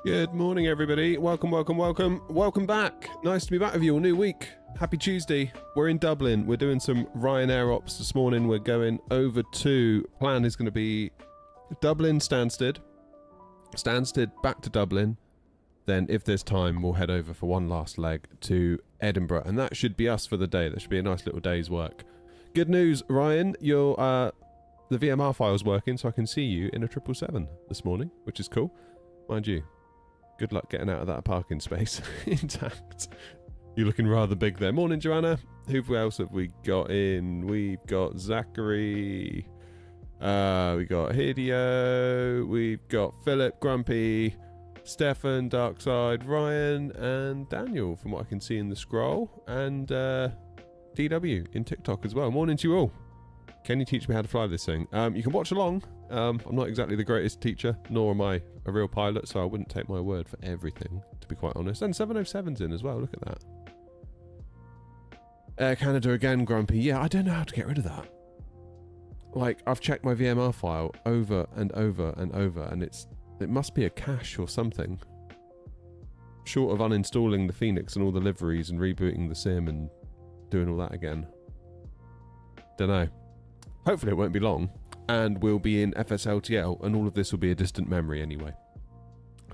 Good morning, everybody. Welcome back. Nice to be back with you all. New week. Happy Tuesday. We're in Dublin. We're doing some Ryanair ops this morning. We're going over to, plan is going to be Dublin, Stansted, back to Dublin. Then, if there's time, we'll head over for one last leg to Edinburgh. And that should be us for the day. That should be a nice little day's work. Good news, Ryan. Your the VMR file's working, so I can see you in a 777 this morning, which is cool. Mind you, good luck getting out of that parking space intact. You're looking rather big there. Morning, Joanna. Who else have we got in? We've got Zachary. We got Hideo. We've got Philip, Grumpy, Stefan, Darkside, Ryan, and Daniel, from what I can see in the scroll. And DW in TikTok as well. Morning to you all. Can you teach me how to fly this thing? You can watch along. I'm not exactly the greatest teacher, nor am I a real pilot, so I wouldn't take my word for everything, to be quite honest. And 707's in as well, look at that. Air Canada again, Grumpy. Yeah, I don't know how to get rid of that. Like, I've checked my VMR file over and over and over, and it must be a cache or something. Short of uninstalling the Phoenix and all the liveries and rebooting the sim and doing all that again. Don't know. Hopefully it won't be long, and we'll be in FSLTL, and all of this will be a distant memory anyway.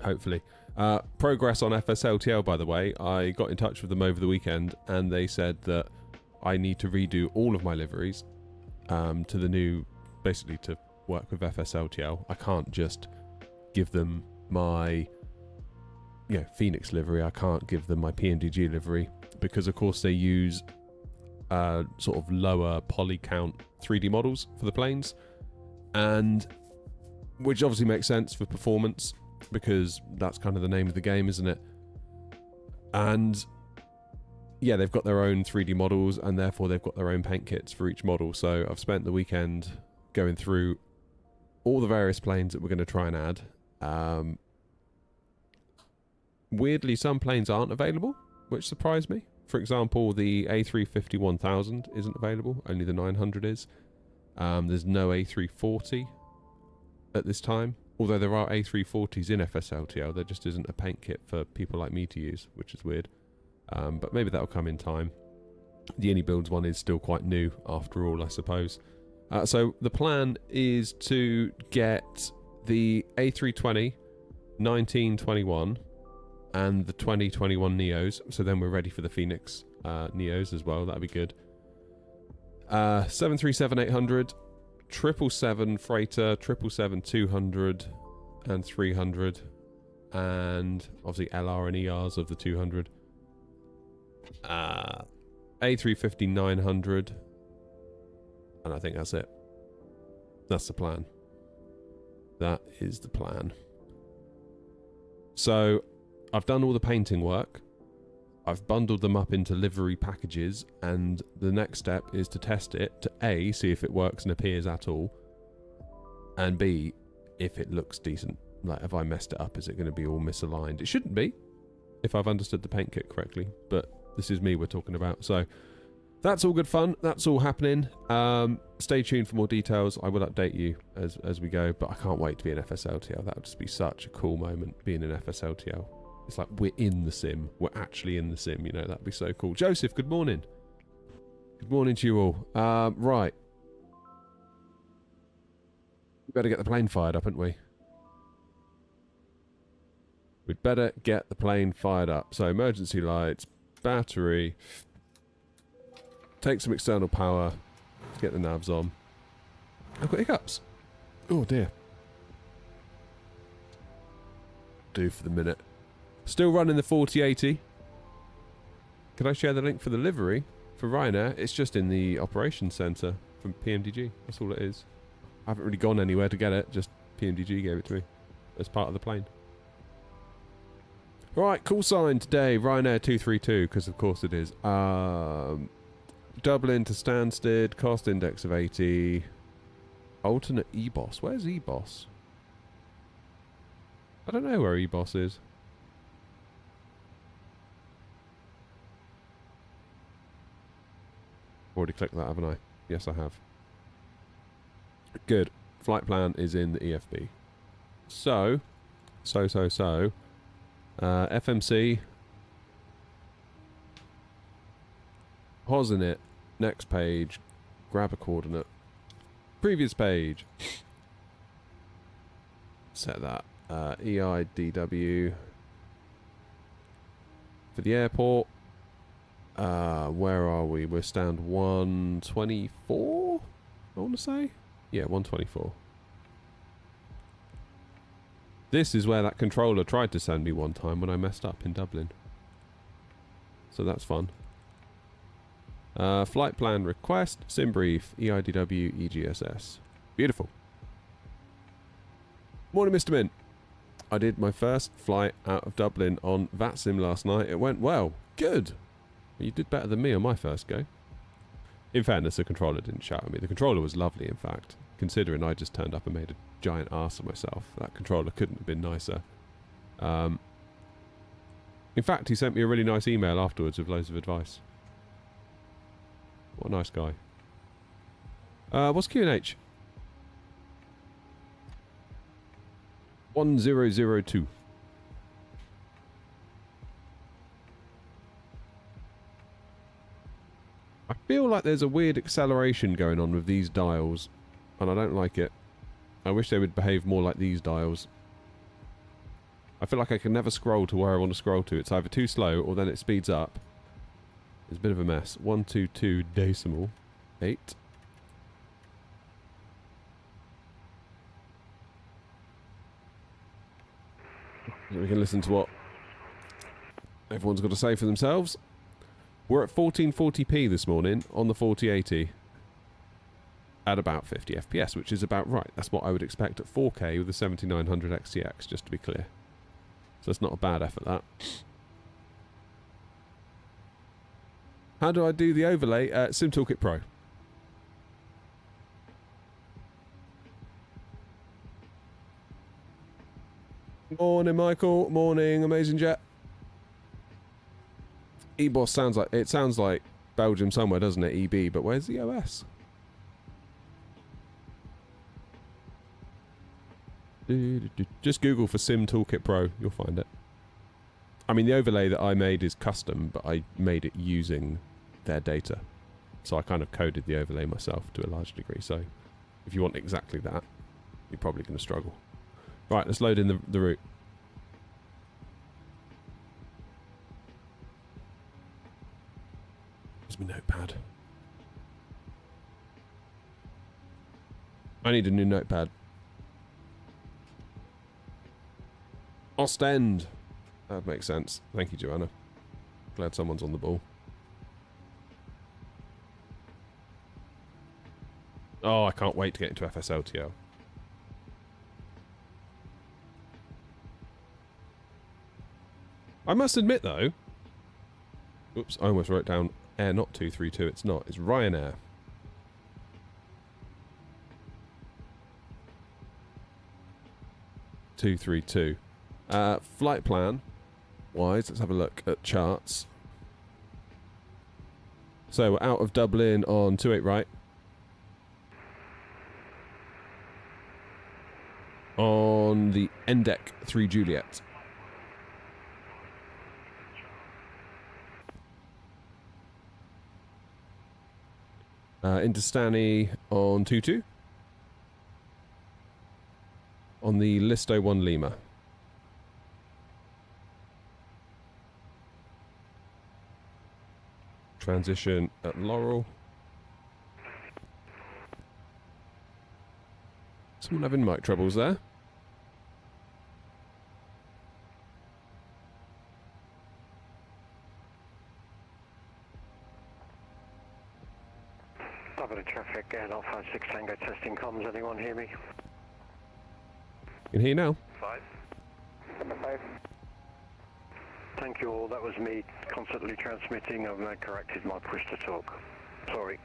Hopefully. Progress on FSLTL, by the way. I got in touch with them over the weekend, and they said that I need to redo all of my liveries to the new, basically to work with FSLTL. I can't just give them my Phoenix livery. I can't give them my PMDG livery, because of course they use sort of lower poly count 3D models for the planes, and which obviously makes sense for performance, because that's kind of the name of the game, isn't it? And yeah, they've got their own 3D models, and therefore they've got their own paint kits for each model. So I've spent the weekend going through all the various planes that we're going to try and add. Weirdly, some planes aren't available, which surprised me. For example, the A350-1000 isn't available, only the 900 is. There's no A340 at this time, although there are A340s in FSLTL. There just isn't a paint kit for people like me to use, which is weird. But maybe that'll come in time. The AnyBuilds one is still quite new after all, I suppose. So the plan is to get the A320, 1921, and the 2021 Neos, so then we're ready for the Phoenix Neos as well. That'd be good. 737-800, 777 freighter, 777-200 and 300, and obviously LR and ERs of the 200. A350-900, and I think that's it. That's the plan. That is the plan. So I've done all the painting work. I've bundled them up into livery packages, and the next step is to test it to A, see if it works and appears at all, and B, if it looks decent. Like, if I messed it up, is it going to be all misaligned? It shouldn't be, if I've understood the paint kit correctly, but this is me we're talking about. So that's all good fun. That's all happening. Stay tuned for more details. I will update you as we go, but I can't wait to be in FSLTL. That would just be such a cool moment, being in FSLTL. It's like we're in the sim. We're actually in the sim, you know. That'd be so cool. Joseph, good morning. Good morning to you all. Right. We better get the plane fired up, haven't we? We'd better get the plane fired up. So emergency lights, battery, take some external power, get the navs on. I've got hiccups. Oh dear. Do for the minute. Still running the 4080. Can I share the link for the livery for Ryanair? It's just in the operations centre from PMDG. That's all it is. I haven't really gone anywhere to get it. Just PMDG gave it to me as part of the plane. Right, call sign today. Ryanair 232, because of course it is. Dublin to Stansted. Cost index of 80. Alternate EBOS. Where's EBOS? I don't know where EBOS is. Already clicked that, haven't I? Yes, I have. Good. Flight plan is in the EFB. So, FMC. Pausing it. Next page. Grab a coordinate. Previous page. Set that. EIDW. For the airport. Where are we? We're stand 124? I want to say? Yeah, 124. This is where that controller tried to send me one time when I messed up in Dublin. So that's fun. Flight plan request, sim brief, EIDW, EGSS. Beautiful. Morning, Mr. Mint. I did my first flight out of Dublin on VATSIM last night. It went well. Good. You did better than me on my first go. In fairness, the controller didn't shout at me. The controller was lovely, in fact. Considering I just turned up and made a giant arse of myself. That controller couldn't have been nicer. In fact, he sent me a really nice email afterwards with loads of advice. What a nice guy. What's QNH? 1002. I feel like there's a weird acceleration going on with these dials, and I don't like it. I wish they would behave more like these dials. I feel like I can never scroll to where I want to scroll to. It's either too slow or then it speeds up. It's a bit of a mess. 122 decimal 8. So we can listen to what everyone's got to say for themselves. We're at 1440p this morning on the 4080 at about 50 FPS, which is about right. That's what I would expect at 4K with the 7900 XTX, just to be clear. So it's not a bad effort, that. How do I do the overlay? SimToolkit Pro. Morning, Michael. Morning, Amazing Jet. eBoss sounds like Belgium somewhere, doesn't it? EB, but where's the OS? Just Google for SimToolkit Pro, you'll find it. I mean, the overlay that I made is custom, but I made it using their data. So I kind of coded the overlay myself to a large degree. So if you want exactly that, you're probably going to struggle. Right, let's load in the route. Where's my notepad? I need a new notepad. Ostend. That makes sense. Thank you, Joanna. Glad someone's on the ball. Oh, I can't wait to get into FSLTL. I must admit, though... Oops, I almost wrote down Air, not 232. It's not. It's Ryanair. (232). Flight plan wise, let's have a look at charts. So we're out of Dublin on 28 right. On the Endec 3 Juliet. Into Stani on 22. On the Listo 1 Lima. Transition at Laurel. Someone having mic troubles there. Dublin traffic, Air 056 Tango testing comms. Anyone hear me? You can hear now. 5. Number 5. Thank you all. That was me constantly transmitting. I've now corrected my push to talk. Sorry.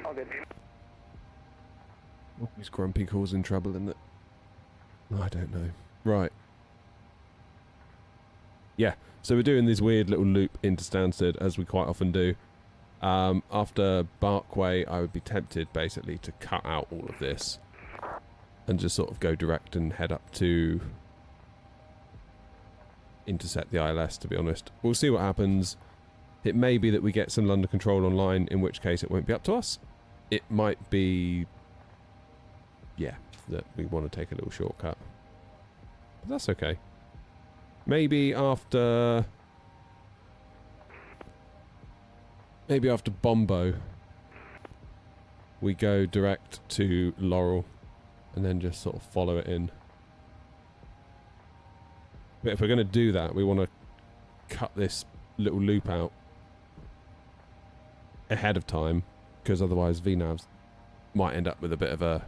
All good. Is Grumpy causing trouble in that? I don't know. Right. Yeah, so we're doing this weird little loop into Stansted, as we quite often do. After Barkway, I would be tempted, basically, to cut out all of this and just sort of go direct and head up to intercept the ILS, to be honest. We'll see what happens. It may be that we get some London control online, in which case it won't be up to us. It might be, yeah, that we want to take a little shortcut. But that's okay. Maybe after Bombo, we go direct to Laurel and then just sort of follow it in. But if we're going to do that, we want to cut this little loop out ahead of time, because otherwise VNAVs might end up with a bit of a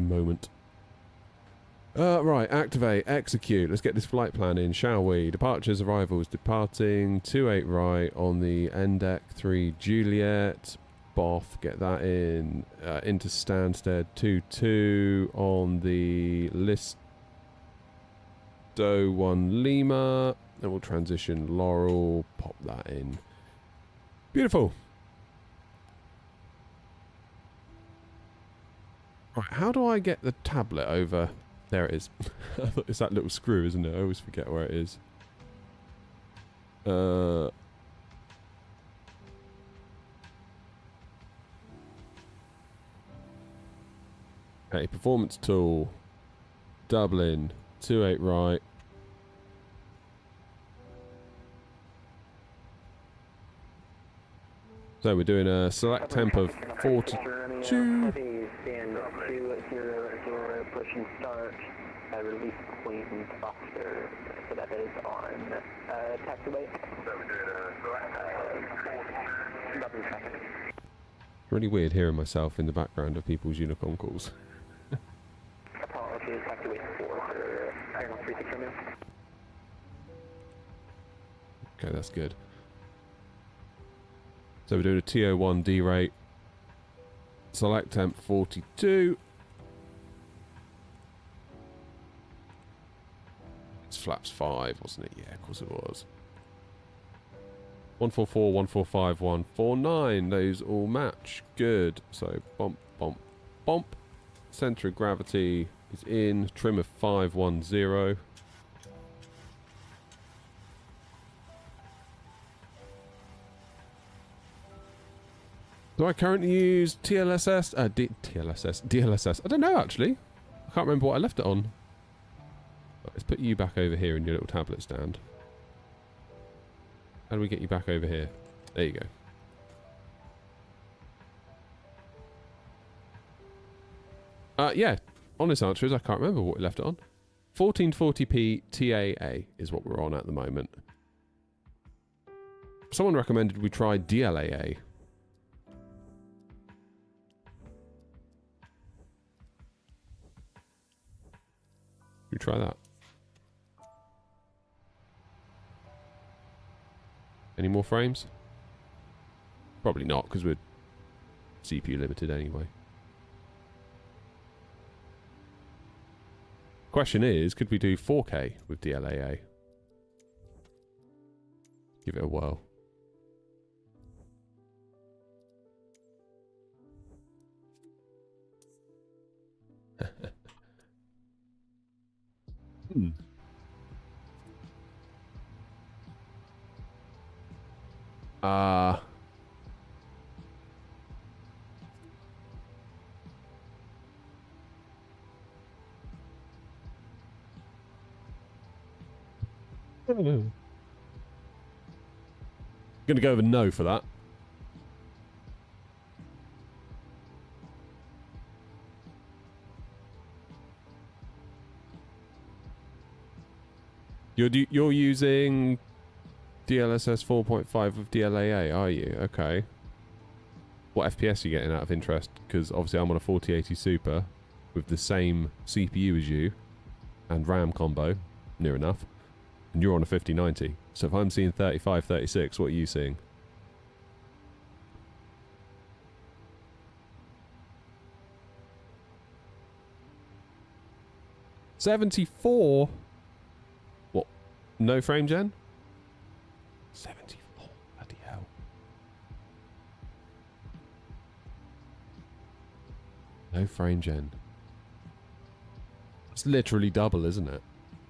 moment. Right, activate, execute. Let's get this flight plan in, shall we? Departures, arrivals, departing, 28 right on the NDEC 3 Juliet. Boff, get that in. Into Stansted 22 on the Listo 1 Lima. Then we'll transition Laurel, pop that in. Beautiful. Right, how do I get the tablet over? There it is. I thought it's that little screw, isn't it? I always forget where it is. Okay, performance tool. Dublin. 28 right. So we're doing a select temp of 42. Pushing start, release point and Foster, so that is on taxiway. So we're doing a traffic. Really weird hearing myself in the background of people's Unicon calls. Apologies, taxiway 4 for Airline 36 Romeo. Okay, that's good. So we're doing a TO1 D rate. Select temp 42. It's flaps 5, wasn't it? Yeah, of course it was. 144, 145, 149. Those all match. Good. So bump, bump, bump. Centre of gravity is in. Trim of 510. Do I currently use TLSS? DLSS. I don't know, actually. I can't remember what I left it on. Let's put you back over here in your little tablet stand. How do we get you back over here? There you go. Yeah, honest answer is I can't remember what we left it on. 1440p TAA is what we're on at the moment. Someone recommended we try DLAA. We try that. Any more frames? Probably not, because we're CPU limited anyway. Question is, could we do 4K with DLAA? Give it a whirl. Gonna go with no for that. You're using DLSS 4.5 with DLAA, are you? Okay. What FPS are you getting out of interest? Because obviously I'm on a 4080 Super with the same CPU as you and RAM combo, near enough, and you're on a 5090. So if I'm seeing 35, 36, what are you seeing? $74? What? No frame gen? 74. Bloody hell. No frame gen. It's literally double, isn't it?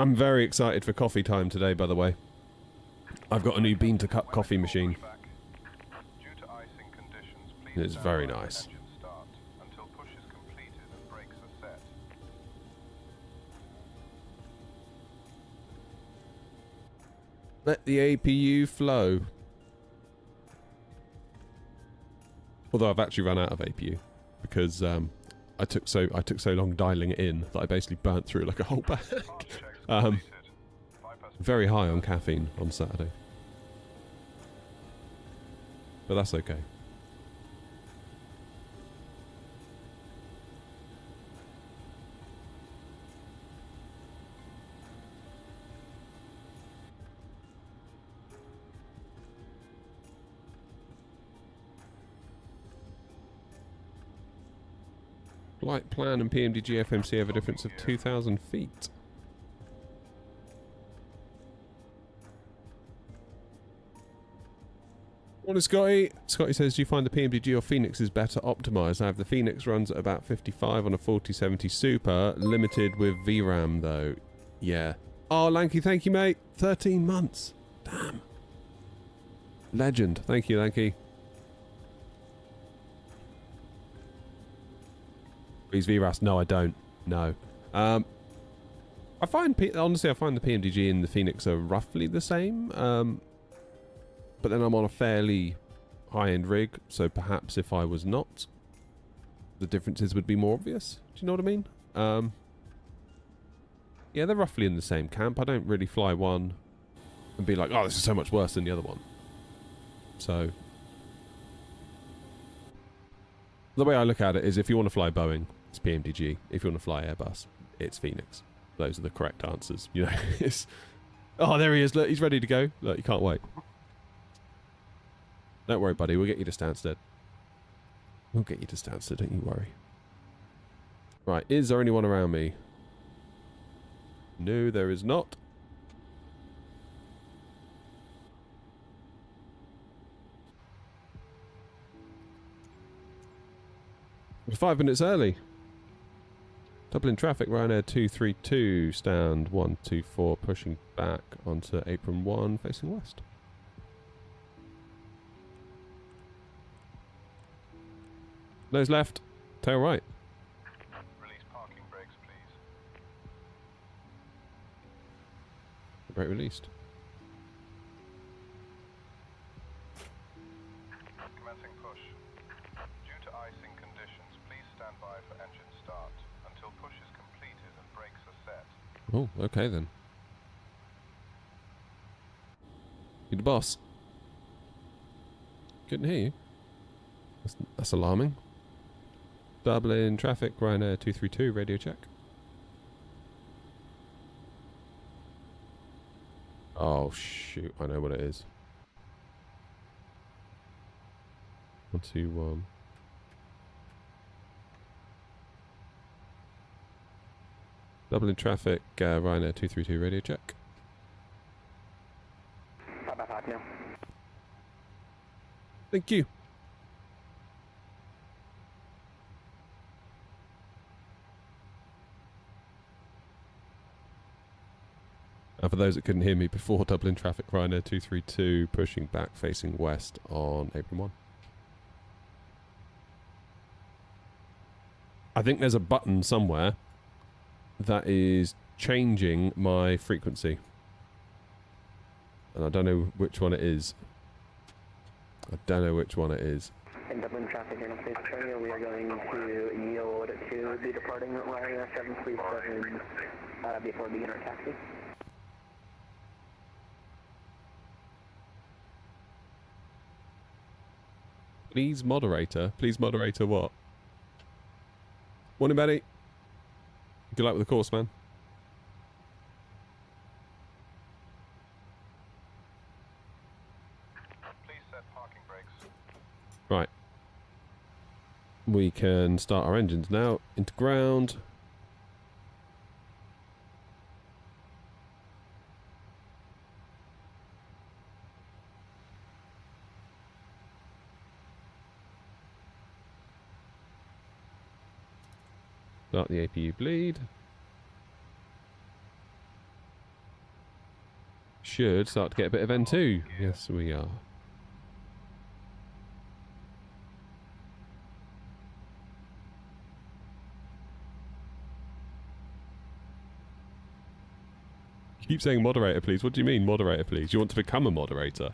I'm very excited for coffee time today, by the way. I've got a new bean to cup coffee machine. It's very nice. Let the APU flow. Although I've actually run out of APU because I took so long dialing it in that I basically burnt through like a whole bag. Very high on caffeine on Saturday, but that's okay. Flight plan and PMDG FMC have a difference of 2,000 feet. Morning, Scotty. Scotty says, do you find the PMDG or Phoenix is better optimised? I have the Phoenix runs at about 55 on a 4070 Super, limited with VRAM though. Yeah. Oh, Lanky, thank you, mate. 13 months. Damn. Legend. Thank you, Lanky. Please VRAS. No, I don't. No. I find, honestly, I find the PMDG and the Phoenix are roughly the same. But then I'm on a fairly high-end rig, so perhaps if I was not, the differences would be more obvious. Do you know what I mean? Yeah, they're roughly in the same camp. I don't really fly one and be like, oh, this is so much worse than the other one. So the way I look at it is if you want to fly Boeing, it's PMDG. If you want to fly Airbus, it's Phoenix. Those are the correct answers. You know, it's... Oh, there he is. Look, he's ready to go. Look, you can't wait. Don't worry, buddy. We'll get you to Stansted. We'll get you to Stansted. Don't you worry. Right. Is there anyone around me? No, there is not. We're 5 minutes early. Dublin traffic, Ryanair 232, stand 124, pushing back onto apron 1, facing west. Nose left, tail right. Release parking brakes, please. Brake released. Commencing push. Due to icing conditions, please stand by for engine start until push is completed and brakes are set. Oh, okay then. You the boss? Couldn't hear you. That's alarming. Dublin traffic, Ryanair 232, radio check. Oh shoot, I know what it is. 121. Dublin traffic, Ryanair 232, radio check. 5 now. Thank you. For those that couldn't hear me before, Dublin traffic, Ryanair 232, pushing back facing west on apron 1. I think there's a button somewhere that is changing my frequency. And I don't know which one it is. I don't know which one it is. In Dublin traffic, in State Australia, we are going to yield to the departing Ryanair 737 before beginner taxi. Please moderator. Please moderator what? Morning, Betty. Good luck with the course, man. Please set parking brakes. Right. We can start our engines now. Into ground. Start the APU bleed. should start to get a bit of N2. Yes, we are. Keep saying moderator, please. What do you mean, moderator, please? You want to become a moderator?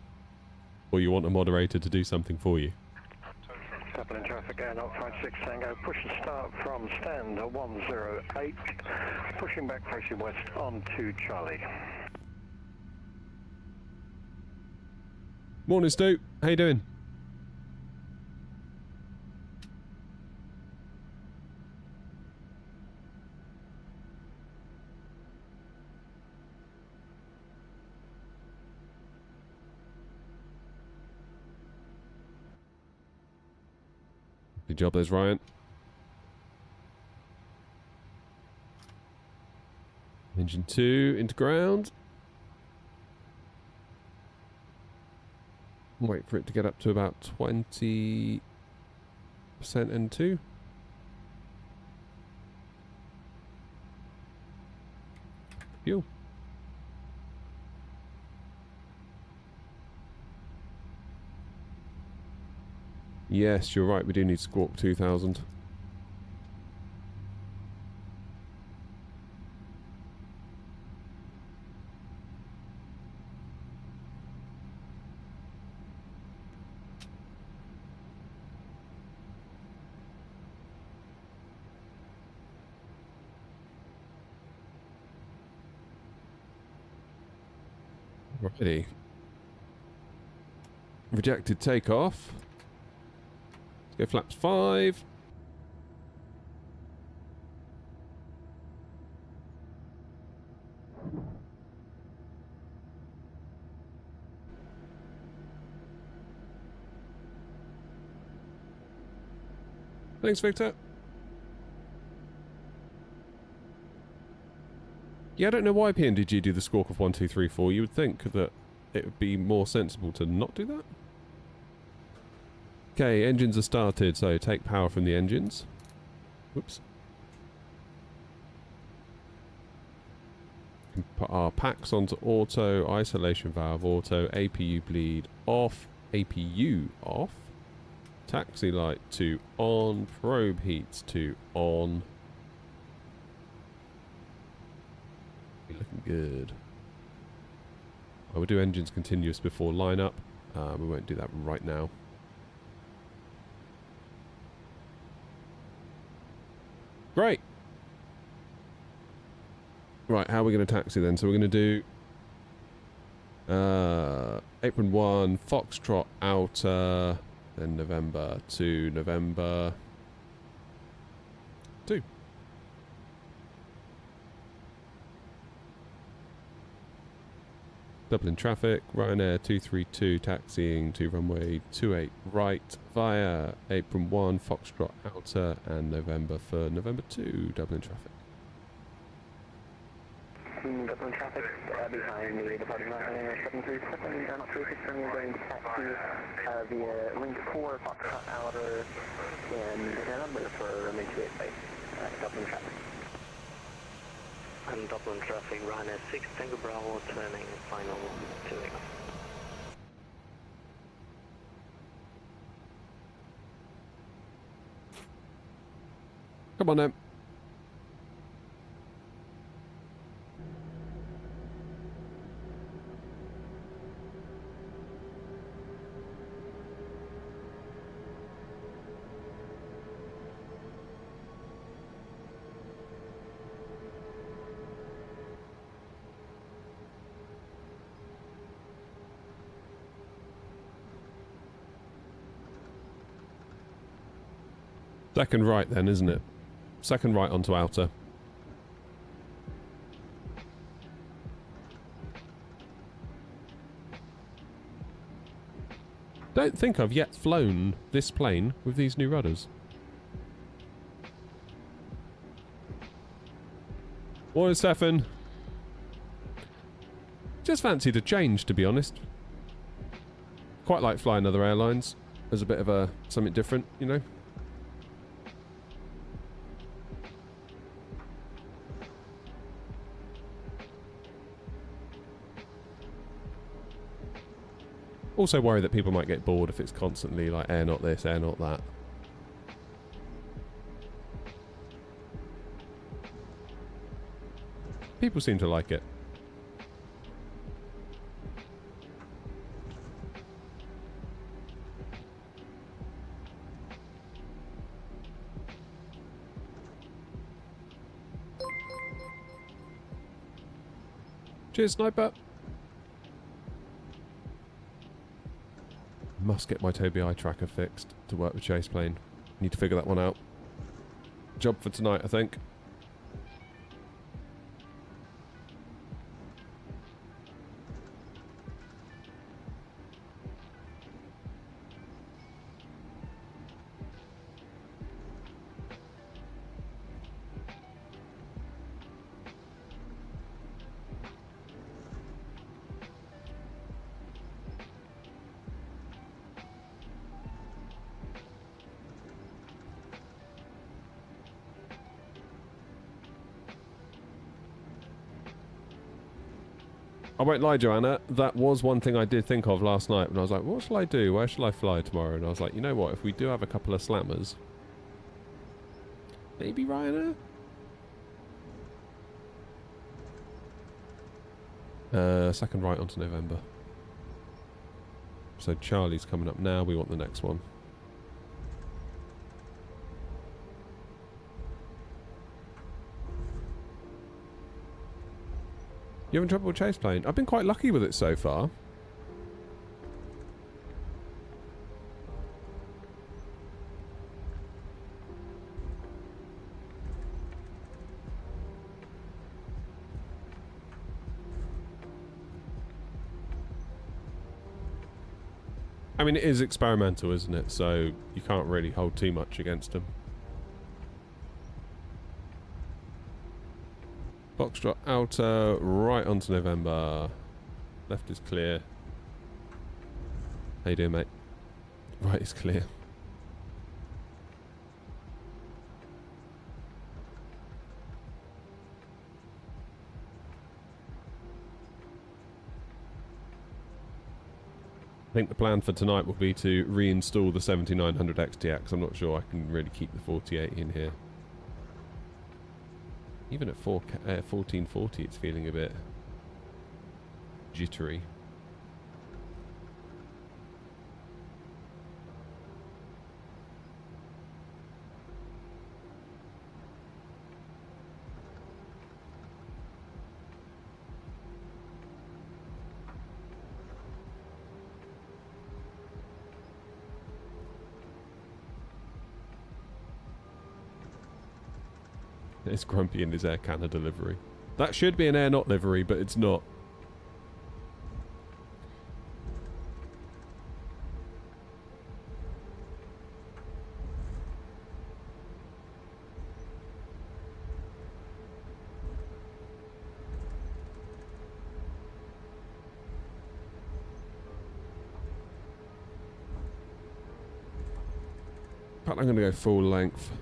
Or you want a moderator to do something for you? Dublin traffic, Air 056 Tango, push and start from stand 108, pushing back facing west on to Charlie. Morning, Stu. How you doing? Good job, there's Ryan. Engine 2 into ground. Wait for it to get up to about 20% N2. Fuel. Yes, you're right, we do need Squawk 2000. Righty. Rejected takeoff. Let's go flaps 5. Thanks, Victor. Yeah, I don't know why PNDG do the squawk of 1, 2, 3, 4. You would think that it would be more sensible to not do that. Okay, engines are started, so take power from the engines. Whoops. Put our packs onto auto, isolation valve auto, APU bleed off, APU off, taxi light to on, probe heats to on. Looking good. I will do engines continuous before lineup. We won't do that right now. Great. Right, how are we going to taxi then? So we're going to do apron 1, Foxtrot outer, then November 2, November 2. Dublin traffic, Ryanair 232 taxiing to runway 28 right via apron 1, Foxtrot outer, and November for November 2, Dublin traffic. Dublin traffic behind the departing Ryanair 737, not 360, we're going to taxi via link 4, Foxtrot outer, and November for runway 28 right, Dublin traffic. And Dublin traffic, Ryanair 6, Tango Bravo, turning final 2X. Come on then. Second right then, isn't it? Second right onto outer. Don't think I've yet flown this plane with these new rudders. Morning, Stefan. Just fancied a change, to be honest. Quite like flying other airlines as a bit of a something different, you know. Also worry that people might get bored if it's constantly like air not this, air not that. People seem to like it. Cheers, sniper. Must get my Tobii eye tracker fixed to work with chase plane. Need to figure that one out. Job for tonight, I think. I won't lie, Joanna, that was one thing I did think of last night when I was like, what shall I do? Where shall I fly tomorrow? And I was like, you know what, if we do have a couple of slammers, maybe Ryanair? Second right onto November. So Charlie's coming up now, we want the next one. You having trouble with chase plane? I've been quite lucky with it so far. I mean, it is experimental, isn't it? So you can't really hold too much against them. Foxtrot outer, right onto November. Left is clear. How you doing, mate? Right is clear. I think the plan for tonight will be to reinstall the 7900 XTX. I'm not sure I can really keep the 48 in here. Even at 1440, it's feeling a bit jittery. It's grumpy in his Air Canada livery. That should be an Air Not livery, but it's not. But I'm going to go full length.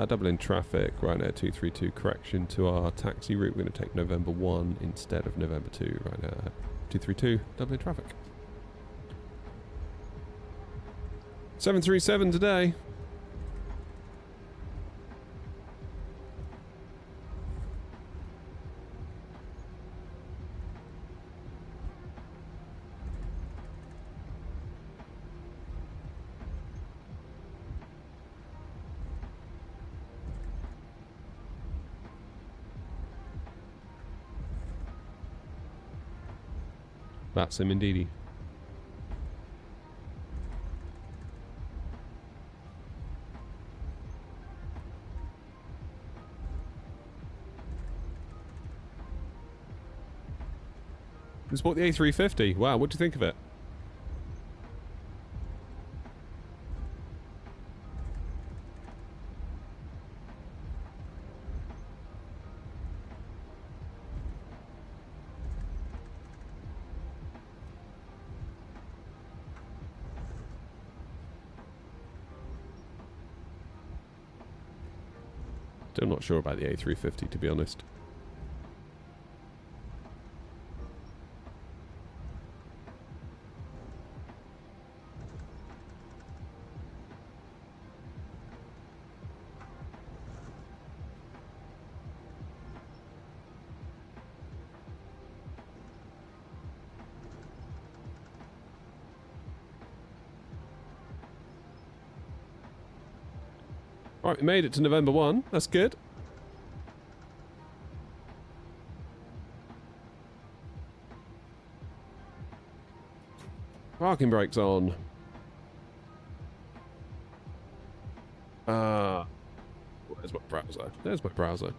Double in traffic, Ryanair 232 correction to our taxi route. We're going to take November 1 instead of November 2. Ryanair 232, double in traffic. 737 today. That's him indeedy. Just bought the A350. Wow, what do you think of it? Still not sure about the A350, to be honest. Right, we made it to November 1. That's good. Parking brakes on. Where's my browser? There's my browser.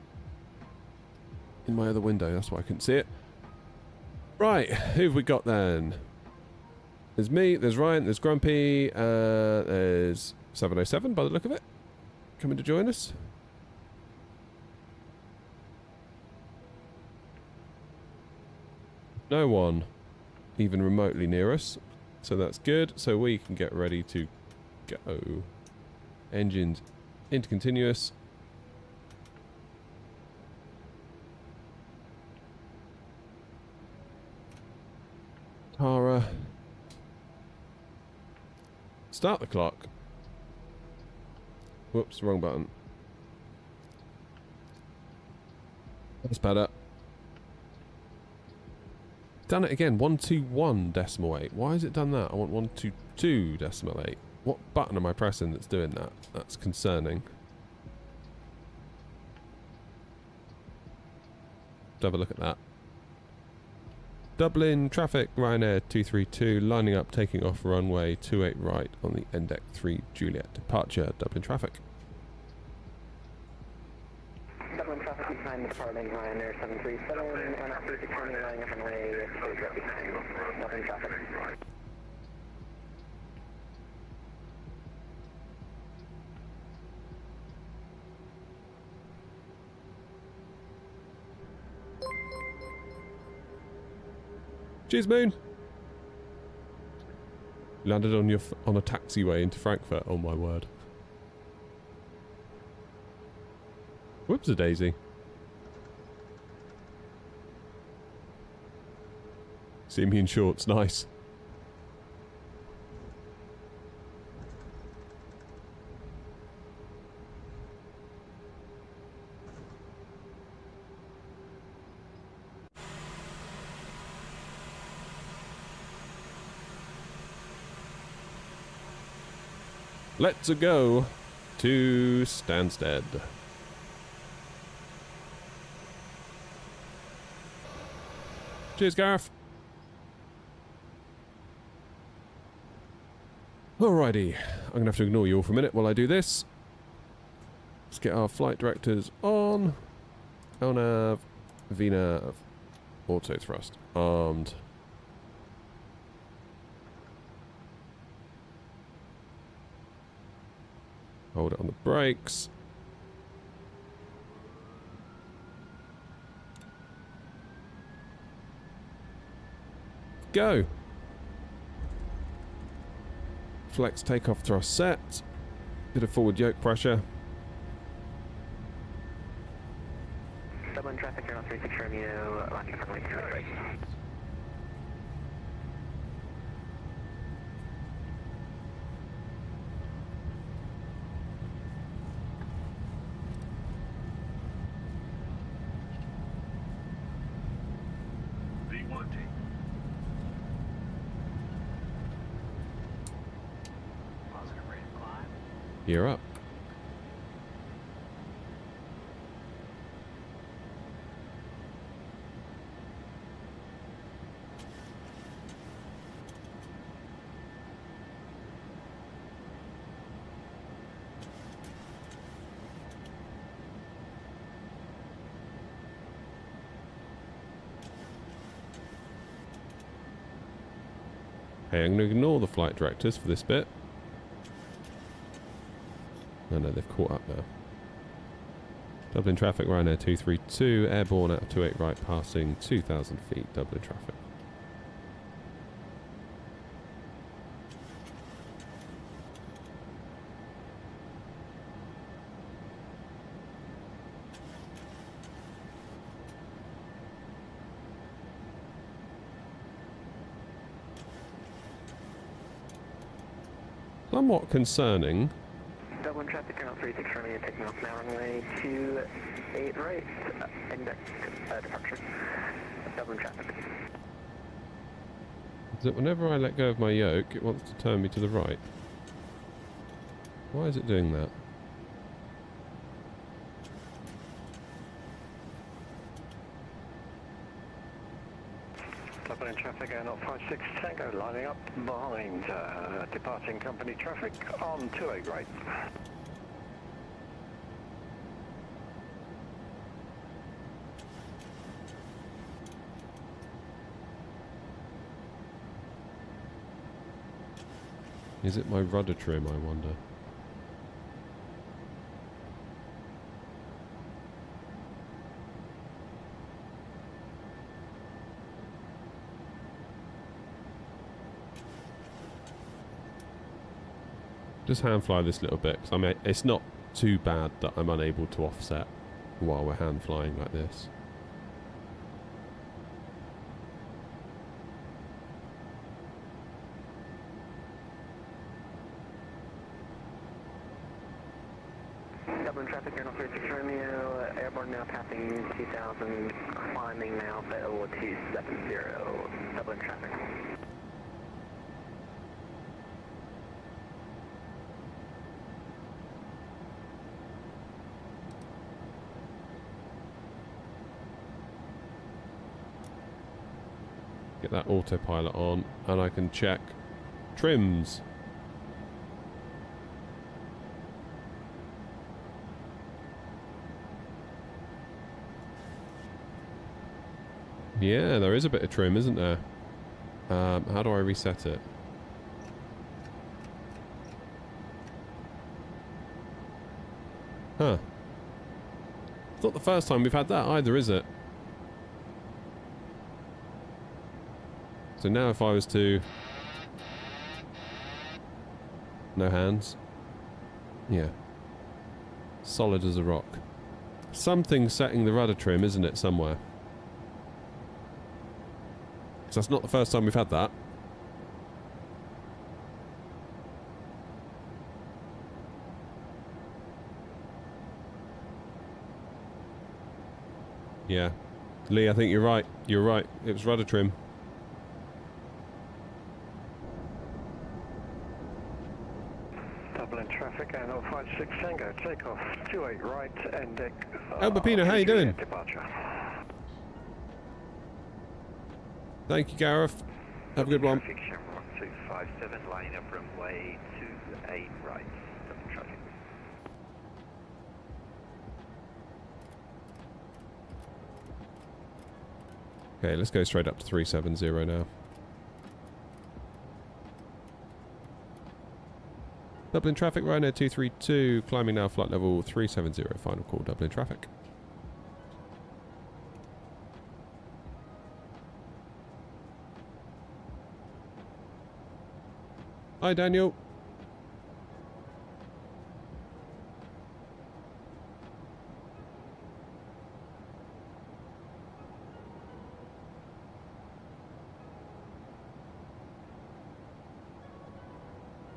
In my other window, that's why I couldn't see it. Right, who've we got then? There's me, there's Ryan, there's Grumpy, there's 707 by the look of it. Coming to join us. No one even remotely near us. So that's good. So we can get ready to go. Engines into continuous. Tara. Start the clock. Whoops, wrong button. That's better. Done it again. 121.8. Why has it done that? I want 122.8. What button am I pressing that's doing that? That's concerning. Let's have a look at that. Dublin traffic, Ryanair 232, lining up, taking off runway 28 right on the NDEC 3 Juliet. Departure, Dublin traffic. Dublin traffic behind departing Ryanair 737, and after returning lining up runway 28 right behind Dublin traffic. Cheers, Moon. Landed on on a taxiway into Frankfurt. Oh my word. Whoops a daisy. See me in shorts, nice. Let's go to Stansted. Cheers, Gareth. Alrighty, I'm going to have to ignore you all for a minute while I do this. Let's get our flight directors on. LNAV, VNAV, auto thrust, armed. Hold it on the brakes. Go. Flex takeoff thrust set. Bit of forward yoke pressure. Dublin traffic, Air 36 Romeo, landing up runway 28 right. You're up. Hey, I'm going to ignore the flight directors for this bit. Oh no, they've caught up now. Dublin traffic, Ryanair 232, airborne out of 28 right, passing 2,000 feet, Dublin traffic. Somewhat concerning. Dublin traffic, Air 36 Romeo, taking off now, runway 28 right, index departure. Dublin traffic. Is that whenever I let go of my yoke, it wants to turn me to the right? Why is it doing that? Dublin traffic, Air 056 Tango, lining up behind departing company traffic on 28 right. Is it my rudder trim, I wonder? Just hand fly this little bit, because I mean, it's not too bad that I'm unable to offset while we're hand flying like this. Dublin traffic, Air 036 Romeo, airborne now passing 2000, climbing now for 0270, Dublin traffic. Get that autopilot on, and I can check trims. Yeah, there is a bit of trim, isn't there? How do I reset it? Huh. It's not the first time we've had that either, is it? So now if I was to... No hands. Yeah. Solid as a rock. Something's setting the rudder trim, isn't it, somewhere? Because that's not the first time we've had that. Yeah. Lee, I think you're right. You're right. It was rudder trim. Dublin traffic, Air 056 Tango, takeoff 28 right and deck. Albapino, how you doing? Departure. Thank you, Gareth. Have a good one. Traffic, Shamrock 257, line up runway 28 right. Dublin traffic. Okay, let's go straight up to 370 now. Dublin traffic, Ryanair 232, climbing now flight level 370, final call, Dublin traffic. Hi, Daniel.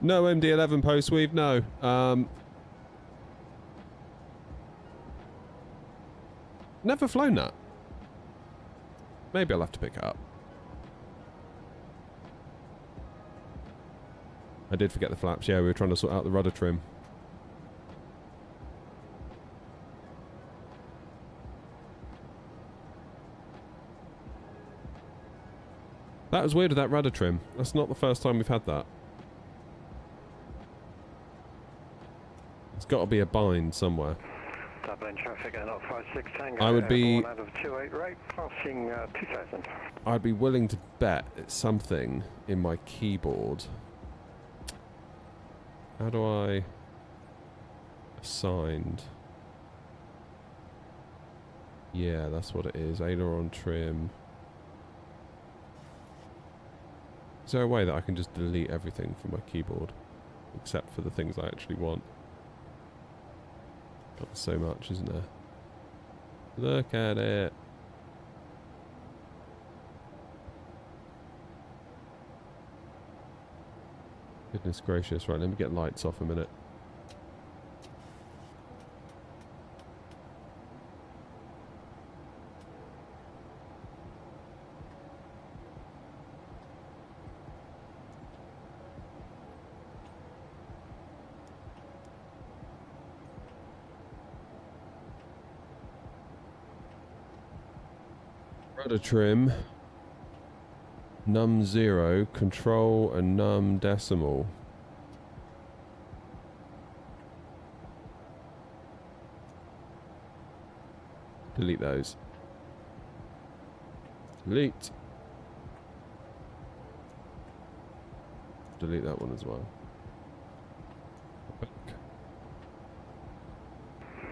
No MD-11 post weave, no. Never flown that. Maybe I'll have to pick it up. I did forget the flaps. Yeah, we were trying to sort out the rudder trim. That was weird with that rudder trim. That's not the first time we've had that. It's got to be a bind somewhere. Dublin traffic, Air 056 Tango. I would be... out of 28 right, passing 2000. I'd be willing to bet it's something in my keyboard. How do I... Assigned. Yeah, that's what it is. Aileron trim. Is there a way that I can just delete everything from my keyboard? Except for the things I actually want. Got so much, isn't there? Look at it. Goodness gracious. Right, let me get lights off a minute. Rudder trim. Num 0, control, and num decimal. Delete those. Delete. Delete that one as well.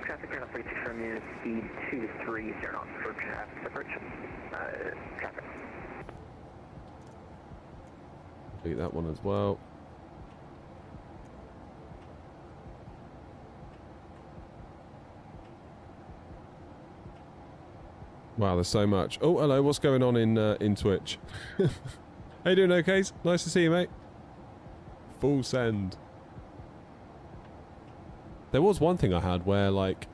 Traffic turn up 36 from you, speed 230 knots for traffic separation. Traffic. Delete that one as well. Wow, there's so much. Oh, hello. What's going on in Twitch? How you doing, okay? Nice to see you, mate. Full send. There was one thing I had where, like,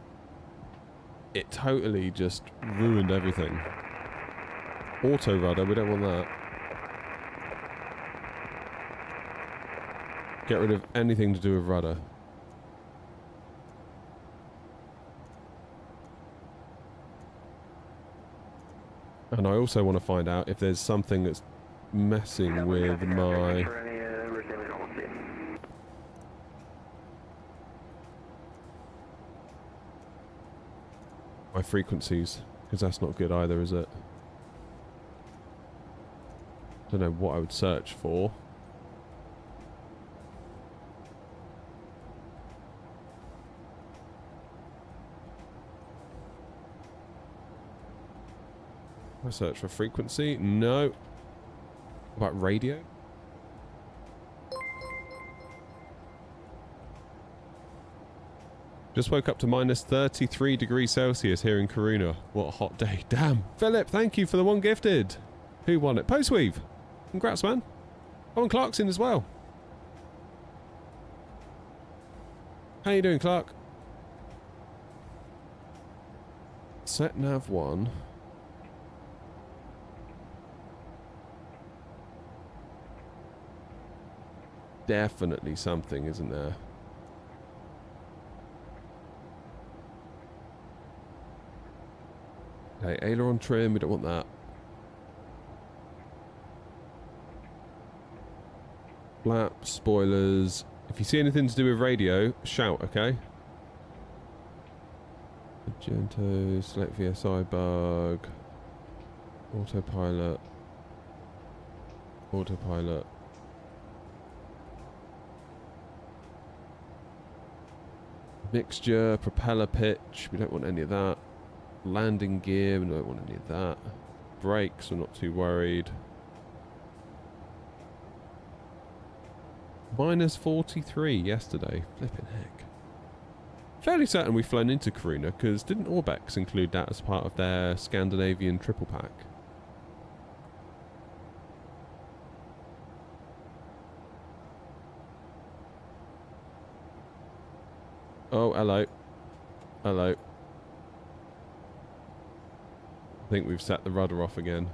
it totally just ruined everything. Auto rudder, we don't want that. Get rid of anything to do with rudder. And I also want to find out if there's something that's messing with my frequencies, because that's not good either, is it? Don't know what I would search for. I search for frequency. No. What about radio? Just woke up to minus 33 degrees Celsius here in Coruna. What a hot day. Damn. Philip, thank you for the one gifted. Who won it? Postweave. Congrats, man. Owen Clark's in as well. How you doing, Clark? Set nav 1. Definitely something, isn't there? Okay, aileron trim, we don't want that. Flaps, spoilers. If you see anything to do with radio, shout, okay? Magento, select VSI bug. Autopilot. Autopilot. Mixture, propeller pitch, we don't want any of that. Landing gear, we don't want any of that. Brakes, we're not too worried. Minus 43 yesterday. Flipping heck. Fairly certain we've flown into Coruna, because didn't Orbex include that as part of their Scandinavian triple pack? Oh, hello. Hello. I think we've set the rudder off again.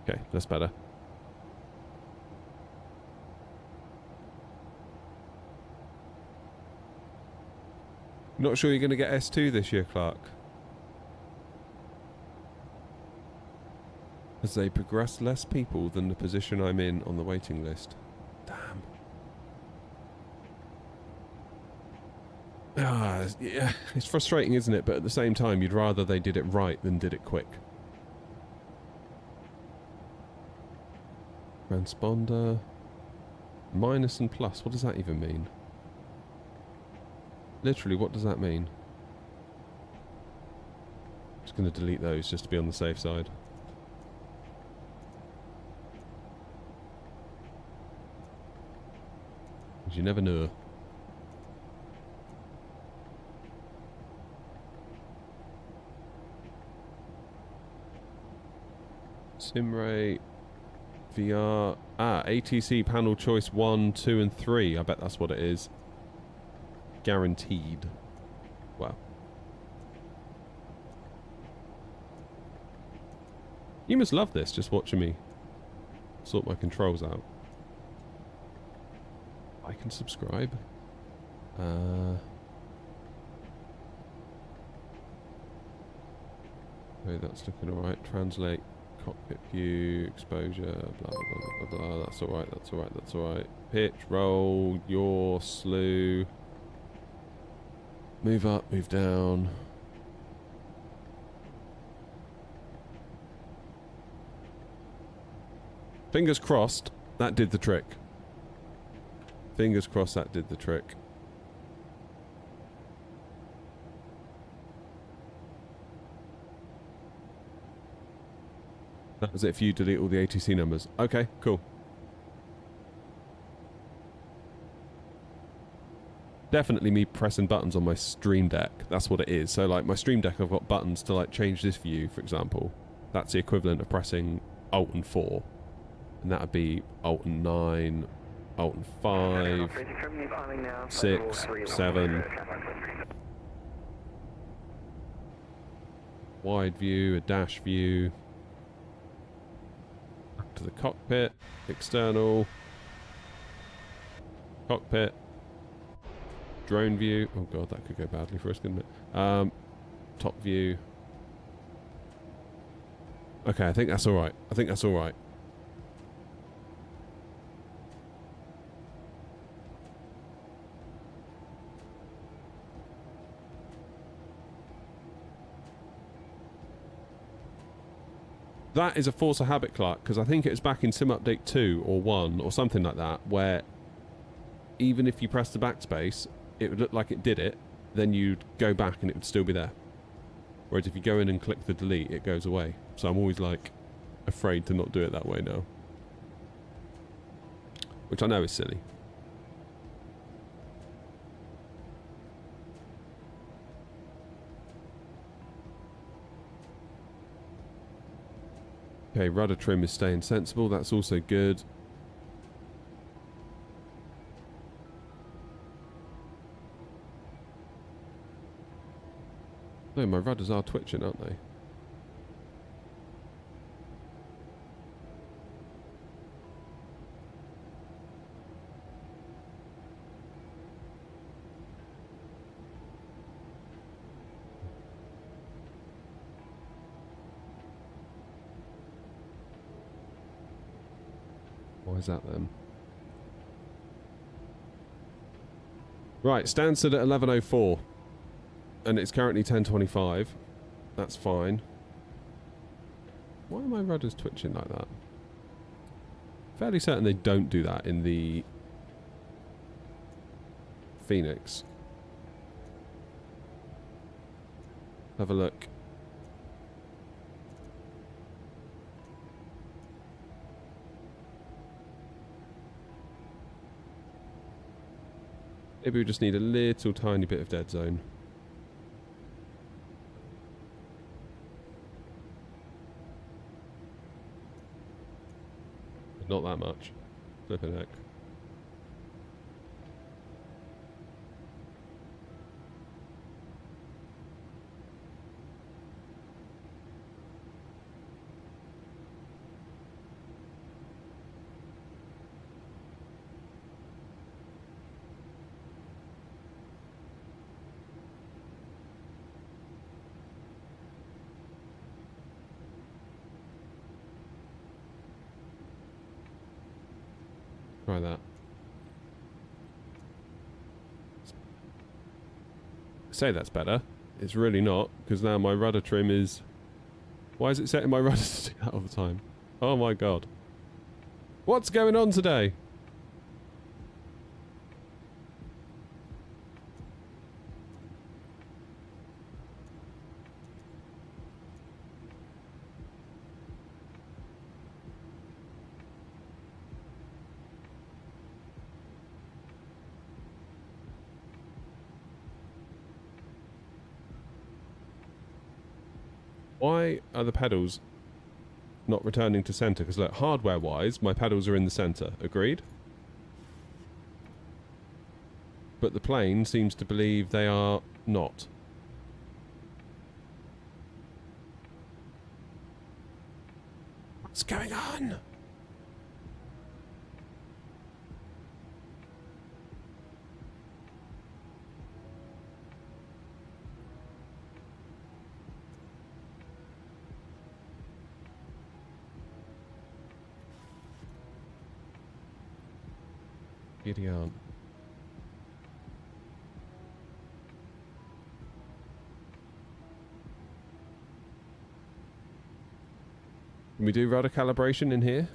Okay, that's better. Not sure you're going to get S2 this year, Clark. As they progress less people than the position I'm in on the waiting list. Damn. Ah, yeah, it's frustrating, isn't it? But at the same time, you'd rather they did it right than did it quick. Transponder. Minus and plus. What does that even mean? Literally, what does that mean? Just going to delete those just to be on the safe side. Because you never know. Sim rate. VR. Ah, ATC panel choice 1, 2 and 3. I bet that's what it is. Guaranteed. Well. You must love this, just watching me sort my controls out. I can subscribe. Okay, that's looking alright. Translate, cockpit view, exposure, blah, blah, blah, blah, blah. That's alright, that's alright, that's alright. Pitch, roll, yaw, slew. Move up, move down. Fingers crossed, that did the trick. Fingers crossed that did the trick. That was it for you, delete all the ATC numbers. Okay, cool. Definitely me pressing buttons on my Stream Deck. That's what it is. So like my Stream Deck, I've got buttons to like change this view, for example. That's the equivalent of pressing Alt and 4. And that would be Alt and 9, Alt and 5, 6, 7. Wide view, a dash view. Up to the cockpit, external. Cockpit. Drone view. Oh god, that could go badly for us, couldn't it? Top view. Okay, I think that's alright. I think that's alright. That is a force of habit, Clark, because I think it was back in Sim Update 2 or 1 or something like that, where even if you press the backspace, it would look like it did it, then you'd go back and it would still be there. Whereas if you go in and click the delete, it goes away. So I'm always like afraid to not do it that way now. Which I know is silly. Okay, rudder trim is staying sensible. That's also good. No, my rudders are twitching, aren't they? Why is that then? Right, Stansted at 11:04. And it's currently 10:25. That's fine. Why are my rudders twitching like that? Fairly certain they don't do that in the Phoenix. Have a look. Maybe we just need a little tiny bit of dead zone. Not that much. Flippin' heck. Try that. Say that's better. It's really not, because now my rudder trim is... Why is it setting my rudder to do that all the time? Oh my god. What's going on today? Why are the pedals not returning to center? Because look, hardware-wise, my pedals are in the center. Agreed? but the plane seems to believe they are not. What's going on? Giddy aunt. Can we do rudder calibration in here?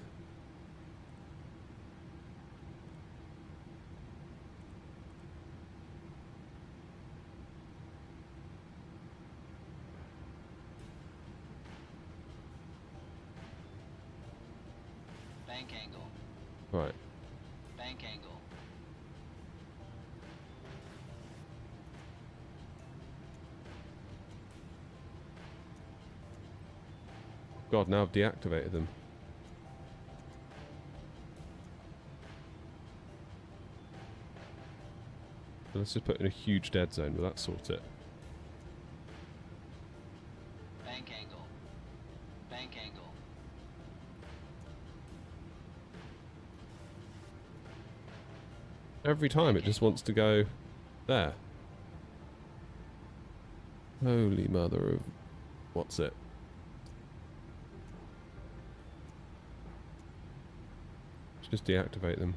Bank angle. Right. Bank angle. God, now I've deactivated them. So let's just put in a huge dead zone, will that sort it? Bank angle. Bank angle. Every time it just wants to go there. Holy mother of... what's it? Let's just deactivate them.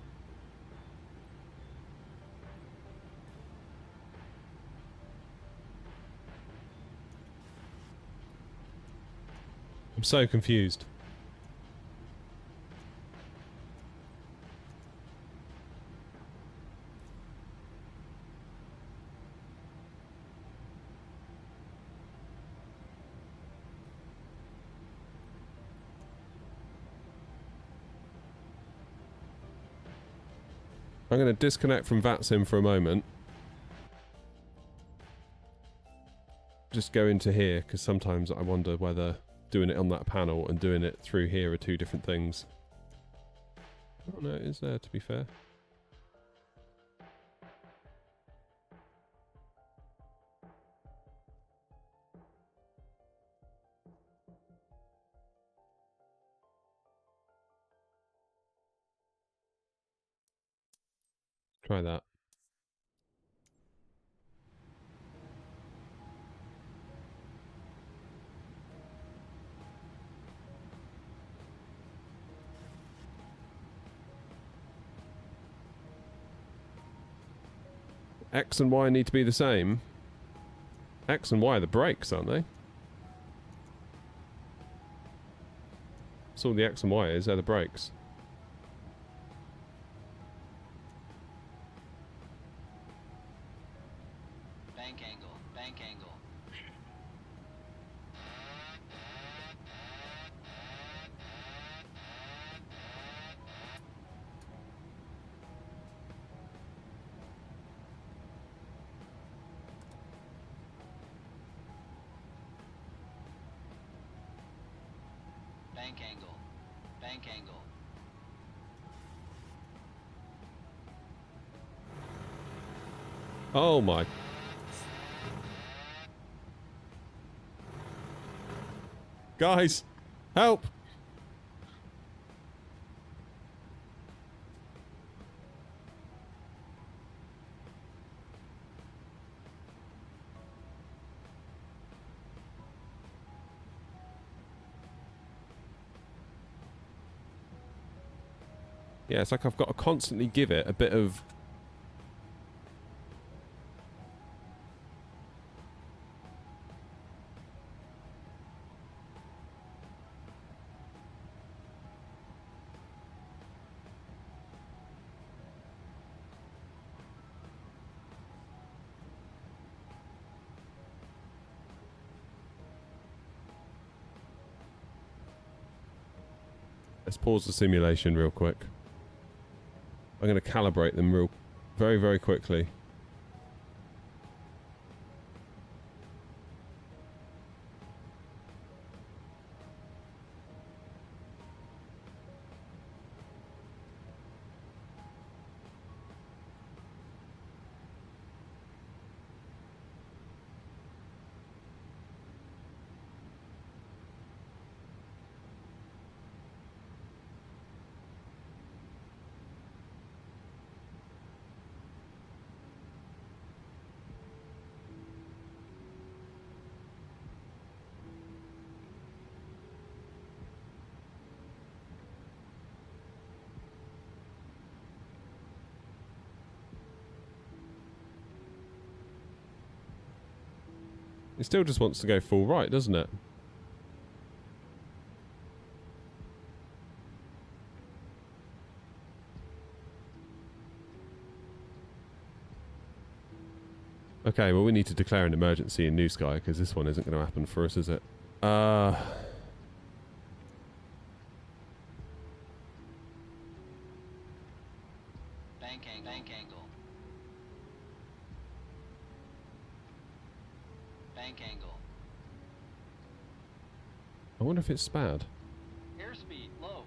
I'm so confused. I'm going to disconnect from VATSIM for a moment. Just go into here, because sometimes I wonder whether doing it on that panel and doing it through here are two different things. Oh no, it is there, to be fair. Try that. X and Y need to be the same. X and Y are the brakes, aren't they? That's all the X and Y is, they're the brakes. Bank angle. Bank angle. Bank angle. Bank angle. Oh my. Guys, help! Yeah, it's like I've got to constantly give it a bit of... Let's pause the simulation real quick. I'm going to calibrate them very, very quickly. It still just wants to go full right, doesn't it? Okay, well we need to declare an emergency in New Sky because this one isn't going to happen for us, is it? Bank angle. Bank angle. I wonder if it's SPAD. Airspeed low.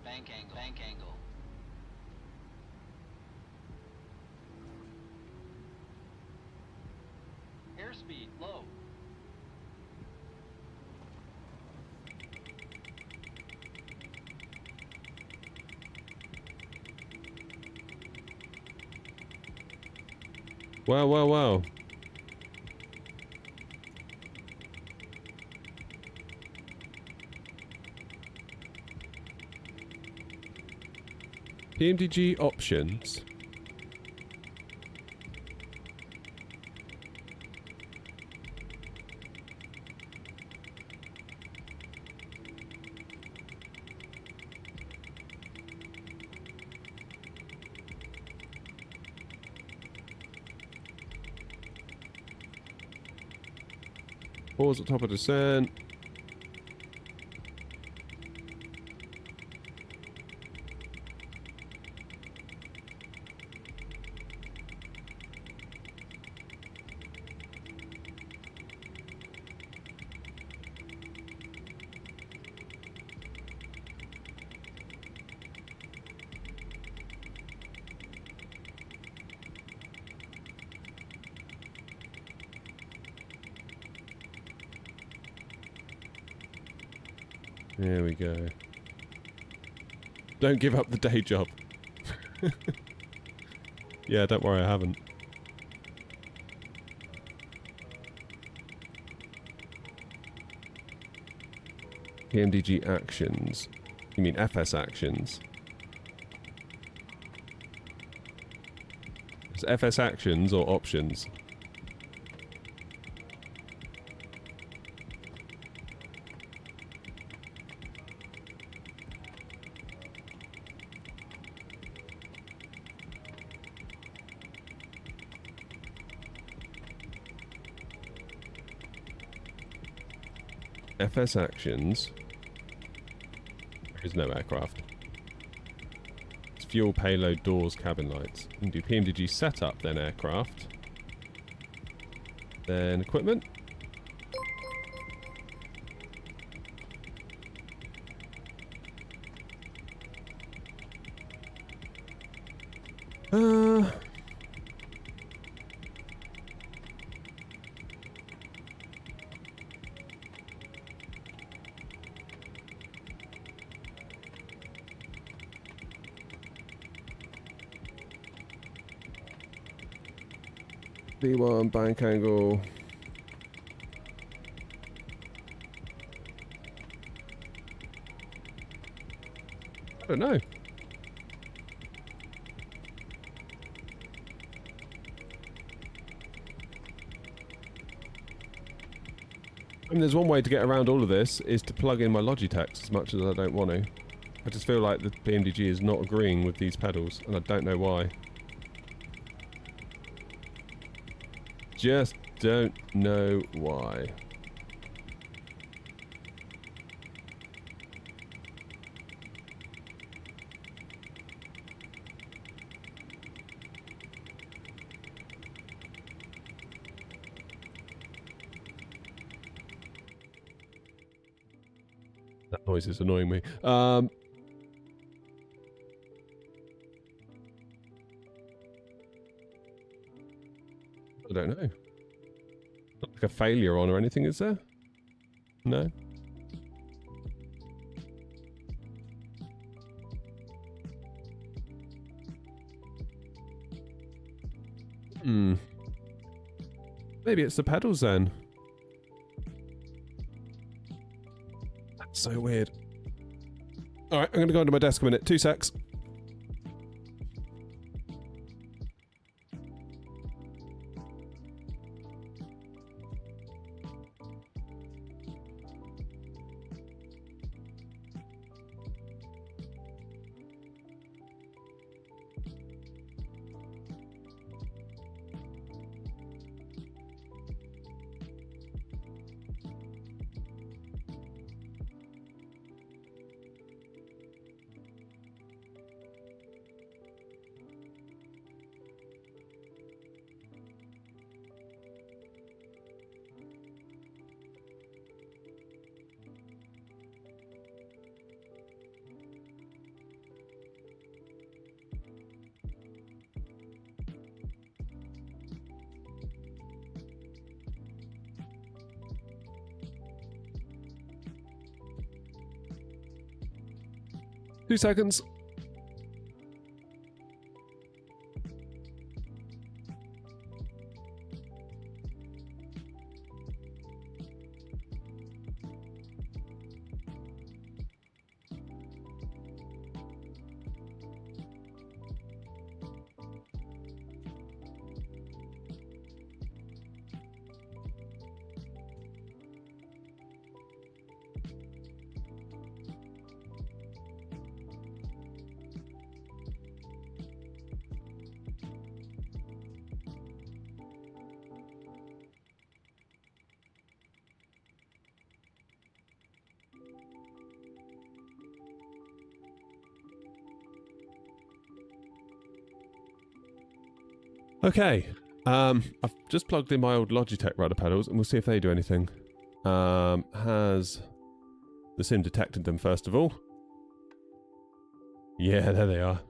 Bank angle. Bank angle. Airspeed low. Wow, wow, wow. PMDG options. Pause at top of descent. There we go. Don't give up the day job. Yeah, don't worry, I haven't. PMDG actions. You mean FS actions? Is FS actions or options? FS actions. There is no aircraft. It's fuel, payload, doors, cabin lights. You can do PMDG setup, then aircraft. Then equipment. B1 bank angle. I don't know. I mean, there's one way to get around all of this is to plug in my Logitech as much as I don't want to. I just feel like the PMDG is not agreeing with these pedals, and I don't know why. Just don't know why. That noise is annoying me. I don't know. Not like a failure on or anything, is there? No? Hmm. Maybe it's the pedals then. That's so weird. Alright, I'm going to go into my desk a minute. 2 secs. Two seconds. Okay, I've just plugged in my old Logitech rudder pedals and we'll see if they do anything. Has the sim detected them first of all? Yeah, there they are.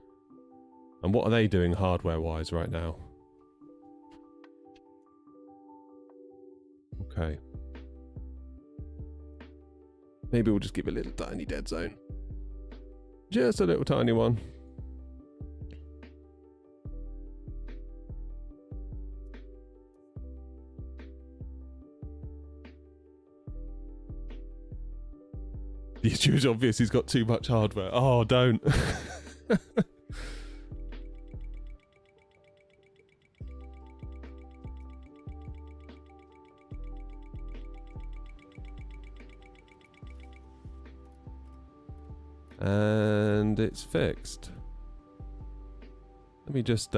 And what are they doing hardware-wise right now? Okay. Maybe we'll just give it a little tiny dead zone. Just a little tiny one. The issue is obvious, he's got too much hardware. Oh, don't. And it's fixed. Let me just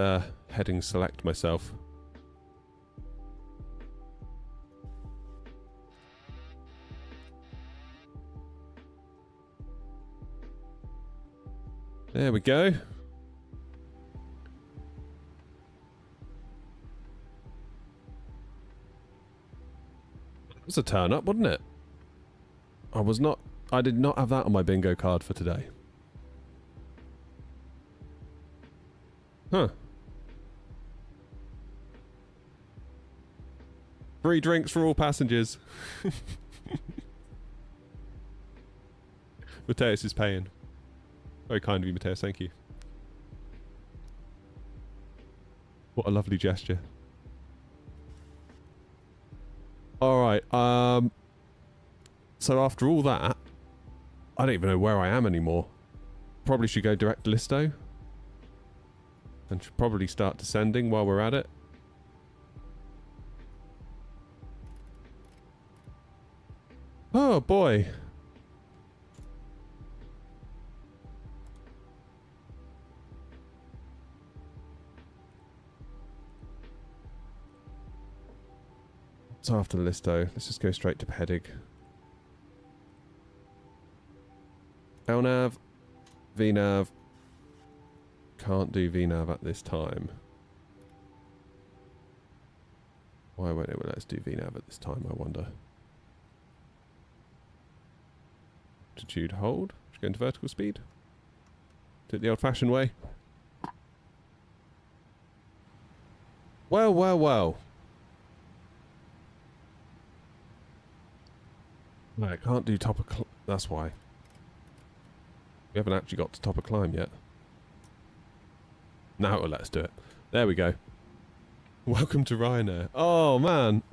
heading select myself. There we go. That was a turn up, wasn't it? I did not have that on my bingo card for today. Huh. Free drinks for all passengers. Mateus is paying. Very kind of you, Mateus, thank you. What a lovely gesture. Alright, so after all that, I don't even know where I am anymore. Probably should go direct to Listo. And should probably start descending while we're at it. Oh boy. So after the Listo, let's just go straight to Pedig. LNAV, VNAV. Can't do VNAV at this time. Why won't it let us do VNAV at this time, I wonder? Altitude hold. Should go into vertical speed. Do it the old-fashioned way. Well, well, well. No, I can't do top of that's why. We haven't actually got to top of climb yet. Now it'll let us do it. There we go. Welcome to Ryanair. Oh, man.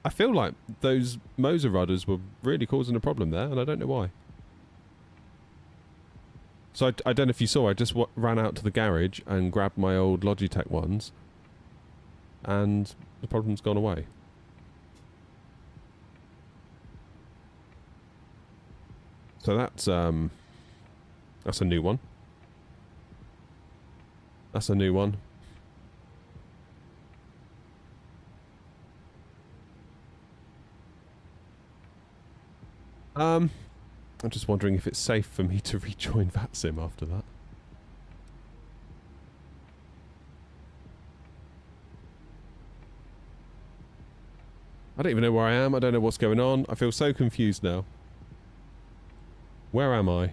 I feel like those Moser rudders were really causing a problem there, and I don't know why. So I don't know if you saw, I just ran out to the garage and grabbed my old Logitech ones, and the problem's gone away. So that's a new one. That's a new one. I'm just wondering if it's safe for me to rejoin VATSIM after that. I don't even know where I am. I don't know what's going on. I feel so confused now. Where am I?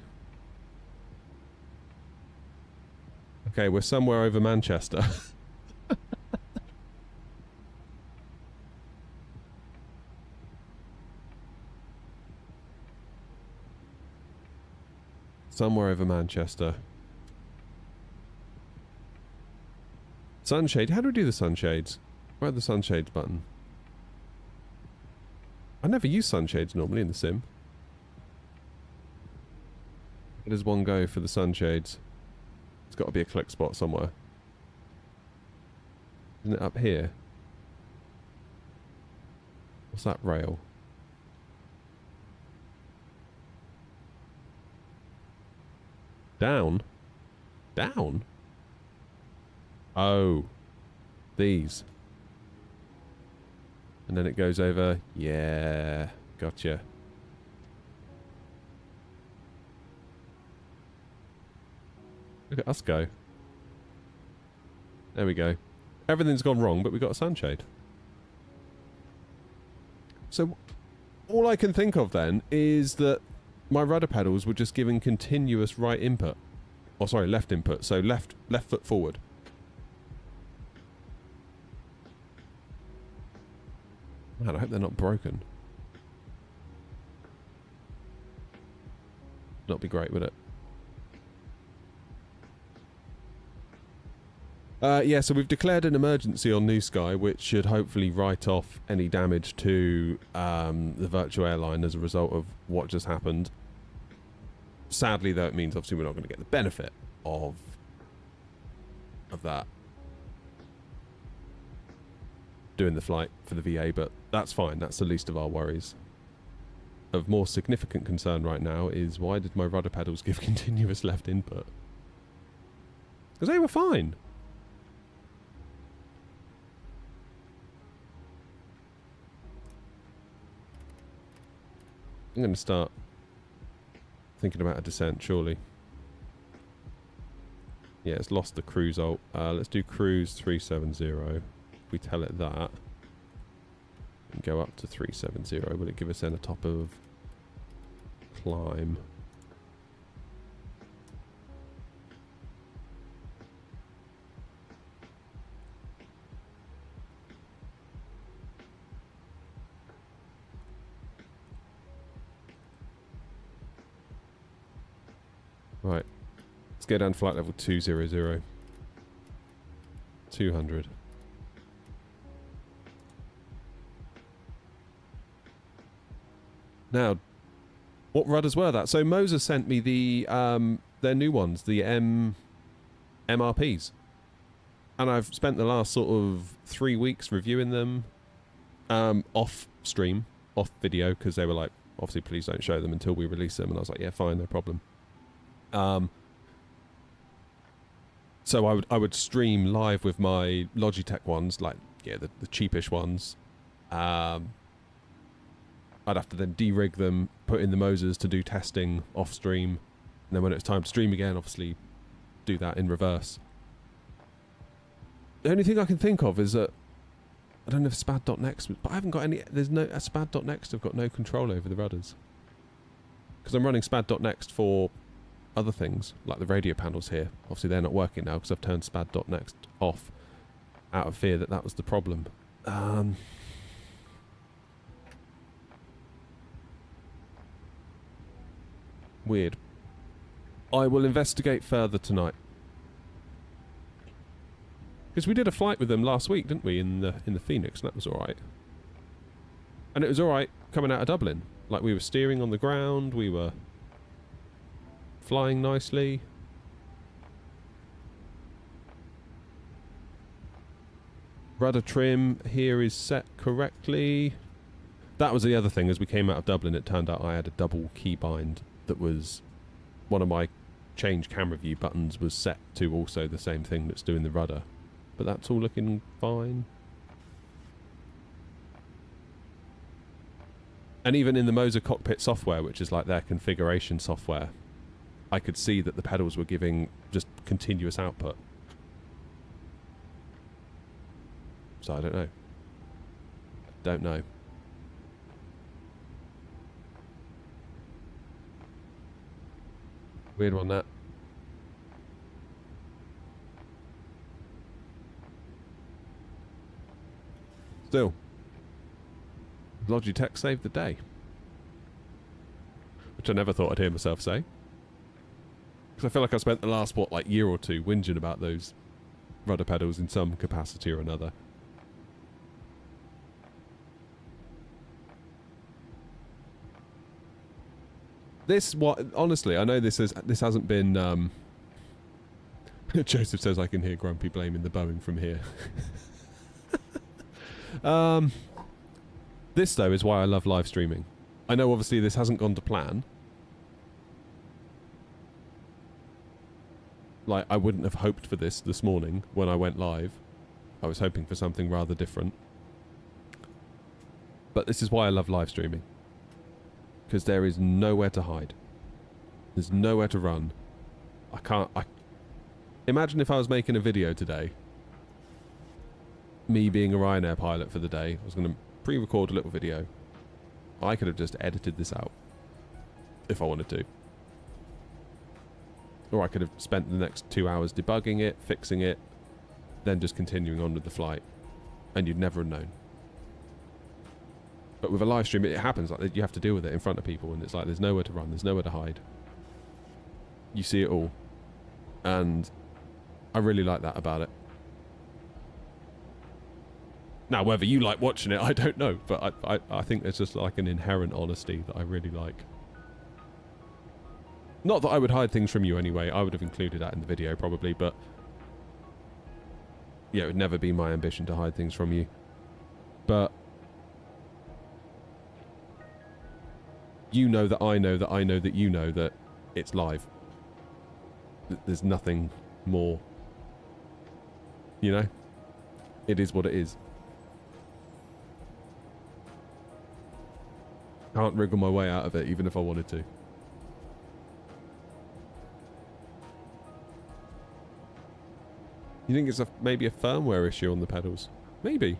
Okay, we're somewhere over Manchester. Somewhere over Manchester. Sunshade. How do we do the sunshades? Where are the sunshades button? I never use sunshades normally in the sim. It is one go for the sunshades. It's got to be a click spot somewhere. Isn't it up here? What's that rail? Down? Down? Oh. These. And then it goes over. Yeah. Gotcha. Look at us go. There we go. Everything's gone wrong, but we got a sunshade. So, all I can think of then is that my rudder pedals were just giving continuous right input. Oh, sorry, left input. So left foot forward. Man, I hope they're not broken. Not be great, would it? Yeah, so we've declared an emergency on New Sky, which should hopefully write off any damage to the virtual airline as a result of what just happened. Sadly, though, it means obviously we're not going to get the benefit of that. Doing the flight for the VA, but that's fine. That's the least of our worries. Of more significant concern right now is why did my rudder pedals give continuous left input? Because they were fine. I'm going to start thinking about a descent, surely. Yeah, it's lost the cruise alt. Let's do cruise 370. If we tell it that, and go up to 370, will it give us then a top of climb? Right, let's go down to flight level 200. 200. Now, what rudders were that? So Moser sent me the their new ones, the MRPs, and I've spent the last sort of 3 weeks reviewing them off stream, off video, because they were like, obviously, please don't show them until we release them, and I was like, yeah, fine, no problem. So I would stream live with my Logitech ones, like, yeah, the cheapish ones. I'd have to then de-rig them, put in the Mosers to do testing off stream, and then when it's time to stream again, obviously do that in reverse. The only thing I can think of is that I don't know if spad.next, but I haven't got any. There's no spad.next. I've got no control over the rudders because I'm running spad.next for other things like the radio panels here. Obviously, they're not working now because I've turned spad.next off out of fear that was the problem. Weird. I will investigate further tonight. Because we did a flight with them last week, didn't we, in the Phoenix, and that was alright. And it was alright coming out of Dublin. Like, we were steering on the ground, we were flying nicely. Rudder trim here is set correctly. That was the other thing. As we came out of Dublin, it turned out I had a double keybind that was... One of my change camera view buttons was set to also the same thing that's doing the rudder. But that's all looking fine. And even in the Moser cockpit software, which is like their configuration software, I could see that the pedals were giving just continuous output. So I don't know. Don't know. Weird one, that. Still, Logitech saved the day. Which I never thought I'd hear myself say. Because I feel like I spent the last, what, like year or two whinging about those rudder pedals in some capacity or another. This, what, honestly, I know this hasn't been, Joseph says I can hear Grumpy blaming the Boeing from here. This, though, is why I love live streaming. I know, obviously, this hasn't gone to plan. Like, I wouldn't have hoped for this morning when I went live. I was hoping for something rather different. But this is why I love live streaming. Because there is nowhere to hide. There's nowhere to run. Imagine if I was making a video today. Me being a Ryanair pilot for the day. I was going to pre-record a little video. I could have just edited this out. If I wanted to. Or I could have spent the next 2 hours debugging it, fixing it, then just continuing on with the flight. And you'd never have known. But with a live stream, it happens. Like, you have to deal with it in front of people, and it's like there's nowhere to run, there's nowhere to hide. You see it all. And I really like that about it. Now, whether you like watching it, I don't know. But I think there's just like an inherent honesty that I really like. Not that I would hide things from you anyway. I would have included that in the video probably, but... yeah, it would never be my ambition to hide things from you. But... you know that I know that I know that you know that it's live. There's nothing more. You know? It is what it is. Can't wriggle my way out of it even if I wanted to. You think it's maybe a firmware issue on the pedals? Maybe.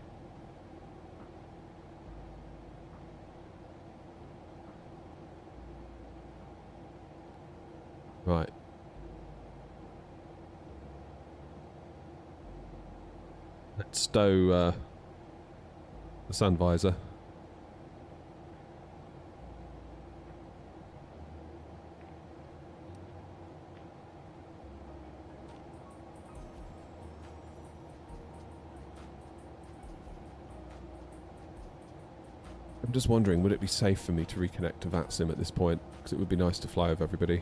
Right. Let's stow the sun visor. I'm just wondering, would it be safe for me to reconnect to VATSIM at this point? Because it would be nice to fly with everybody.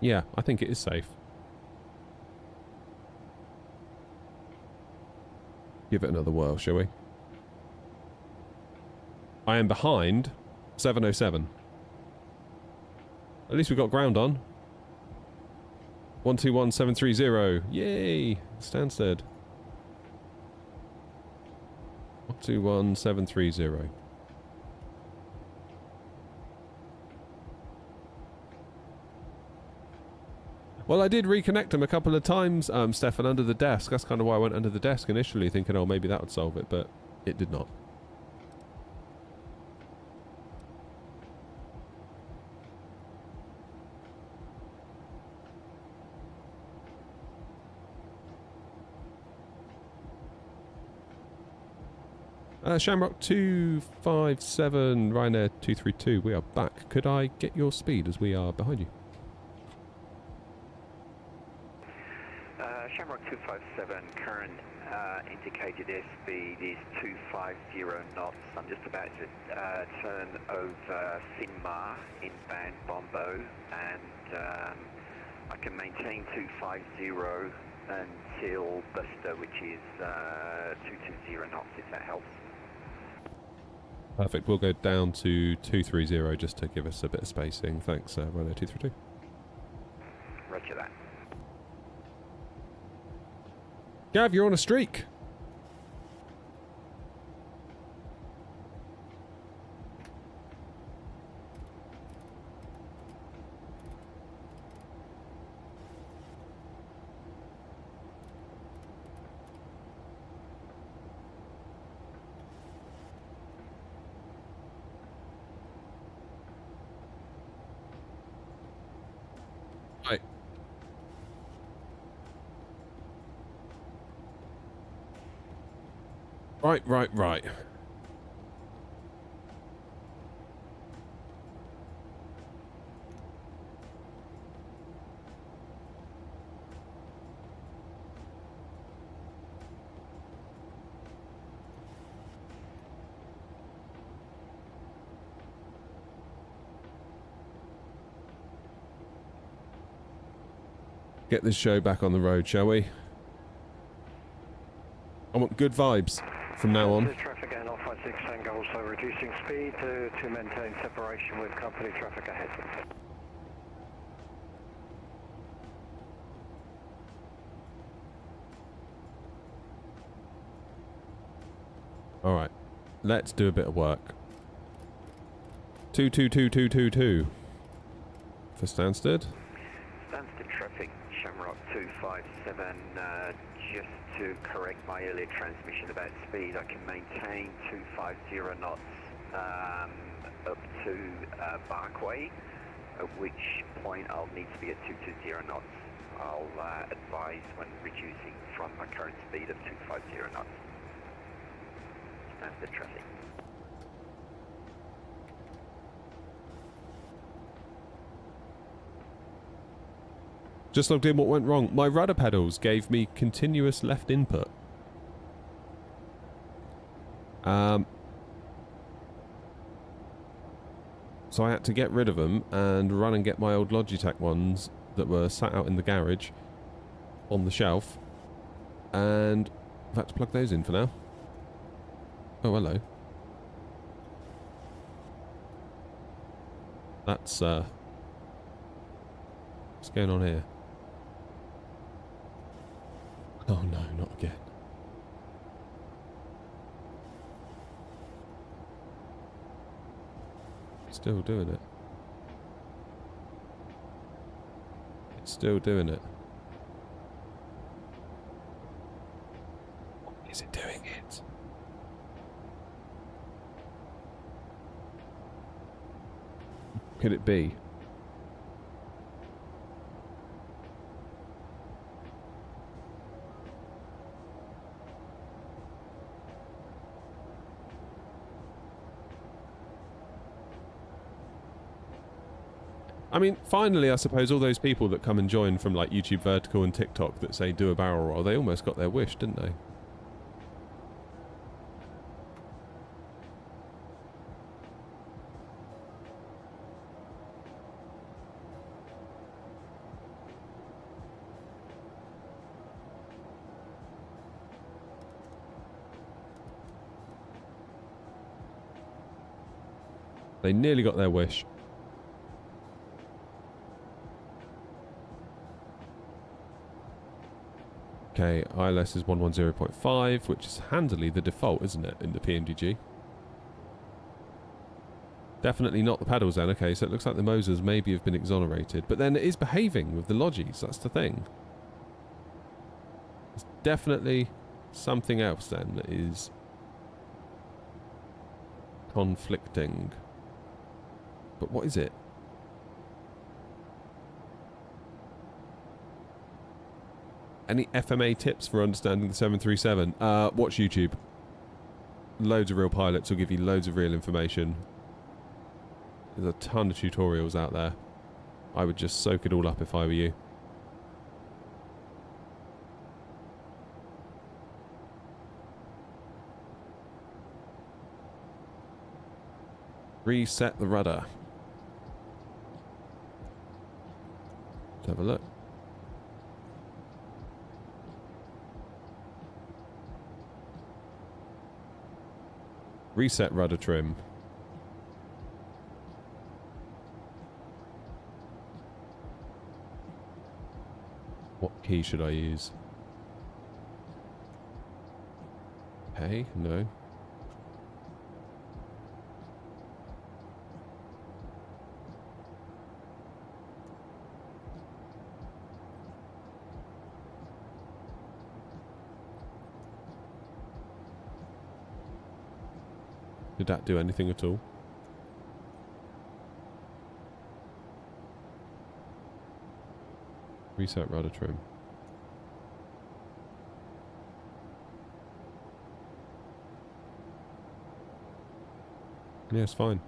Yeah, I think it is safe. Give it another whirl, shall we? I am behind 707. At least we got ground on. 121730. Yay! Stansted. 121730. Well, I did reconnect them a couple of times, Stefan, under the desk. That's kind of why I went under the desk initially, thinking, oh, maybe that would solve it, but it did not. Shamrock 257, Ryanair 232, we are back. Could I get your speed as we are behind you? Shamrock 257, current indicated airspeed is 250 knots. I'm just about to turn over Sinmar in Ban Bombo, and I can maintain 250 until Buster, which is 220 knots, if that helps. Perfect. We'll go down to 230 just to give us a bit of spacing. Thanks, Ryanair 232. Roger that. Gav, you're on a streak. Right. Right. Get this show back on the road, shall we? I want good vibes from now on. Traffic and off 16 Tango, also reducing speed to maintain separation with company traffic ahead. Alright, let's do a bit of work. 22222 for Stansted. Stansted traffic, Shamrock 257, just to correct my earlier transmission about speed, I can maintain 250 knots up to Barkway, at which point I'll need to be at 220 knots. I'll advise when reducing from my current speed of 250 knots. Stansted traffic. Just logged in, what went wrong? My rudder pedals gave me continuous left input. So I had to get rid of them and run and get my old Logitech ones that were sat out in the garage on the shelf. And I've had to plug those in for now. Oh, hello. That's, what's going on here? Oh no, not again. Still doing it. It's still doing it. Is it doing it? Could it be? I mean, finally, I suppose all those people that come and join from like YouTube Vertical and TikTok that say do a barrel roll, they almost got their wish, didn't they? They nearly got their wish. Okay, ILS is 110.5, which is handily the default, isn't it, in the PMDG? Definitely not the pedals then. Okay, so it looks like the Mosers maybe have been exonerated. But then it is behaving with the Logis. That's the thing. It's definitely something else then that is conflicting. But what is it? Any FMA tips for understanding the 737? Watch YouTube. Loads of real pilots will give you loads of real information. There's a ton of tutorials out there. I would just soak it all up if I were you. Reset the rudder. Let's have a look. Reset rudder trim. What key should I use? Hey, no. Did that do anything at all? Reset rudder trim. Yeah, it's fine.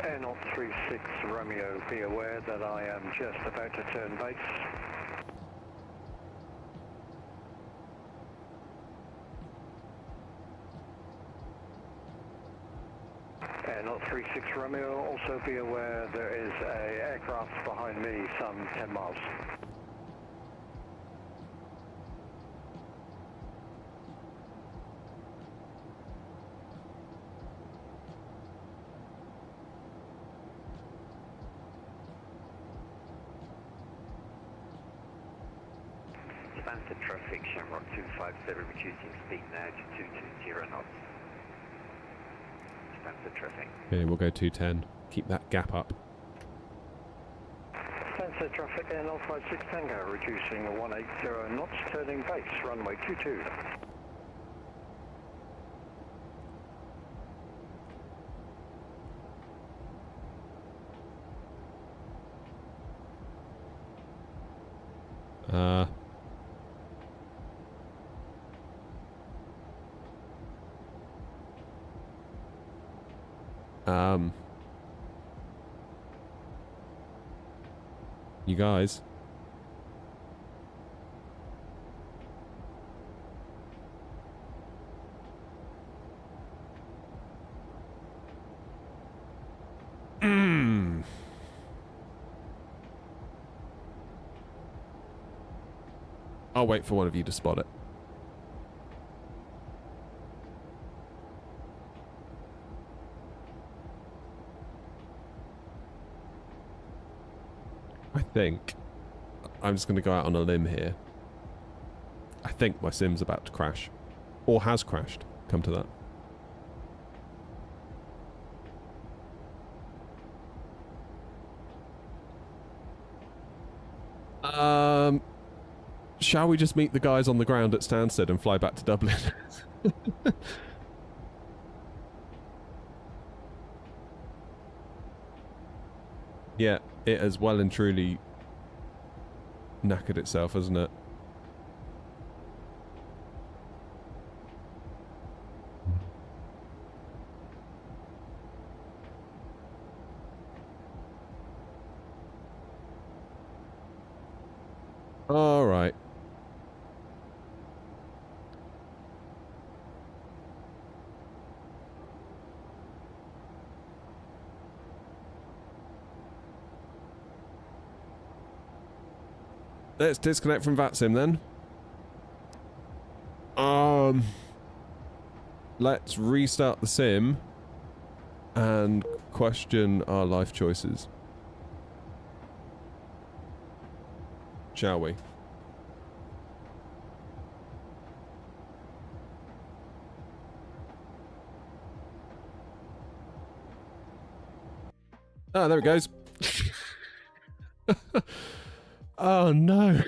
Air 036 Romeo, be aware that I am just about to turn base. Air 036 Romeo, also be aware there is an aircraft behind me some 10 miles. Stansted traffic, Shamrock 257, reducing speed now to 220 knots. Stansted traffic. Okay, we'll go 210. Keep that gap up. Stansted traffic, Air 056 Tango, reducing 180 knots, turning base, runway 22. You guys. I'll wait for one of you to spot it. I think I'm just going to go out on a limb here. I think my sim's about to crash. Or has crashed. Come to that. Shall we just meet the guys on the ground at Stansted and fly back to Dublin? Yeah, it has well and truly knackered itself, hasn't it? All right. Let's disconnect from VATSIM then. Let's restart the sim and question our life choices. Shall we? Oh, there it goes. Oh, no.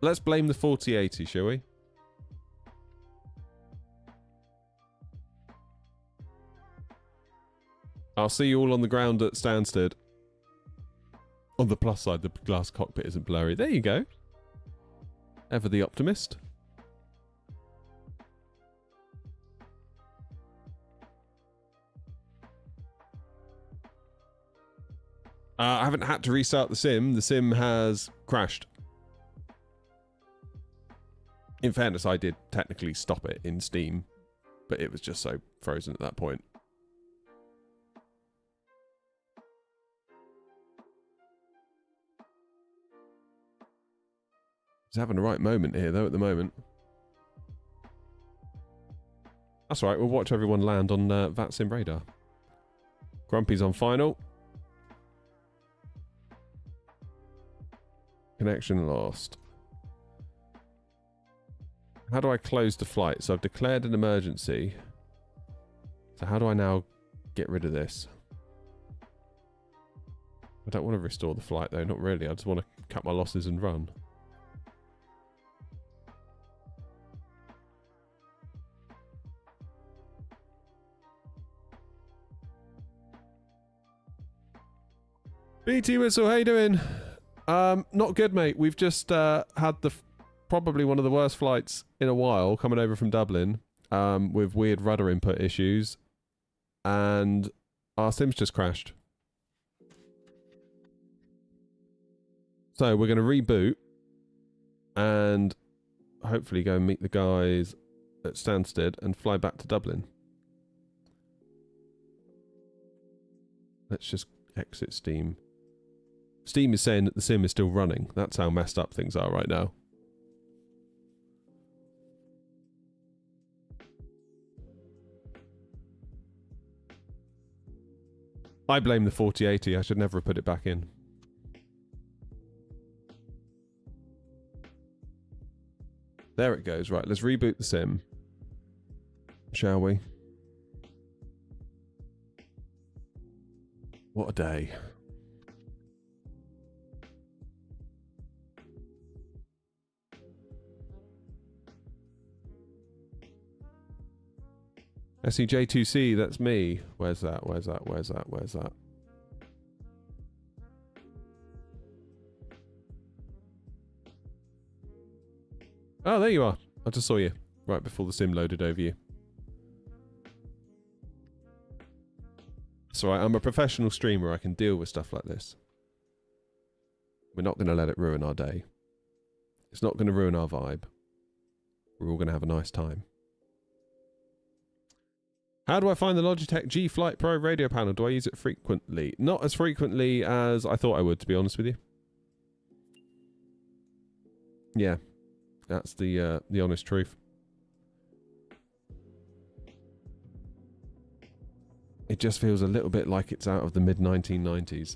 Let's blame the 4080, shall we? I'll see you all on the ground at Stansted. On the plus side, the glass cockpit isn't blurry. There you go. Ever the optimist. I haven't had to restart the sim. The sim has crashed. In fairness, I did technically stop it in Steam, but it was just so frozen at that point. He's having the right moment here, though, at the moment. That's all right. We'll watch everyone land on VATSIM radar. Grumpy's on final. Connection lost. How do I close the flight? So I've declared an emergency. So how do I now get rid of this? I don't want to restore the flight, though. Not really. I just want to cut my losses and run. BT Whistle, how you doing? Not good, mate. We've just had probably one of the worst flights in a while coming over from Dublin with weird rudder input issues, and our sim's just crashed. So we're going to reboot and hopefully go and meet the guys at Stansted and fly back to Dublin. Let's just exit Steam. Steam is saying that the sim is still running. That's how messed up things are right now. I blame the 4080. I should never have put it back in. There it goes. Right, let's reboot the sim. Shall we? What a day. SEJ2C, that's me. Where's that? Where's that? Where's that? Where's that? Oh, there you are. I just saw you right before the sim loaded over you. It's alright, I'm a professional streamer. I can deal with stuff like this. We're not going to let it ruin our day. It's not going to ruin our vibe. We're all going to have a nice time. How do I find the Logitech G Flight Pro radio panel? Do I use it frequently? Not as frequently as I thought I would, to be honest with you. Yeah, that's the honest truth. It just feels a little bit like it's out of the mid-1990s.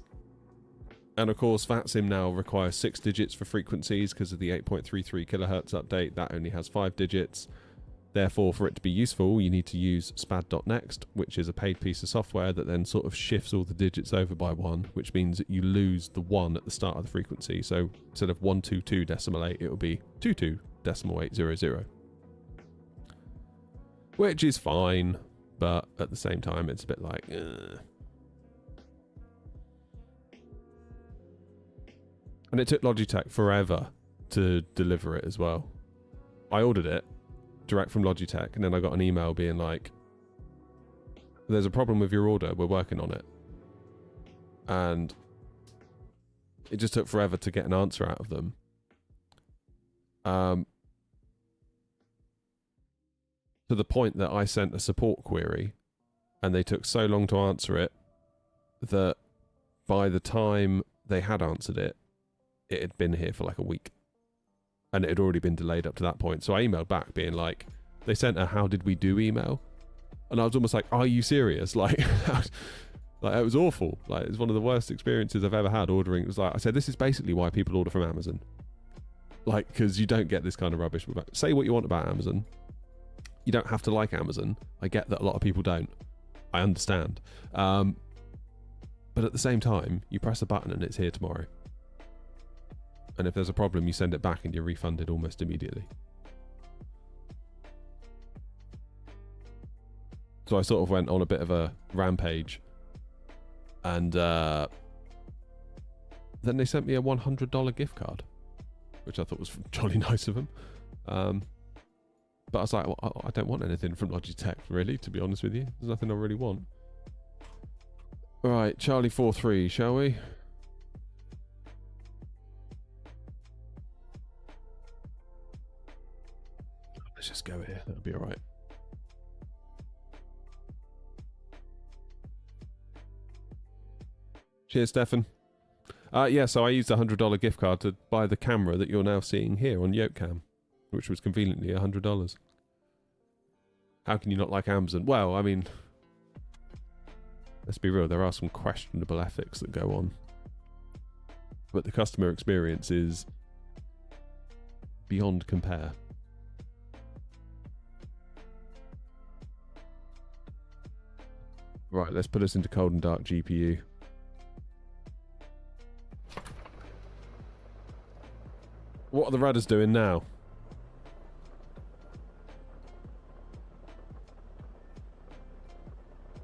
And of course, VATSIM now requires 6 digits for frequencies because of the 8.33 kilohertz update. That only has 5 digits. Therefore, for it to be useful, you need to use spad.next, which is a paid piece of software that then sort of shifts all the digits over by 1, which means that you lose the 1 at the start of the frequency. So instead of 122.8, it will be 22.800. Which is fine, but at the same time, it's a bit like, And it took Logitech forever to deliver it as well. I ordered it direct from Logitech, and then I got an email being like, there's a problem with your order, we're working on it. And it just took forever to get an answer out of them. To the point that I sent a support query and they took so long to answer it that by the time they had answered it, it had been here for like a week. And it had already been delayed up to that point. So I emailed back being like, they sent a how did we do email. And I was almost like, are you serious? Like, like it was awful. Like, it's one of the worst experiences I've ever had ordering. It was like, I said, this is basically why people order from Amazon. Like, because you don't get this kind of rubbish. Say what you want about Amazon. You don't have to like Amazon. I get that a lot of people don't. I understand. But at the same time, you press a button and it's here tomorrow. And if there's a problem, you send it back and you're refunded almost immediately. So I sort of went on a bit of a rampage. And then they sent me a $100 gift card, which I thought was jolly nice of them. But I was like, well, I don't want anything from Logitech, really, to be honest with you. There's nothing I really want. Right, Charlie 4-3, shall we? Let's just go here. That'll be all right. Cheers, Stefan. Yeah, so I used a $100 gift card to buy the camera that you're now seeing here on YokeCam, which was conveniently $100. How can you not like Amazon? Well, I mean, let's be real, there are some questionable ethics that go on. But the customer experience is beyond compare. Right, let's put us into cold and dark GPU. What are the rudders doing now?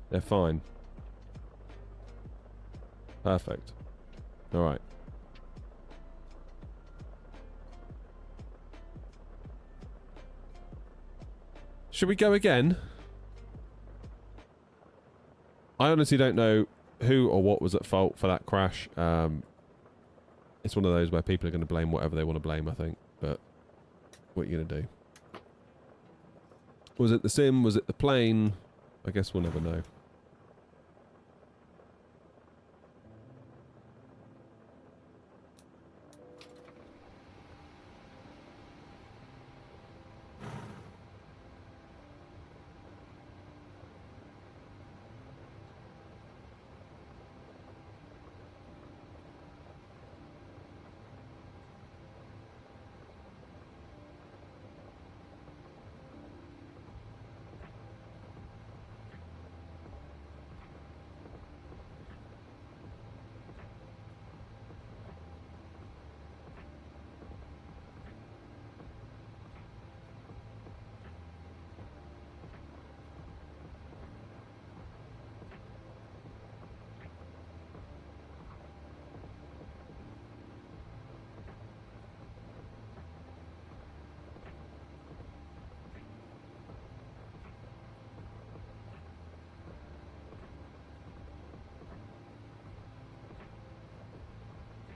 They're fine. Perfect. Alright. Should we go again? I honestly don't know who or what was at fault for that crash. It's one of those where people are going to blame whatever they want to blame, I think. But what are you going to do? Was it the sim? Was it the plane? I guess we'll never know.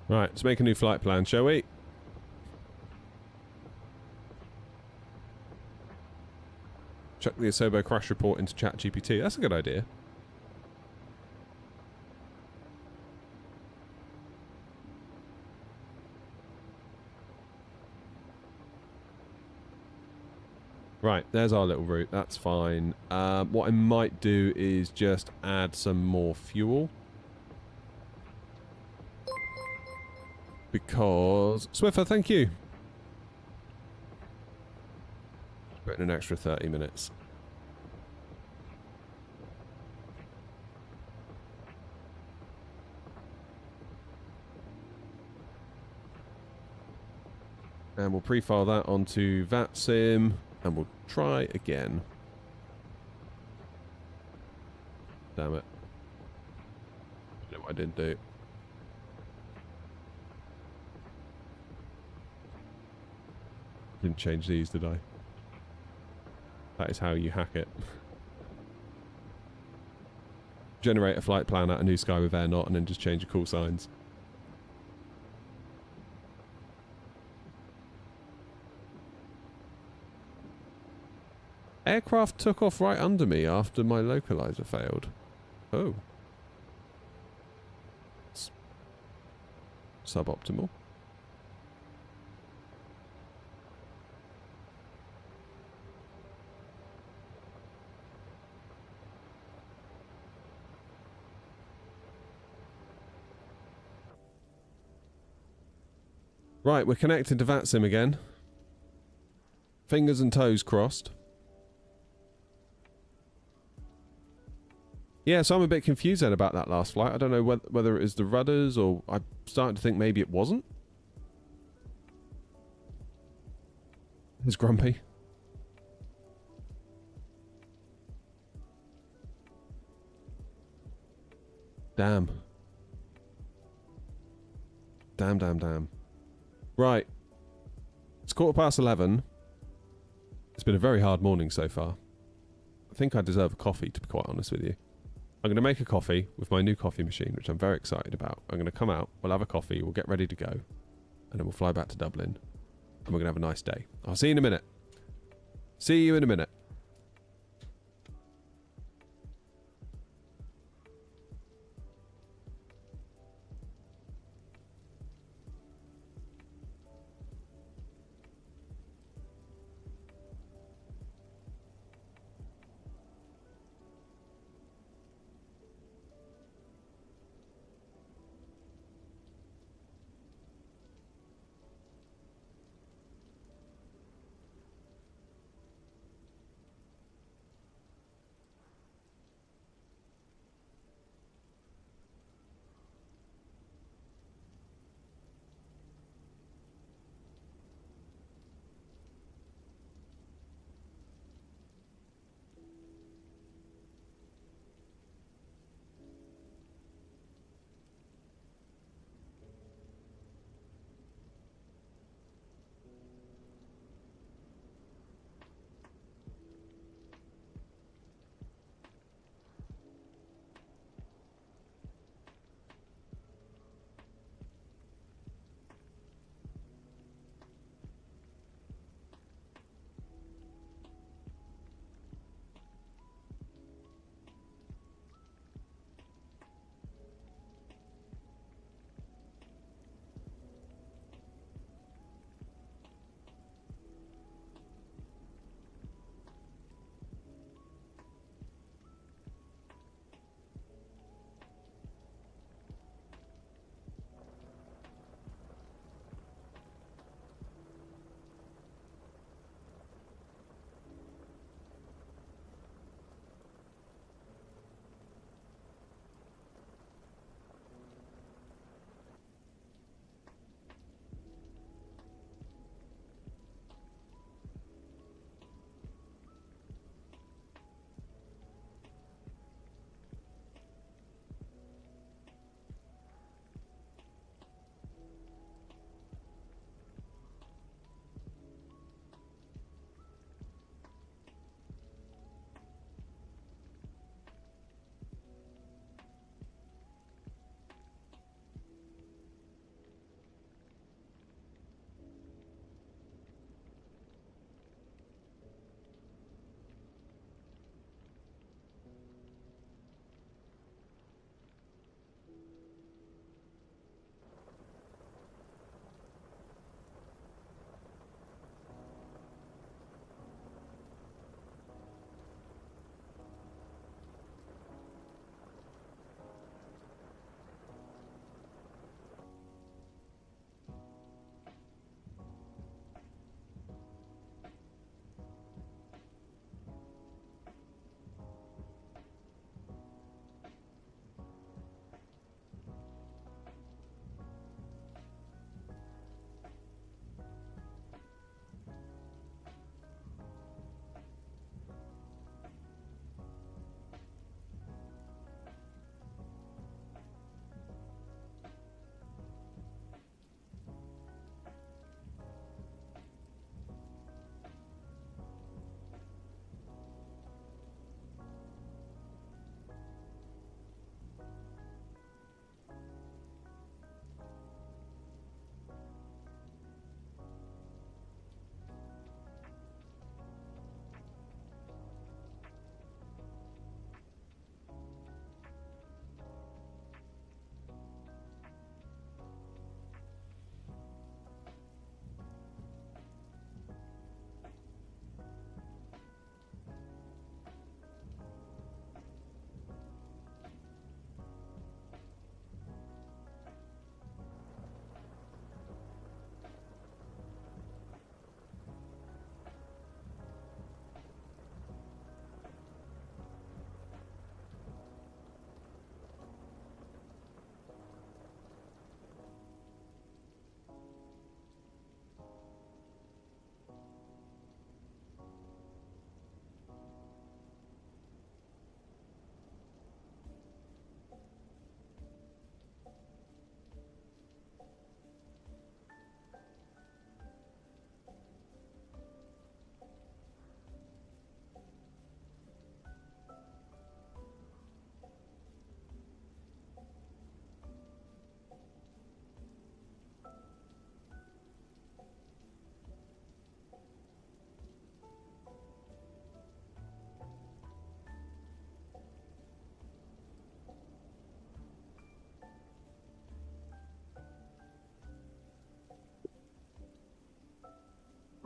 Right, let's make a new flight plan, shall we? Chuck the Asobo crash report into ChatGPT. That's a good idea. Right, there's our little route. That's fine. What I might do is just add some more fuel. Because... Swiffer, thank you. Put in an extra 30 minutes. And we'll pre-file that onto VATSIM. And we'll try again. Damn it. I don't know what I didn't do. Didn't change these, did I? That is how you hack it. Generate a flight plan at a new sky with air not, and then just change your call signs. Aircraft took off right under me after my localizer failed. Oh. It's suboptimal. Right, we're connected to VATSIM again. Fingers and toes crossed. Yeah, so I'm a bit confused then about that last flight. I don't know whether it is the rudders or I'm starting to think maybe it wasn't. It's grumpy. Damn. Damn. Right. It's 11:15. It's been a very hard morning so far. I think I deserve a coffee, to be quite honest with you. I'm going to make a coffee with my new coffee machine, which I'm very excited about. I'm going to come out, we'll have a coffee, we'll get ready to go, and then we'll fly back to Dublin, and we're going to have a nice day. I'll see you in a minute. See you in a minute.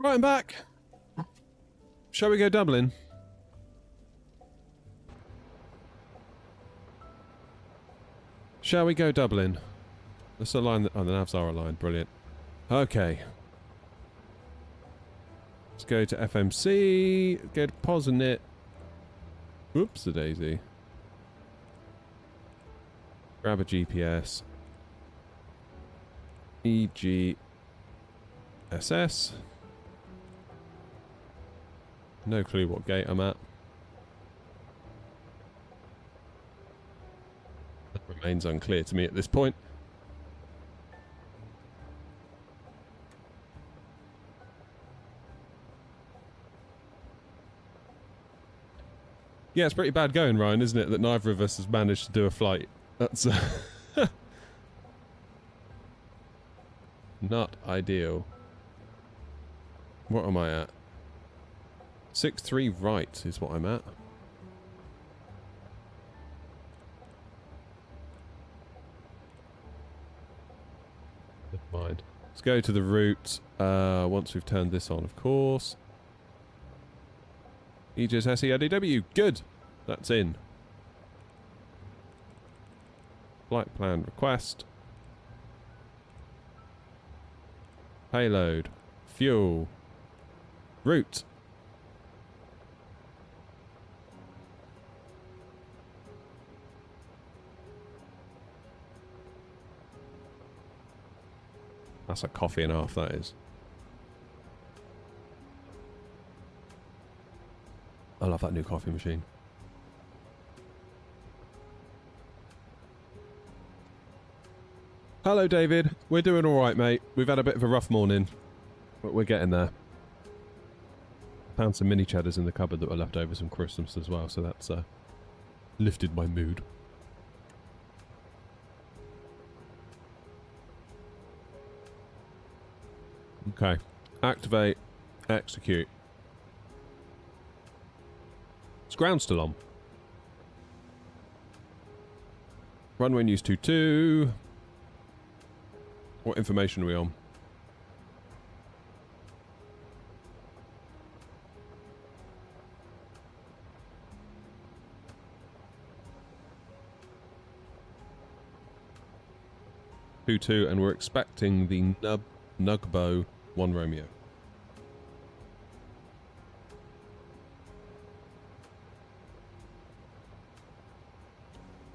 Right, I'm back. Shall we go Dublin? Shall we go Dublin? Let's align the... Oh, the navs are aligned. Brilliant. Okay. Let's go to FMC. Go to Poznit. Whoops, a daisy. Grab a GPS. EGSS. No clue what gate I'm at. That remains unclear to me at this point. Yeah, it's pretty bad going, Ryan, isn't it? That neither of us has managed to do a flight. That's not ideal. What am I at? 6-3 right is what I'm at. Never mind. Let's go to the route once we've turned this on, of course. EGSS ERDW. Good. That's in. Flight plan request. Payload. Fuel. Route. That's a coffee and a half, that is. I love that new coffee machine. Hello, David. We're doing alright, mate. We've had a bit of a rough morning, but we're getting there. Found some mini cheddars in the cupboard that were left over from Christmas as well, so that's lifted my mood. Okay. Activate. Execute. Is ground still on? Runway news 22. What information are we on? Two, and we're expecting the Nugbo 1 Romeo.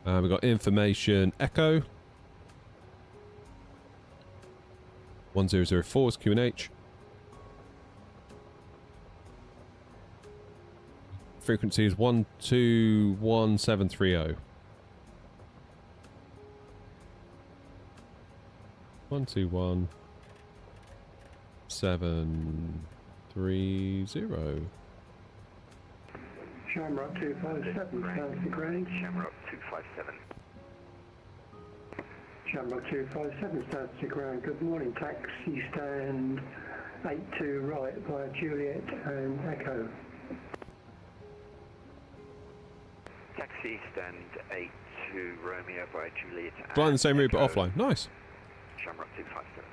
We've got information Echo. 1004 is QNH. Frequency is 121730. 121730. Shamrock 257, sounds the ground. Shamrock 257. Shamrock 257, sounds the ground. Good morning, taxi stand 82 right via Juliet and Echo. Taxi stand 82 Romeo by Juliet. Flying the same route but Echo. offline. Nice. Shamrock 257.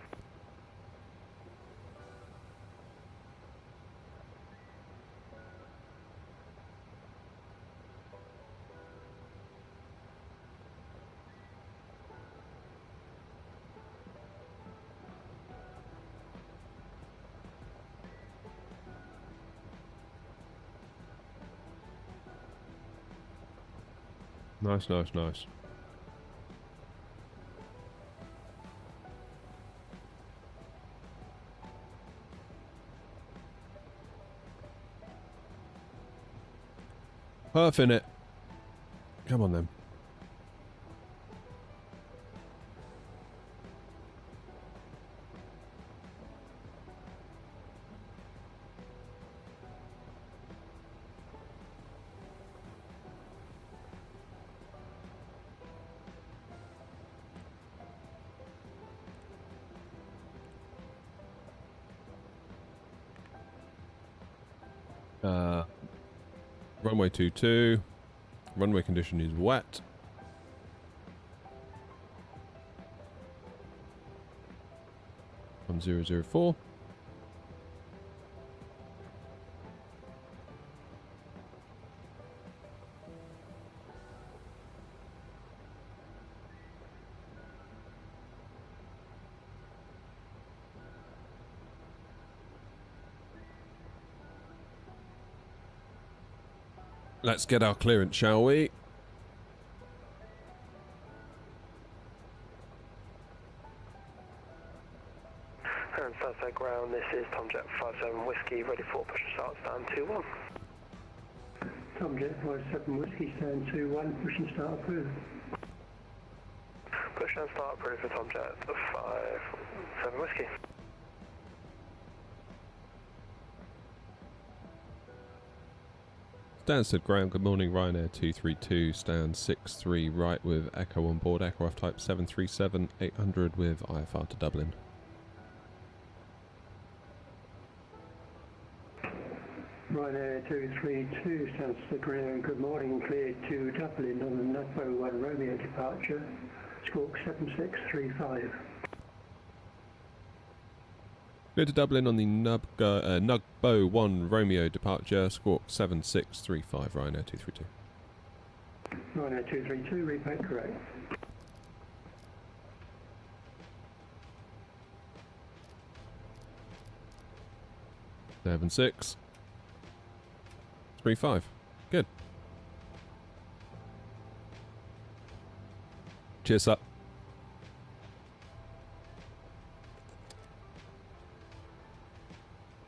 Nice, nice, nice. Perf in it. Come on then. Runway 22. Runway condition is wet. On 004. Let's get our clearance, shall we? And Southside ground, this is Tomjet 57 Whiskey, ready for push and start, stand 2-1. Tomjet 57 Whiskey, stand 2-1, push and start approved. Push and start approved for Tomjet 57 Whiskey. Stansted ground, good morning, Ryanair 232, stand 63 right with Echo on board, aircraft type 737, 800 with IFR to Dublin. Ryanair 232, Stansted ground, good morning, cleared to Dublin on the Nugbo 1 Romeo departure, squawk 7635. Clear to Dublin on the Nugbo 1 Romeo departure, squawk 7635, Ryanair 232. Ryanair 232, repeat correct. Seven 6 3 5. Good. Cheers up.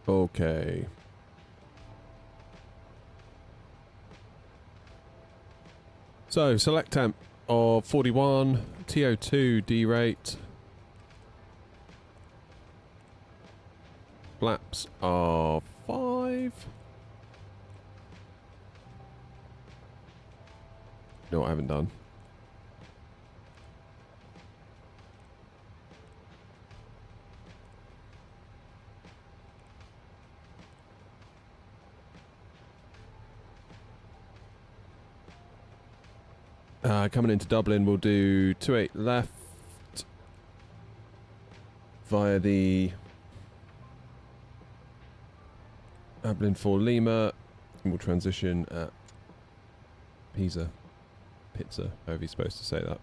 Okay. So, select temp of 41, TO2 D rate. Flaps are 5. No, I haven't done. Coming into Dublin, we'll do 28 left via the Dublin 4 Lima, and we'll transition at Pizza, however you're supposed to say that.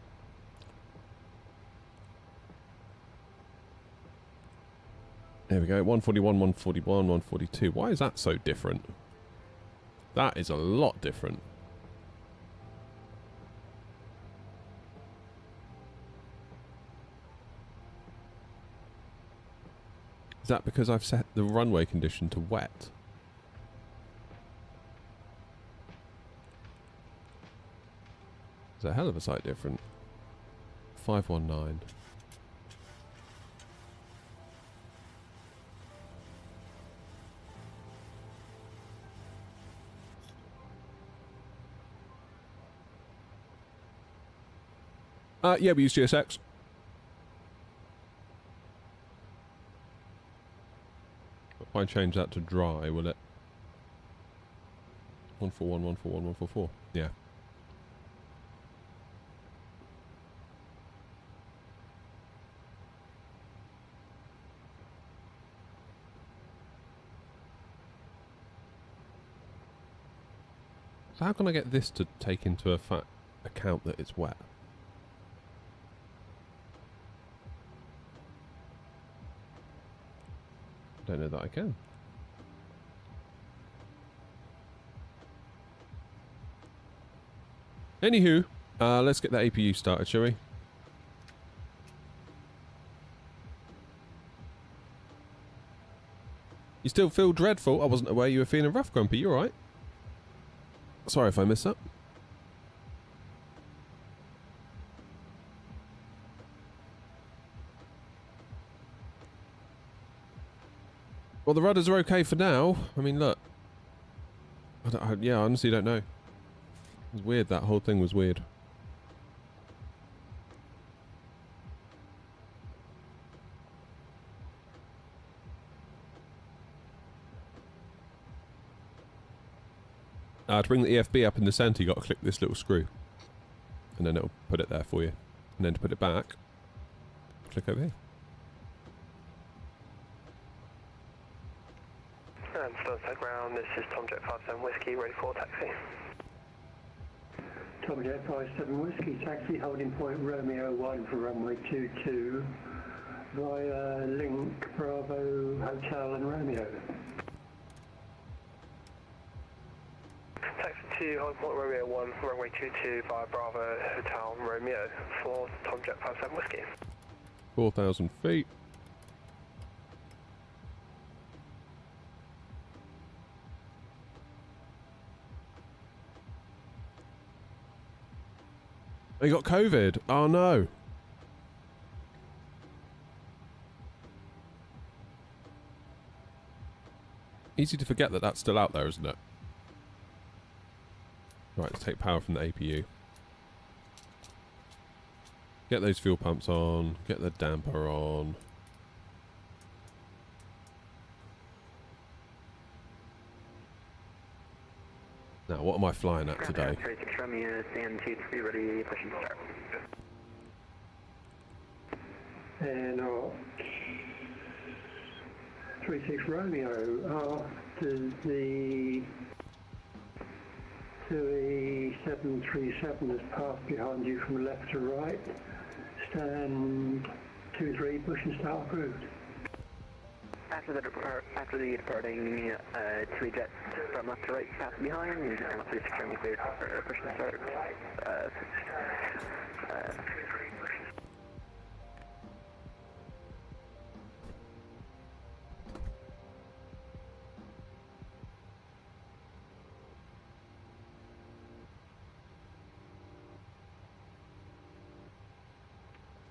There we go, 141, 141, 142. Why is that so different? That is a lot different. Is that because I've set the runway condition to wet? It's a hell of a sight different. 519. Yeah, we use GSX. If I change that to dry, will it? 141, 141, 144. Yeah. So how can I get this to take into account that it's wet? Don't know that I can. Anywho, let's get that APU started, shall we? You still feel dreadful? I wasn't aware you were feeling rough, Grumpy. You alright? Sorry if I missed that. Well, the rudders are okay for now. I mean, look. Yeah, I honestly don't know. It was weird. That whole thing was weird. To bring the EFB up in the centre, you got to click this little screw. And then it'll put it there for you. And then to put it back, click over here. And Stansted ground, this is Tomjet 57 Whiskey, ready for taxi. Tomjet 57 Whiskey, taxi, holding point Romeo 1 for runway 22 via Link, Bravo, Hotel and Romeo. Taxi to Hong Kong Romeo 1, runway 22 via Bravo Hotel Romeo for Tom Jet 57 Whiskey. 4,000 feet. He got COVID. Oh no. Easy to forget that that's still out there, isn't it? Right, let's take power from the APU. Get those fuel pumps on. Get the damper on. Now, what am I flying at today? And 36 Romeo, after the 737 has passed behind you from left to right, stand 23, push and start approved. After the departing 3 jets from left to right pass behind, and 36 Romeo cleared for push and start.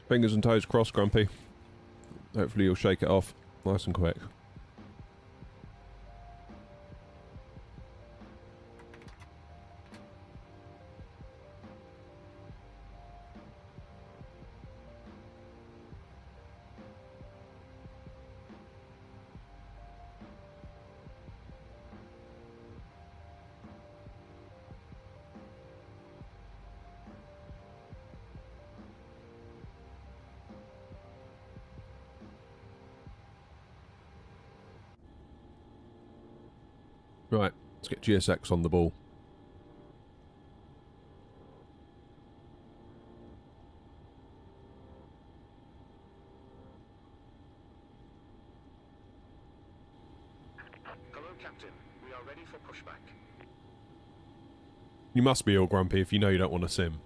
Fingers and toes crossed, Grumpy. Hopefully you'll shake it off nice and quick. Right, let's get GSX on the ball. Hello, Captain. We are ready for pushback. You must be all grumpy if you know you don't want to sim.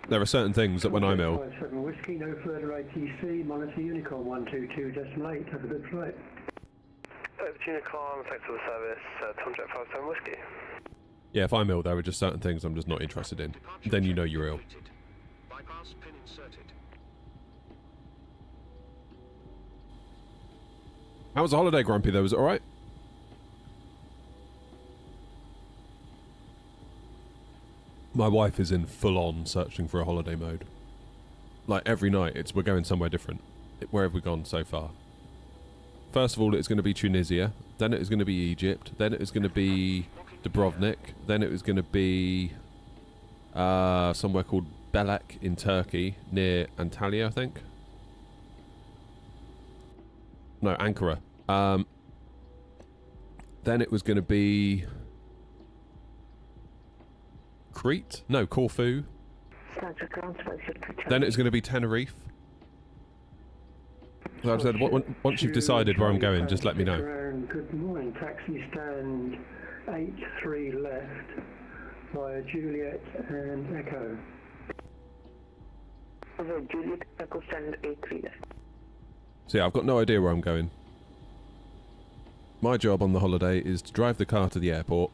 There are certain things that when I'm ill... 57 Whiskey, no further ATC, monitor Unicorn 122.8, have a good flight. Over to Unicorn, thanks for the service, Tom Jet 57 Whiskey. Yeah, if I'm ill, there are just certain things I'm just not interested in. Then you know you're ill. Bypass pin inserted. How was the holiday, Grumpy, though? Was it alright? My wife is in full-on searching for a holiday mode. Like, every night, it's we're going somewhere different. Where have we gone so far? First of all, it's going to be Tunisia. Then it was going to be Egypt. Then it was going to be Dubrovnik. Then it was going to be somewhere called Belek in Turkey, near Antalya, I think. No, Ankara. Then it was going to be Crete? No, Corfu. Then it was going to be Tenerife. Like I said, once you've decided where I'm going, just let me know. Good morning, taxi stand 83 left via Juliet and Echo. Over Juliet, Echo stand 83 left. So yeah, I've got no idea where I'm going. My job on the holiday is to drive the car to the airport,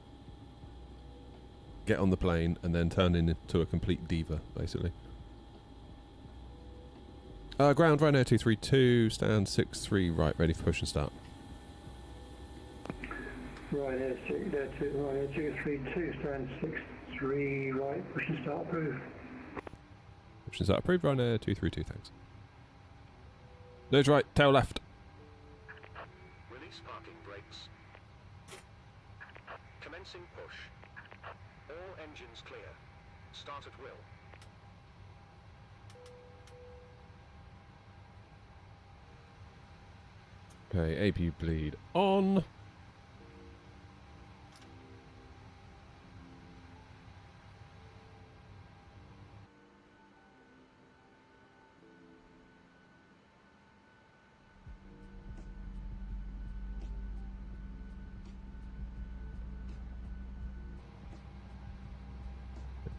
get on the plane, and then turn into a complete diva, basically. Ground, Ryanair 232, stand 63, right, ready for push and start. Ryanair 232, stand 63, right, push and start approved. Push and start approved, Ryanair 232, thanks. Nose right, tail left. Release parking brakes. Commencing push. All engines clear. Start at will. Okay, AP bleed on.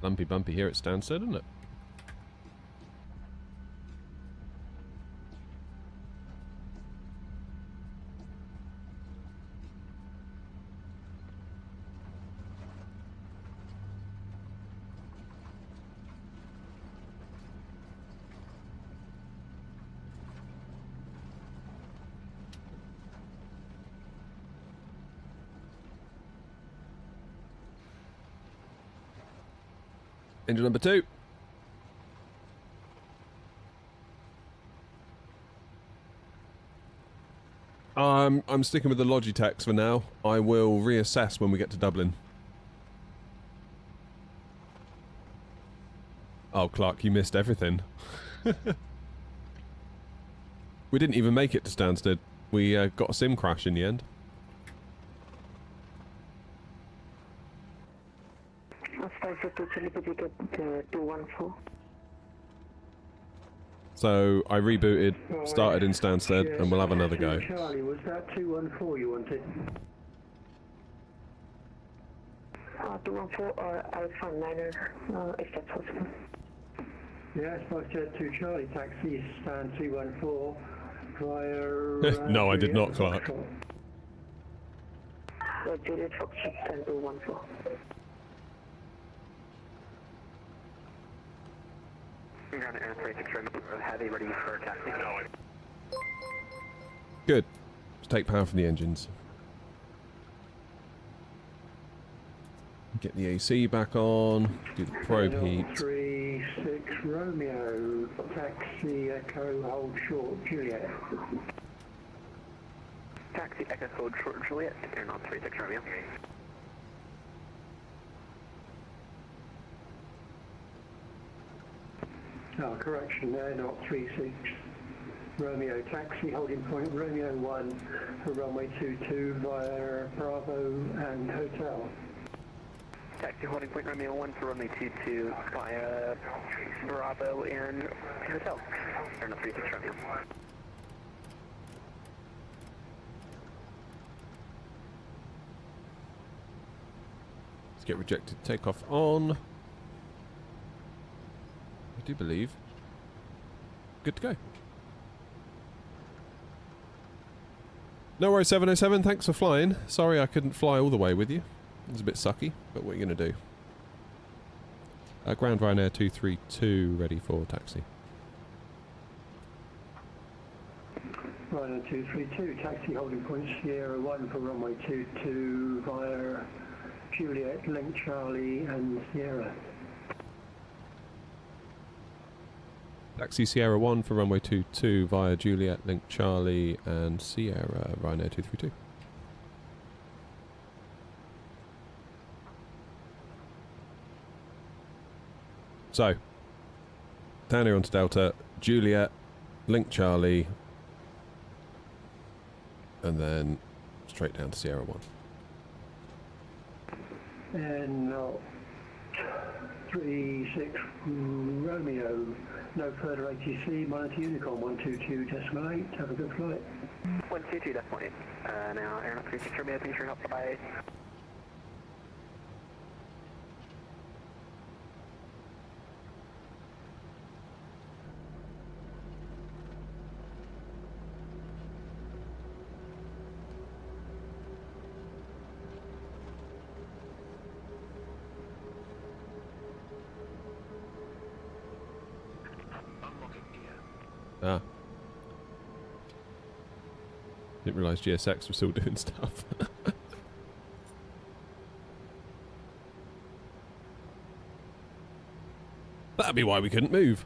Lumpy bumpy here at Stansted, isn't it? Engine number 2. I'm sticking with the Logitechs for now. I will reassess when we get to Dublin. Oh, Clark, you missed everything. We didn't even make it to Stansted. We got a sim crash in the end. So I rebooted, started in Stansted, and we'll have another go. Charlie, was that 214 you wanted? 214 or Alpha Niner, if that's possible. Yes, Foxtrot 2 Charlie, taxi stand 214 via... No, I did not, Clark. Juliet Foxtrot stand 214. Heavy ready for taxi. Good. Let's take power from the engines. Get the AC back on. Do the probe heat. 36 Romeo, taxi Echo, hold short, Juliet. Taxi Echo, hold short, Juliet, and on 36 Romeo. Oh, correction there, not 36. Romeo taxi, holding point Romeo 1 for runway 22 via Bravo and Hotel. Taxi holding point Romeo 1 for runway 22 via Bravo and Hotel. Turn up 36 Romeo. Let's get rejected. Takeoff on. I do believe. Good to go. No worries, 707. Thanks for flying. Sorry I couldn't fly all the way with you. It was a bit sucky, but what are you going to do? Ground Ryanair 232 ready for taxi. Ryanair 232, taxi holding point Sierra 1 for runway 22 via Juliet, Link Charlie and Sierra. Taxi Sierra 1 for runway 22 via Juliet, Link Charlie and Sierra, Ryanair 232. So, down here onto Delta, Juliet, Link Charlie, and then straight down to Sierra 1. And 36 Romeo, no further ATC, monitor Unicorn 122.8, have a good flight. 122.8, now airlock 36 Romeo, please turn up by... Ah. Didn't realise GSX was still doing stuff. That'd be why we couldn't move.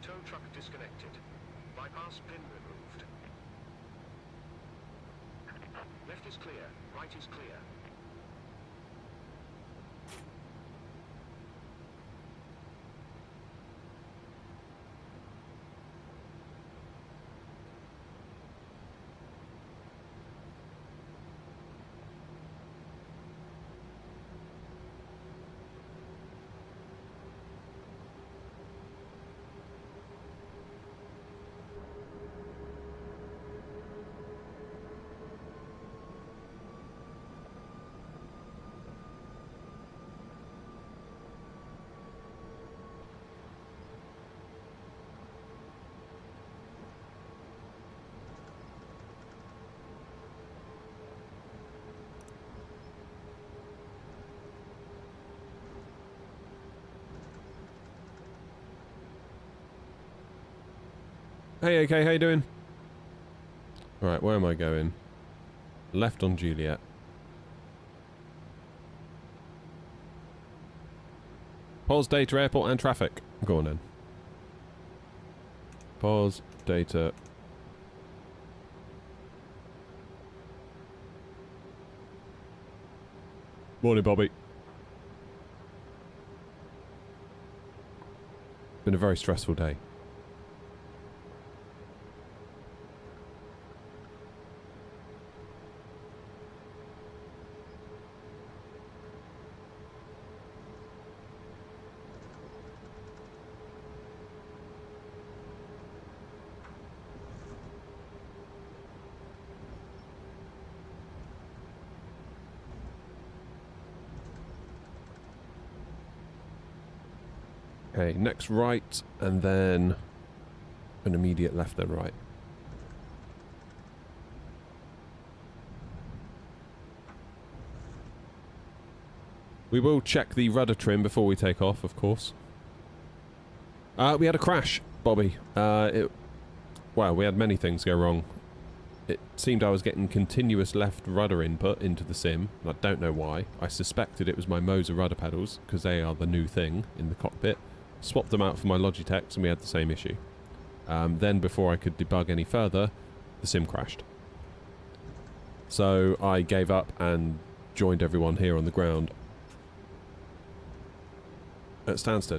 Tow truck disconnected. Bypass pin removed. Left is clear. Right is clear. Hey, AK, how you doing? Right, where am I going? Left on Juliet. Pause data, airport, and traffic. Go on then. Pause data. Morning, Bobby. Been a very stressful day. Okay, next right, and then an immediate left, then right. We will check the rudder trim before we take off, of course. We had a crash, Bobby. Well, we had many things go wrong. It seemed I was getting continuous left rudder input into the sim, and I don't know why. I suspected it was my Moser rudder pedals, because they are the new thing in the cockpit. Swapped them out for my Logitechs and we had the same issue. Then before I could debug any further, the sim crashed. So I gave up and joined everyone here on the ground at Stansted.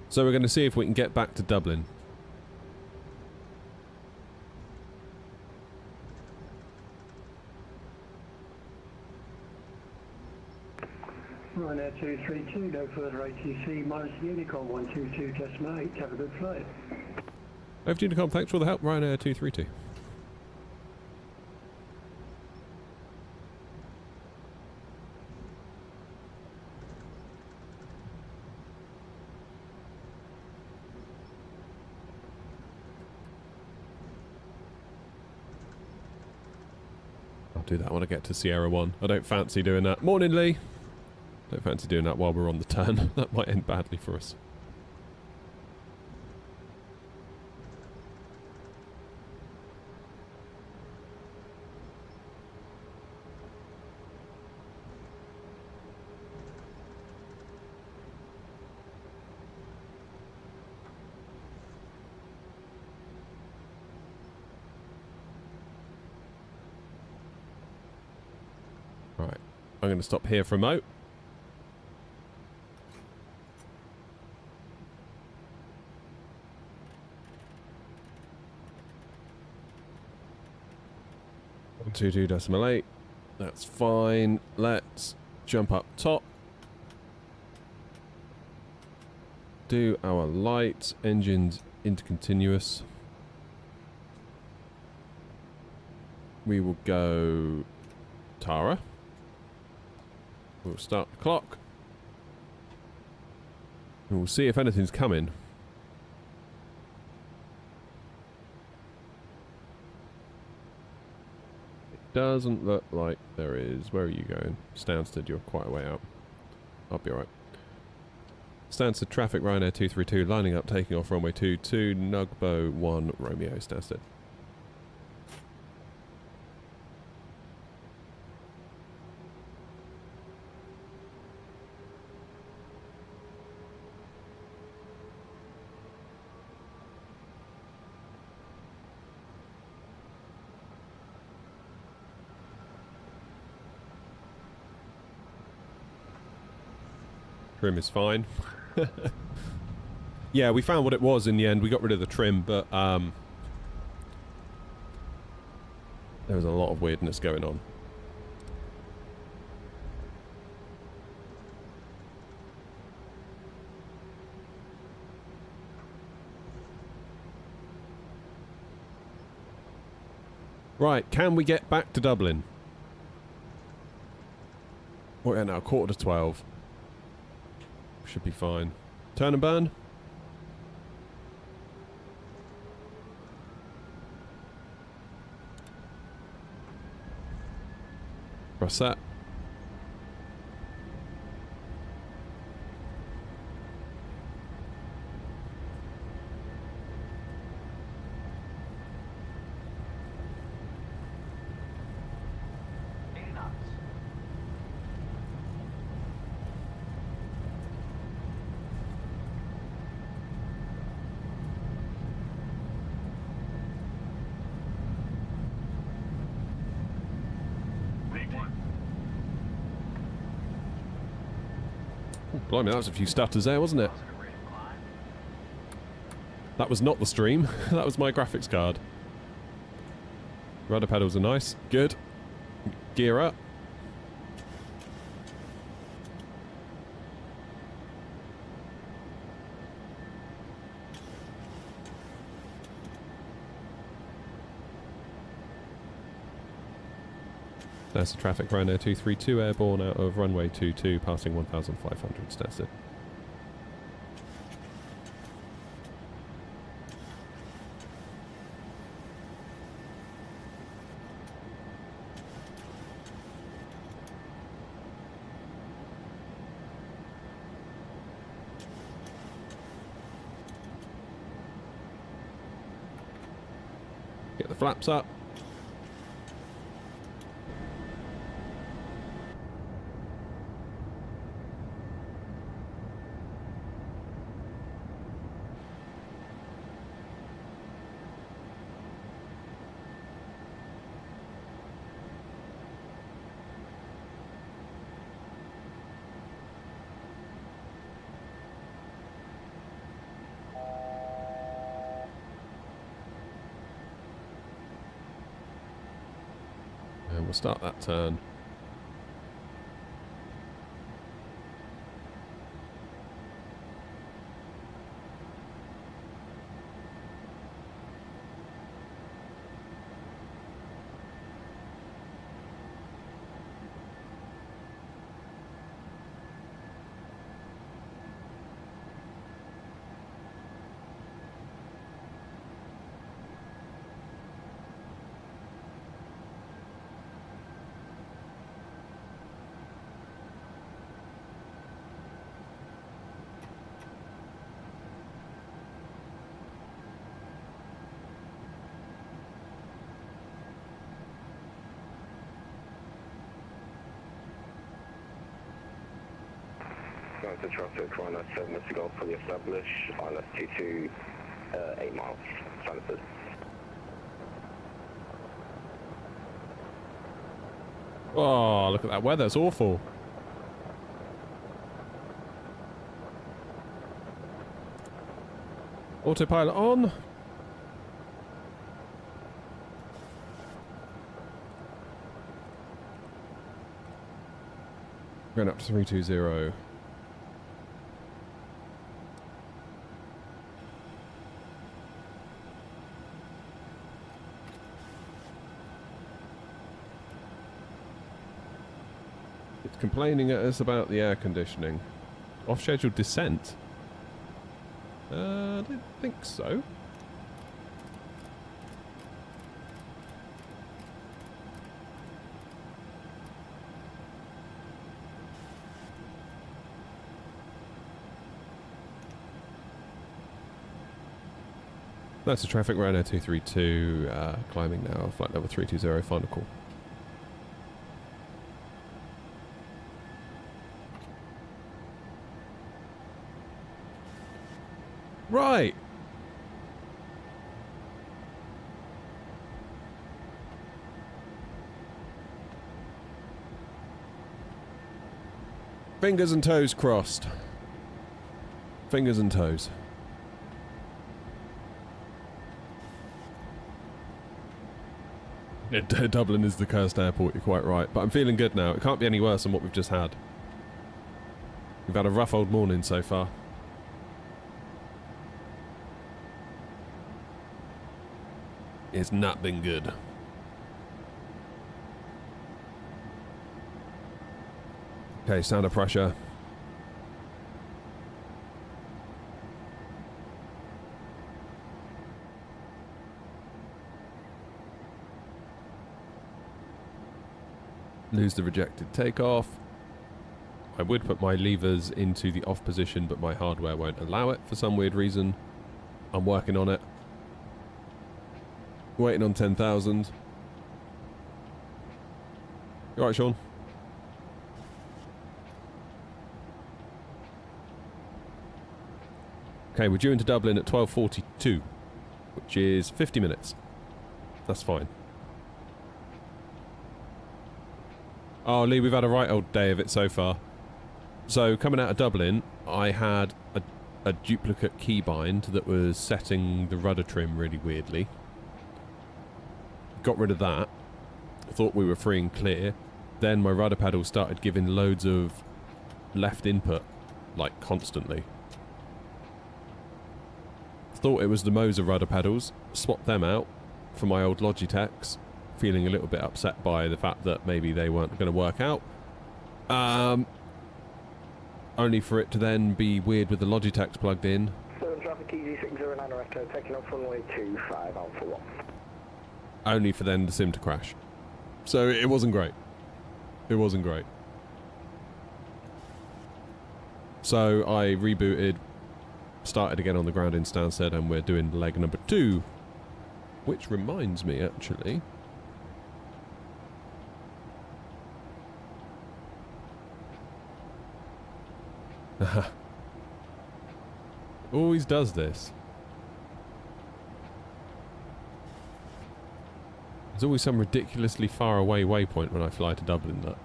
So we're going to see if we can get back to Dublin. Ryanair 232, no further ATC, minus Unicom 122.8, have a good flight. Over to Unicom, thanks for the help, Ryanair 232. I'll do that when I get to Sierra 1. I don't fancy doing that. Morning, Lee! Don't fancy doing that while we're on the turn. That might end badly for us. Right. I'm going to stop here for a mo. Two 2.8. That's fine. Let's jump up top. Do our lights, engines intercontinuous. We will go Tara. We'll start the clock. And we'll see if anything's coming. Doesn't look like there is. Where are you going? Stansted, you're quite a way out. I'll be alright. Stansted traffic, Ryanair 232, lining up, taking off runway 22, Nugbo 1, Romeo, Stansted. Trim is fine. Yeah, we found what it was in the end. We got rid of the trim, but there was a lot of weirdness going on. Right, can we get back to Dublin? We're now 11:45. Should be fine. Turn and burn. Press that. Oh, blimey, that was a few stutters there, wasn't it? That was not the stream. That was my graphics card. Rudder pedals are nice. Good. Gear up. There's the traffic, Ryanair 232 airborne out of runway 22, passing 1,500 Stansted. Get the flaps up. And we'll start that turn. To traffic, Ryanair 7 Mr. Golf fully established, ILS 22, 8 miles, Stansted. Oh, look at that weather, it's awful. Autopilot on. Going up to 320. Complaining at us about the air conditioning. Off-schedule descent? I don't think so. That's the traffic, Ryanair 232, climbing now, flight level 320, final call. Right. Fingers and toes crossed. Fingers and toes. Dublin is the cursed airport, you're quite right. But I'm feeling good now. It can't be any worse than what we've just had. We've had a rough old morning so far. It's not been good. Okay, sound of pressure. Lose the rejected takeoff. I would put my levers into the off position, but my hardware won't allow it for some weird reason. I'm working on it. Waiting on 10,000. You alright, Sean? Okay, we're due into Dublin at 12:42, which is 50 minutes. That's fine. Oh, Lee, we've had a right old day of it so far. So coming out of Dublin, I had a duplicate keybind that was setting the rudder trim really weirdly. Got rid of that. Thought we were free and clear. Then my rudder pedal started giving loads of left input, like constantly. Thought it was the Moser rudder pedals. Swapped them out for my old Logitechs. Feeling a little bit upset by the fact that maybe they weren't going to work out. Only for it to then be weird with the Logitechs plugged in. 7 traffic easy 609 Echo, taking off runway 25 Alpha 1. Only for then the sim to crash. So it wasn't great. It wasn't great. So I rebooted, started again on the ground in Stansted, and we're doing leg number 2. Which reminds me, actually... Always does this. There's always some ridiculously far away waypoint when I fly to Dublin, that.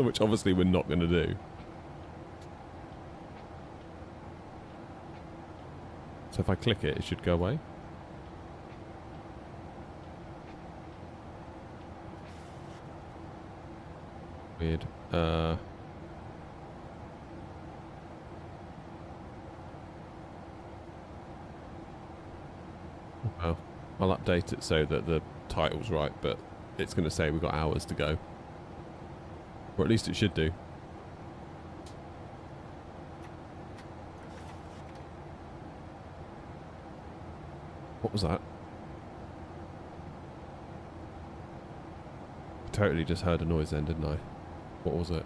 Which obviously we're not going to do. So if I click it, it should go away. Weird. Well, I'll update it so that the title's right, but it's going to say we've got hours to go. Or at least it should do. What was that? I totally just heard a noise then, didn't I? What was it?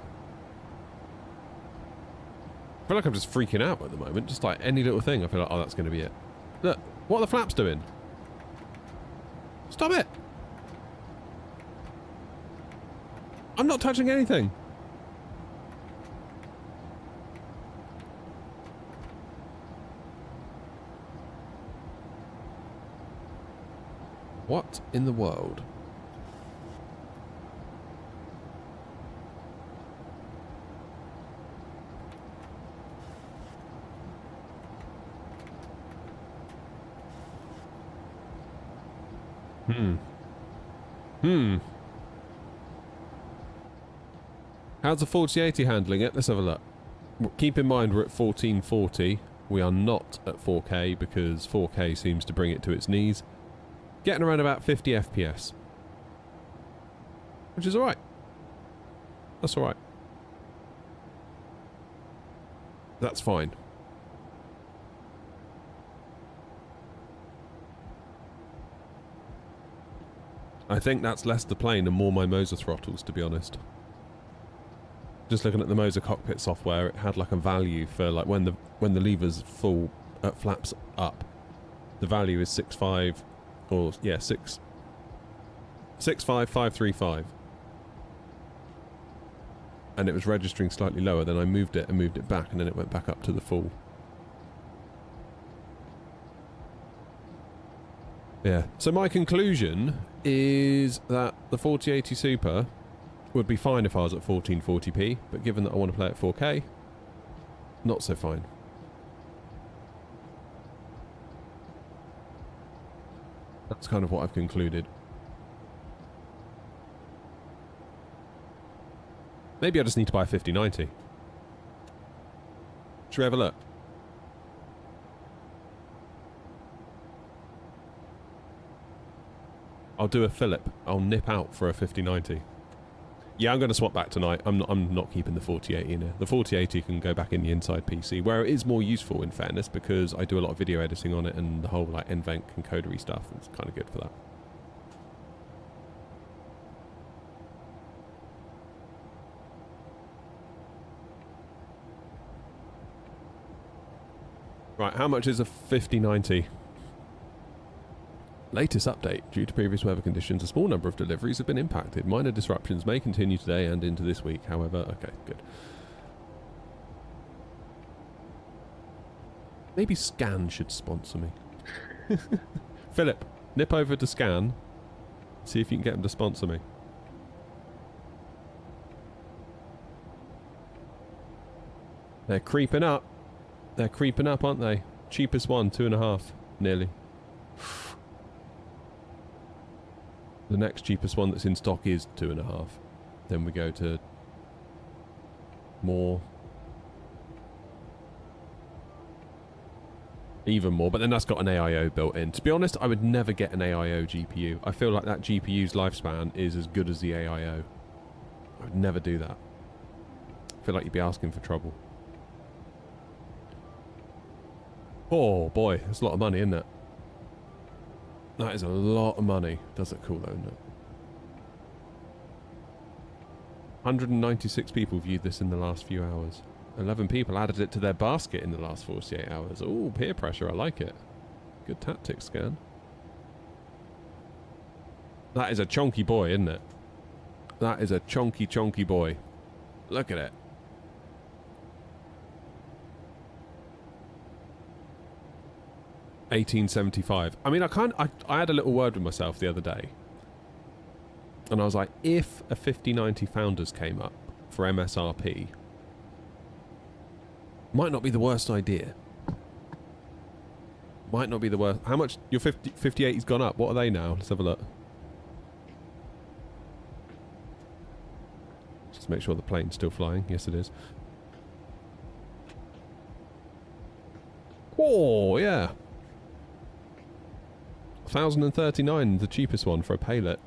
I feel like I'm just freaking out at the moment. Just like any little thing, I feel like, oh, that's going to be it. Look, what are the flaps doing? Stop it! I'm not touching anything. What in the world? How's the 4080 handling it? Let's have a look. Keep in mind we're at 1440. We are not at 4K because 4K seems to bring it to its knees. Getting around about 50 FPS. Which is alright. That's alright. That's fine. I think that's less the plane and more my Moser throttles, to be honest. Just looking at the Moser cockpit software, it had like a value for like when the levers full flaps up, the value is 65 or yeah 65535, and it was registering slightly lower. Then I moved it and moved it back, and then it went back up to the full. Yeah. So my conclusion is that the 4080 Super would be fine if I was at 1440p, but given that I want to play at 4K, not so fine. That's kind of what I've concluded. Maybe I just need to buy a 5090. Should we have a look? I'll do a Philip. I'll nip out for a 5090. Yeah, I'm going to swap back tonight. I'm not keeping the 4080 in here. The 4080 can go back in the inside PC, where it is more useful, in fairness, because I do a lot of video editing on it, and the whole like NVENC and codery stuff is kind of good for that. Right, how much is a 5090? Latest update. Due to previous weather conditions, a small number of deliveries have been impacted. Minor disruptions may continue today and into this week, however... Okay, good. Maybe Scan should sponsor me. Philip, nip over to Scan. See if you can get them to sponsor me. They're creeping up. They're creeping up, aren't they? Cheapest one, 2.5, nearly. The next cheapest one that's in stock is 2.5. Then we go to more. Even more, but then that's got an AIO built in. To be honest, I would never get an AIO GPU. I feel like that GPU's lifespan is as good as the AIO. I would never do that. I feel like you'd be asking for trouble. Oh boy, that's a lot of money, isn't it? That is a lot of money. Does it cool though, isn't it? 196 people viewed this in the last few hours. 11 people added it to their basket in the last 48 hours. Oh, peer pressure, I like it. Good tactics, Scan. That is a chonky boy, isn't it? That is a chonky boy. Look at it. $18.75. I mean, I had a little word with myself the other day. And I was like, if a 5090 Founders came up for MSRP, might not be the worst idea. Might not be the worst. How much? Your 5080's gone up. What are they now? Let's have a look. Just make sure the plane's still flying. Yes, it is. Oh, yeah. 1,039, the cheapest one for a Paylet.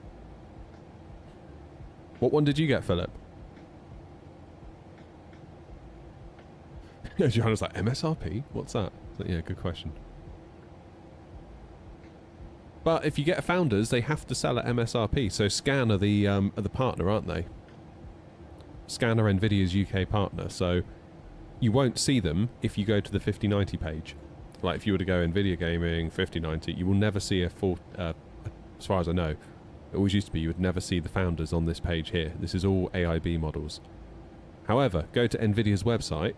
What one did you get, Philip? Johanna's like, MSRP? What's that? So, yeah, good question. But if you get a Founders, they have to sell at MSRP. So Scan are the partner, aren't they? Scan are Nvidia's UK partner. So you won't see them if you go to the 5090 page. Like if you were to go Nvidia Gaming 5090, you will never see a full. As far as I know, it always used to be you would never see the Founders on this page here. This is all AIB models. However, go to Nvidia's website.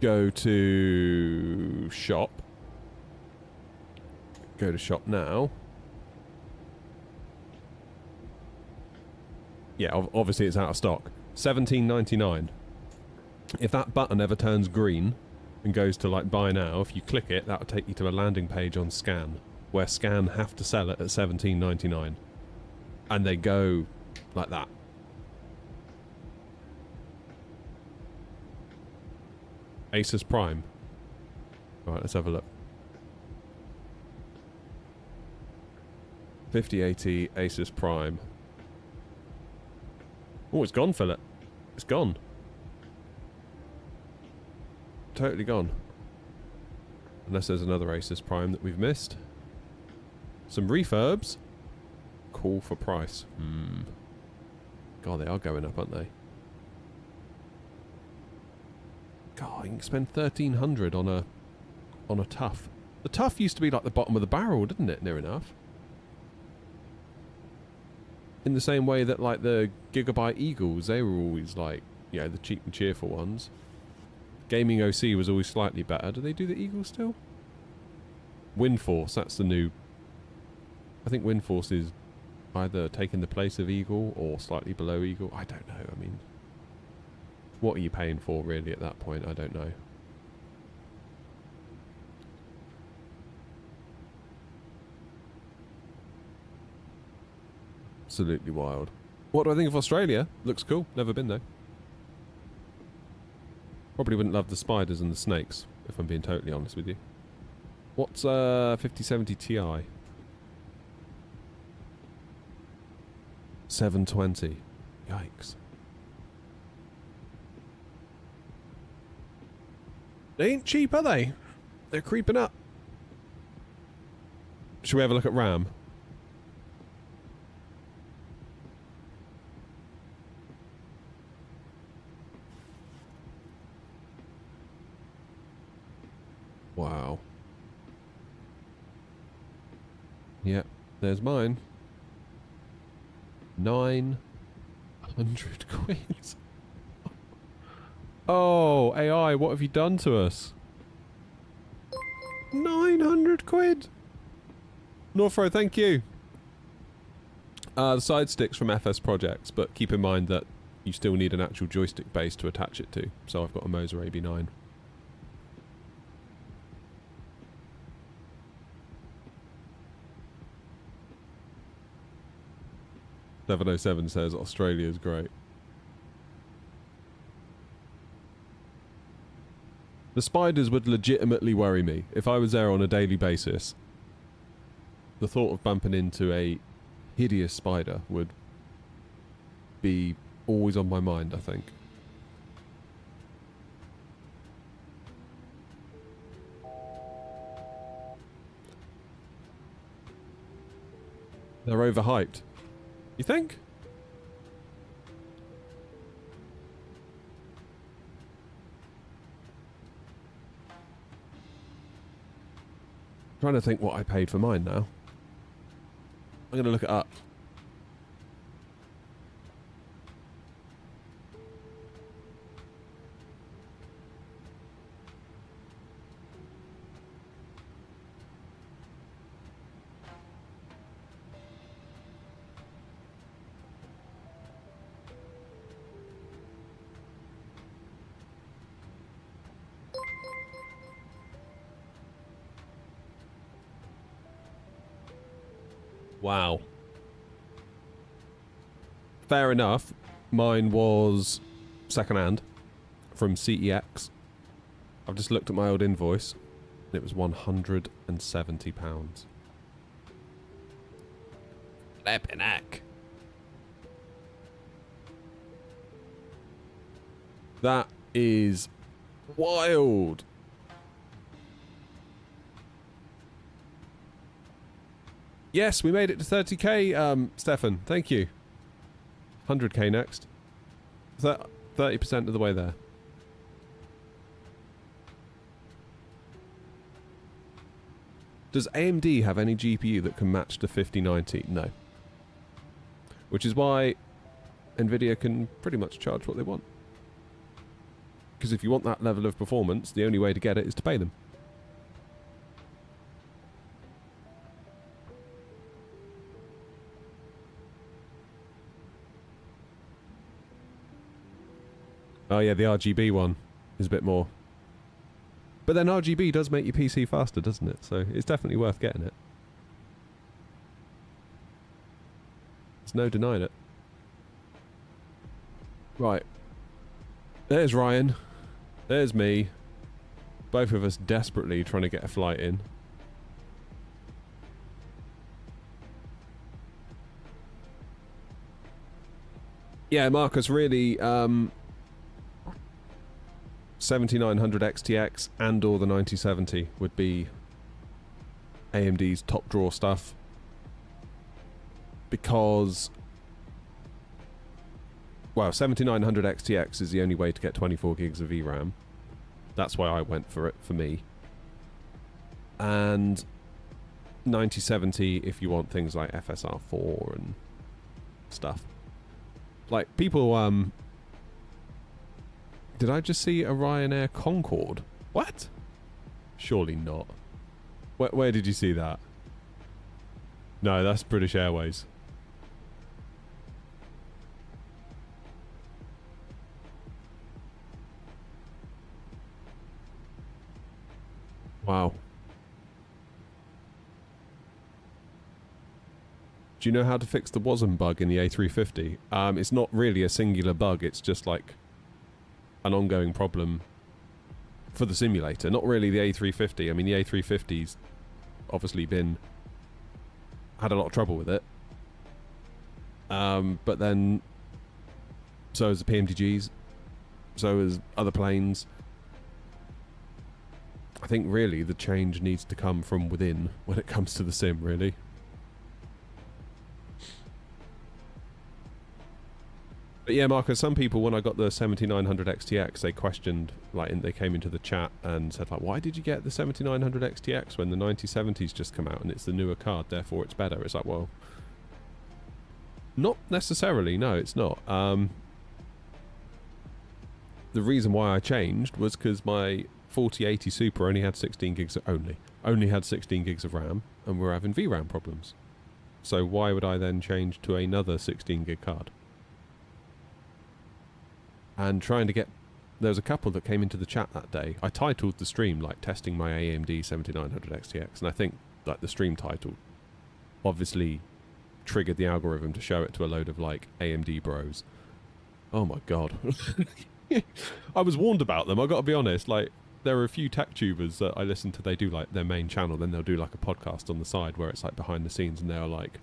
Go to shop. Go to shop now. Yeah, obviously it's out of stock. $17.99. If that button ever turns green and goes to like buy now, if you click it, that'll take you to a landing page on Scan, where Scan have to sell it at $17.99, and they go like that. Asus Prime. Alright, let's have a look. 5080 Asus Prime. Oh, it's gone, Philip. It's gone. Totally gone. Unless there's another Asus Prime that we've missed. Some refurbs. Call for price. God, they are going up, aren't they? God, you can spend $1,300 on a Tough. The Tough used to be like the bottom of the barrel, didn't it? Near enough. In the same way that like the Gigabyte Eagles, they were always like, you know, the cheap and cheerful ones. Gaming OC was always slightly better. Do they do the Eagles still? Windforce, that's the new. I think Windforce is either taking the place of Eagle or slightly below Eagle. I don't know. I mean, what are you paying for really at that point? I don't know. Absolutely wild. What do I think of Australia? Looks cool. Never been though. Probably wouldn't love the spiders and the snakes, if I'm being totally honest with you. What's 5070 Ti? 720. Yikes. They ain't cheap, are they? They're creeping up. Should we have a look at RAM? Wow. Yep, there's mine. 900 quid. Oh, AI, what have you done to us? 900 quid. Northro, thank you. The side sticks from FS Projects, but keep in mind that you still need an actual joystick base to attach it to. So I've got a Moser AB9. .707 says Australia's great. The spiders would legitimately worry me. If I was there on a daily basis, the thought of bumping into a hideous spider would be always on my mind, I think. They're overhyped. You think? Trying to think what I paid for mine now. I'm going to look it up. Wow. Fair enough. Mine was second-hand from CEX. I've just looked at my old invoice. It was £170. Flippin' heck. That is wild. Yes, we made it to 30k, Stefan. Thank you. 100k next. 30% of the way there. Does AMD have any GPU that can match the 5090? No. Which is why Nvidia can pretty much charge what they want. Because if you want that level of performance, the only way to get it is to pay them. Oh yeah, the RGB one is a bit more. But then RGB does make your PC faster, doesn't it? So it's definitely worth getting it. There's no denying it. Right. There's Ryan. There's me. Both of us desperately trying to get a flight in. Yeah, Marcus, really... 7900 XTX and or the 9070 would be AMD's top draw stuff, because, well, 7900 XTX is the only way to get 24 gigs of VRAM. That's why I went for it, for me. And 9070 if you want things like FSR4 and stuff. Like, people, did I just see a Ryanair Concorde? What? Surely not. Where did you see that? No, that's British Airways. Wow. Do you know how to fix the WASM bug in the A350? It's not really a singular bug, it's just like an ongoing problem for the simulator, not really the A350. I mean, the A350's obviously had a lot of trouble with it. But then so has the PMDGs, so has other planes. I think really the change needs to come from within when it comes to the sim, really. But yeah, Marcus, some people, when I got the 7900 XTX, they questioned, like, they came into the chat and said, like, why did you get the 7900 XTX when the 9070's just come out and it's the newer card, therefore it's better? It's like, well, not necessarily, no, it's not. The reason why I changed was because my 4080 Super only had 16 gigs of, only had 16 gigs of RAM, and we're having VRAM problems. So why would I then change to another 16 gig card? And trying to get... There was a couple that came into the chat that day. I titled the stream like testing my AMD 7900 XTX, and I think like the stream title obviously triggered the algorithm to show it to a load of like AMD bros. Oh my god. I was warned about them, I've got to be honest. Like, there are a few tech tubers that I listen to, they do like their main channel, then they'll do like a podcast on the side where it's like behind the scenes, and they're like,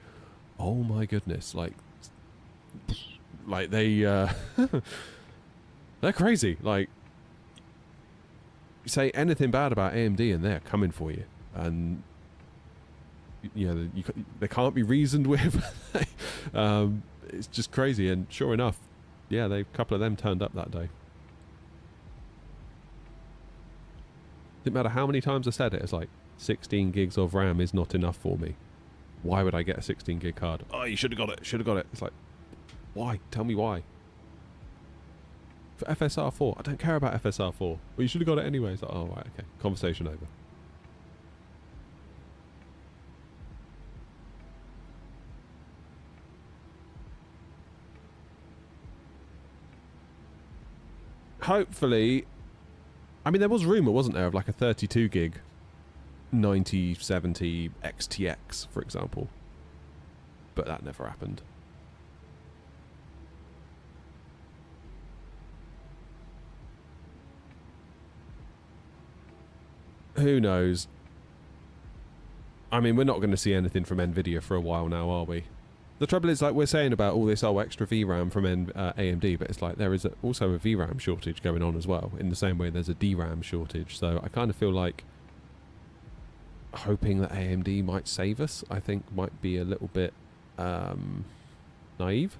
oh my goodness, like they they're crazy. Like, you say anything bad about AMD and they're coming for you, and you know, they can't be reasoned with. It's just crazy. And sure enough, yeah, a couple of them turned up that day. Didn't matter how many times I said it, it's like 16 gigs of RAM is not enough for me. Why would I get a 16 gig card? Oh, you should have got it, should have got it. It's like, why? Tell me why. For FSR4, I don't care about FSR4. Well, you should have got it anyway. It's like, oh, right, okay. Conversation over. Hopefully, I mean, there was rumour, wasn't there, of like a 32 gig 9070 XTX, for example. But that never happened. Who knows? I mean, we're not going to see anything from Nvidia for a while now, are we? The trouble is, like we're saying about all this extra VRAM from AMD, but it's like there is also a VRAM shortage going on as well, in the same way there's a DRAM shortage. So I kind of feel like hoping that AMD might save us, I think might be a little bit naive.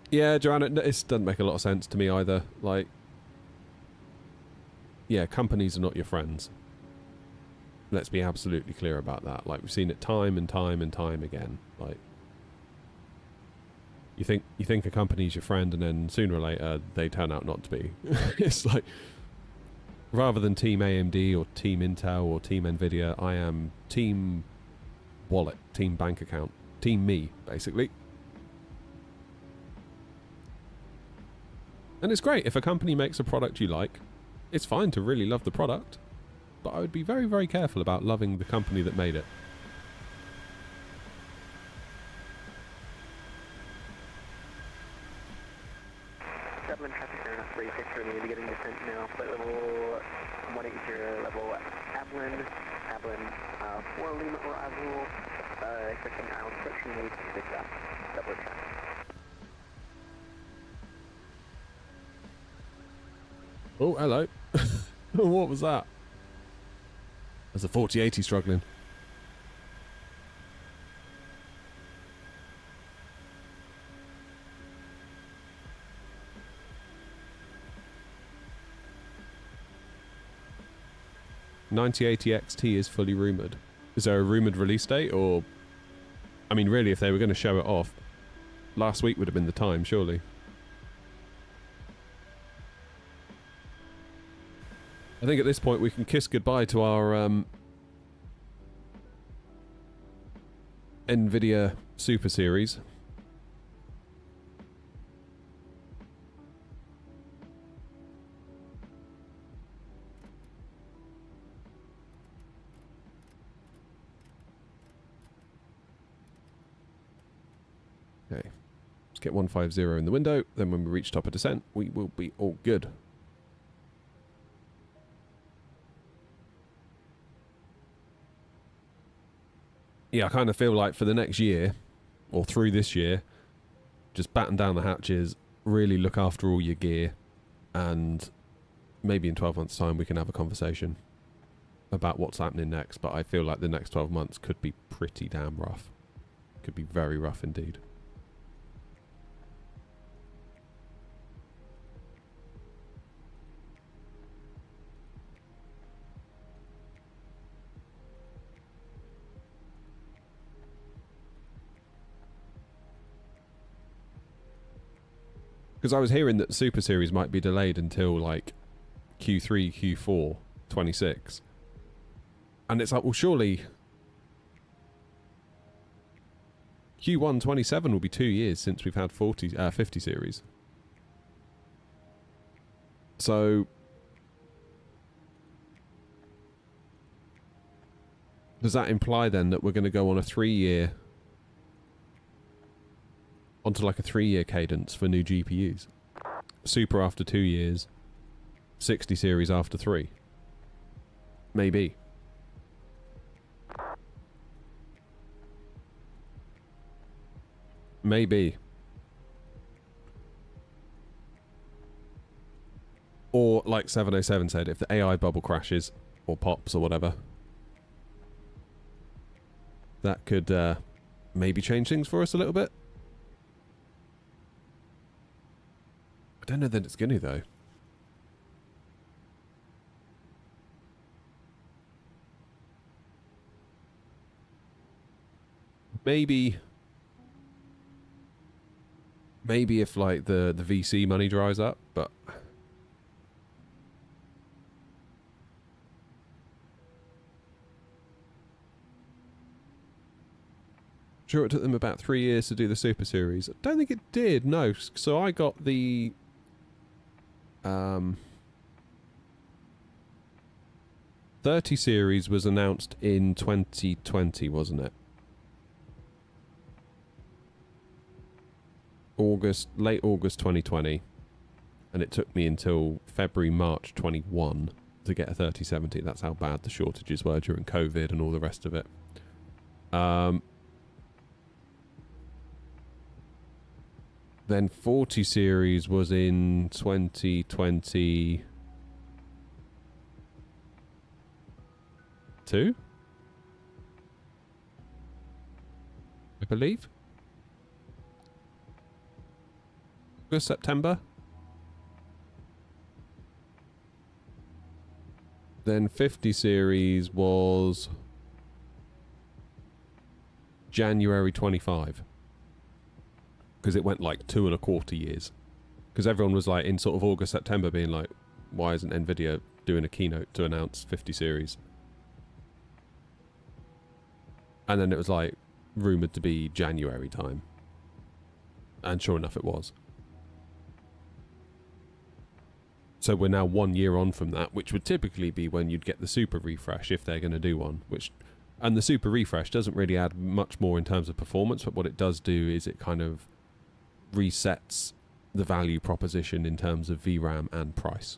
Yeah, Joanna, this doesn't make a lot of sense to me either. Like, yeah, companies are not your friends. Let's be absolutely clear about that. Like, we've seen it time and time and time again. Like, you think a company's your friend, and then sooner or later they turn out not to be. It's like, rather than Team AMD or Team Intel or Team Nvidia, I am Team Wallet, Team Bank Account, Team me, basically. And it's great if a company makes a product you like. It's fine to really love the product, but I would be very, very careful about loving the company that made it. Dublin traffic area 36, we're going to be getting descent now, flight level 180, level Ablin, 4 Lima arrival, expecting island section, lead 6 up, Dublin traffic. Oh, hello. What was that? There's a 4080 struggling. $9080 XT is fully rumoured. Is there a rumoured release date, or... I mean, really, if they were going to show it off, last week would have been the time, surely. I think at this point we can kiss goodbye to our NVIDIA Super Series. Okay, let's get 150 in the window, then when we reach top of descent, we will be all good. Yeah, I kind of feel like for the next year, or through this year, just batten down the hatches, really look after all your gear, and maybe in 12 months' time we can have a conversation about what's happening next. But I feel like the next 12 months could be pretty damn rough. Could be very rough indeed. Because I was hearing that the Super Series might be delayed until like Q3, Q4 26. And it's like, well, surely Q1 27 will be 2 years since we've had 50 series. So does that imply then that we're going to go on a 3-year, onto like a 3-year cadence for new GPUs? Super after 2 years, 60 series after 3. Maybe. Maybe. Or, like 707 said, if the AI bubble crashes, or pops, or whatever, that could maybe change things for us a little bit. I don't know that it's going to, though. Maybe if like the VC money dries up, but sure it took them about 3 years to do the Super Series. I don't think it did, no. So I got the 30 series was announced in 2020, wasn't it? Late August 2020, and it took me until February, March 21 to get a 3070. That's how bad the shortages were during COVID and all the rest of it. Then 40 series was in 2022, I believe. August, September. Then 50 series was January 25. Because it went like 2.25 years. Because everyone was like in sort of August, September being like, why isn't Nvidia doing a keynote to announce 50 series? And then it was like rumoured to be January time. And sure enough it was. So we're now 1 year on from that, which would typically be when you'd get the super refresh if they're going to do one. And the super refresh doesn't really add much more in terms of performance, but what it does do is it kind of resets the value proposition in terms of VRAM and price.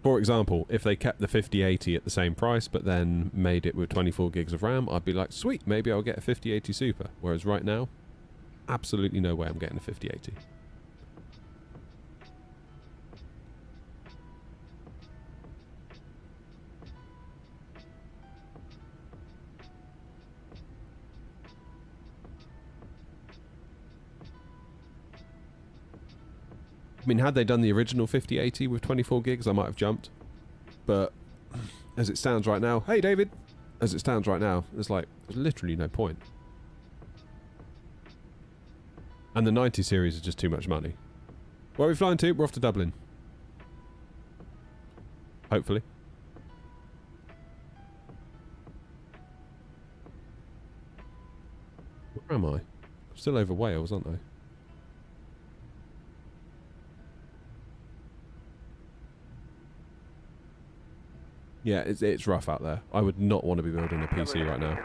For example, if they kept the 5080 at the same price but then made it with 24 gigs of RAM, I'd be like, sweet, maybe I'll get a 5080 Super. Whereas right now, absolutely no way I'm getting a 5080. I mean, had they done the original 5080 with 24 gigs, I might have jumped. But as it stands right now, hey David, as it stands right now, there's literally no point. And the 90 series is just too much money. Where are we flying to? We're off to Dublin. Hopefully. Where am I? I'm still over Wales, aren't I? Yeah, it's rough out there. I would not want to be building a PC right now.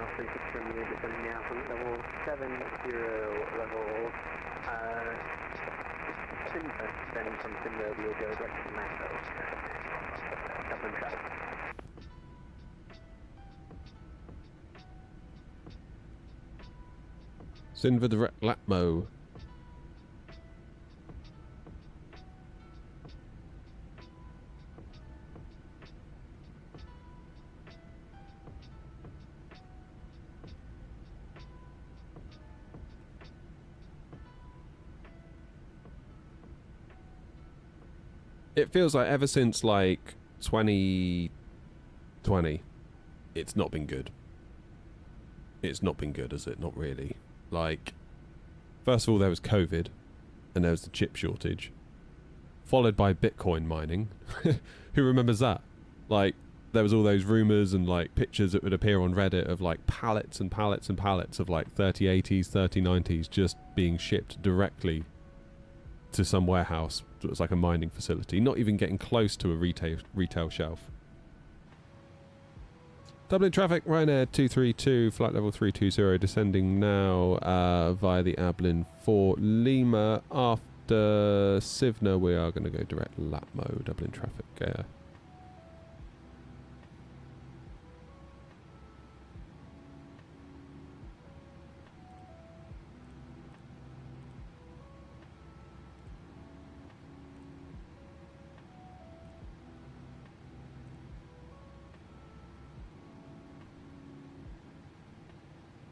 Sinva direct Latmo. It feels like ever since like 2020, it's not been good. it's not been good, has it? Not really. Like, first of all, there was COVID, and there was the chip shortage, followed by Bitcoin mining. Who remembers that? Like, there was all those rumours and, like, pictures that would appear on Reddit of, like, pallets and pallets and pallets of, like, 3080s, 3090s just being shipped directly to some warehouse that was like a mining facility, not even getting close to a retail shelf. Dublin traffic, Ryanair 232, flight level 320, descending now via the Ablin for Lima. After Sivna, we are going to go direct Latmo, Dublin traffic.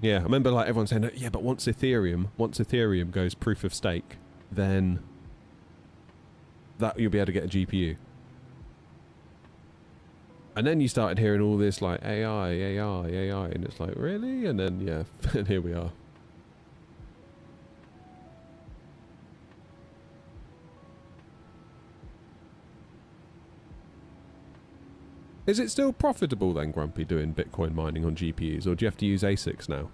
Yeah, I remember like everyone saying, yeah, but once Ethereum goes proof of stake, then that you'll be able to get a GPU. And then you started hearing all this like AI, and it's like, really? And then, yeah, and here we are. Is it still profitable then, Grumpy, doing Bitcoin mining on GPUs, or do you have to use ASICs now?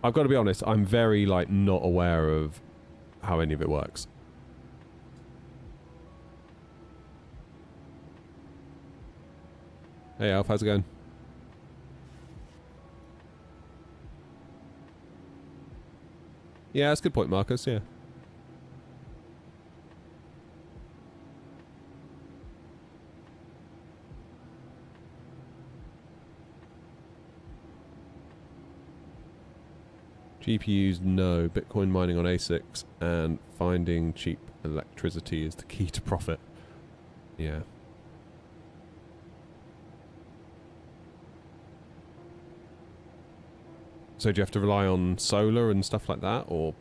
I've got to be honest, I'm very, like, not aware of how any of it works. Hey Alf, how's it going? Yeah, that's a good point, Marcus, yeah. GPUs, no. Bitcoin mining on ASICs and finding cheap electricity is the key to profit. Yeah. So do you have to rely on solar and stuff like that, or?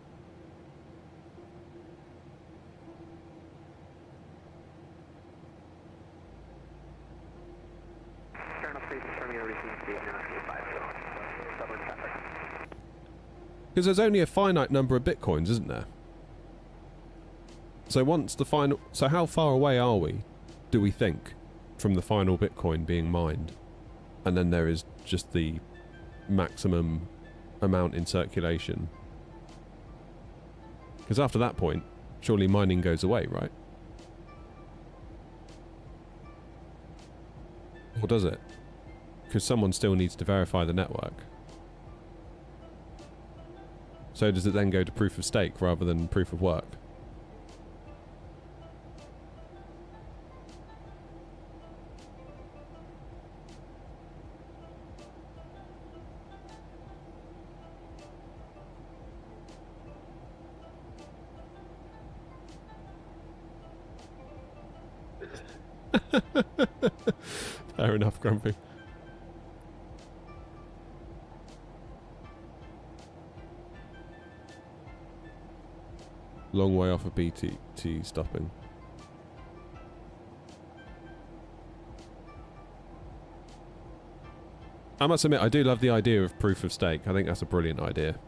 Because there's only a finite number of bitcoins, isn't there? So once the final... So how far away are we, do we think, from the final bitcoin being mined? And then there is just the maximum amount in circulation. Because after that point, surely mining goes away, right? Or does it? Because someone still needs to verify the network. So does it then go to proof of stake rather than proof of work? Fair enough, Grumpy. Long way off of BTT stopping. I must admit, I do love the idea of proof of stake. I think that's a brilliant idea.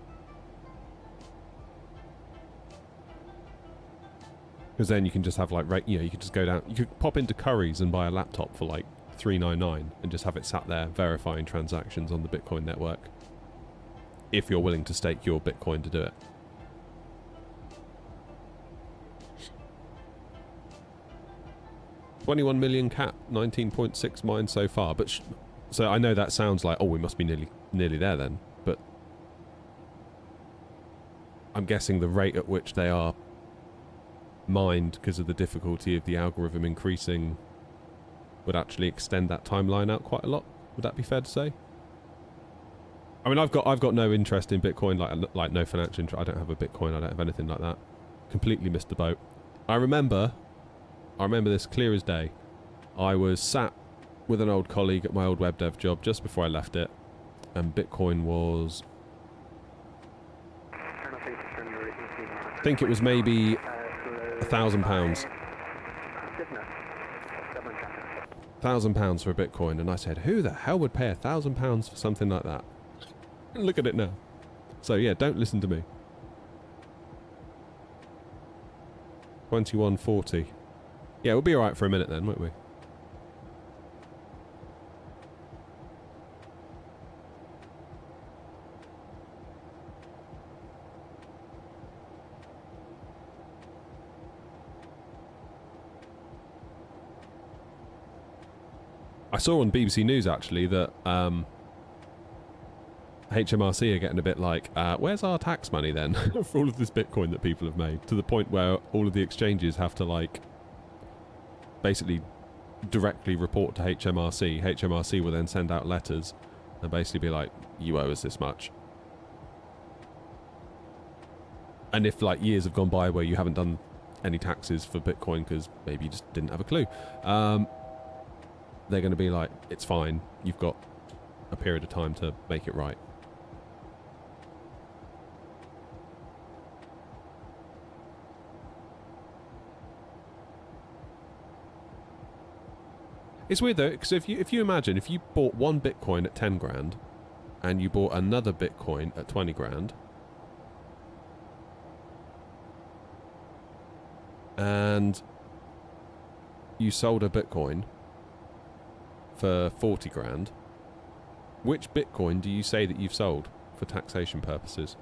Because then you can just have like, you know, you could just go down, you could pop into Curry's and buy a laptop for like $399 and just have it sat there verifying transactions on the Bitcoin network. If you're willing to stake your Bitcoin to do it. $21 million cap, 19.6 mined so far. But so I know that sounds like, oh, we must be nearly there then. But I'm guessing the rate at which they are mined because of the difficulty of the algorithm increasing would actually extend that timeline out quite a lot. Would that be fair to say? I mean, I've got no interest in Bitcoin, like no financial interest. I don't have a Bitcoin. I don't have anything like that. Completely missed the boat. I remember this clear as day. I was sat with an old colleague at my old web dev job just before I left it, and Bitcoin was... I think it was maybe £1,000. £1,000 for a Bitcoin, and I said, who the hell would pay £1,000 for something like that? Look at it now. So yeah, don't listen to me. 2140. Yeah, we'll be alright for a minute then, won't we? I saw on BBC News actually that HMRC are getting a bit like, where's our tax money then for all of this Bitcoin that people have made, to the point where all of the exchanges have to like basically directly report to HMRC. HMRC will then send out letters and basically be like, you owe us this much. And if like years have gone by where you haven't done any taxes for Bitcoin because maybe you just didn't have a clue, they're going to be like, it's fine, you've got a period of time to make it right. It's weird though, because if you imagine, if you bought one Bitcoin at 10 grand and you bought another Bitcoin at 20 grand, and you sold a Bitcoin for 40 grand, which Bitcoin do you say that you've sold for taxation purposes?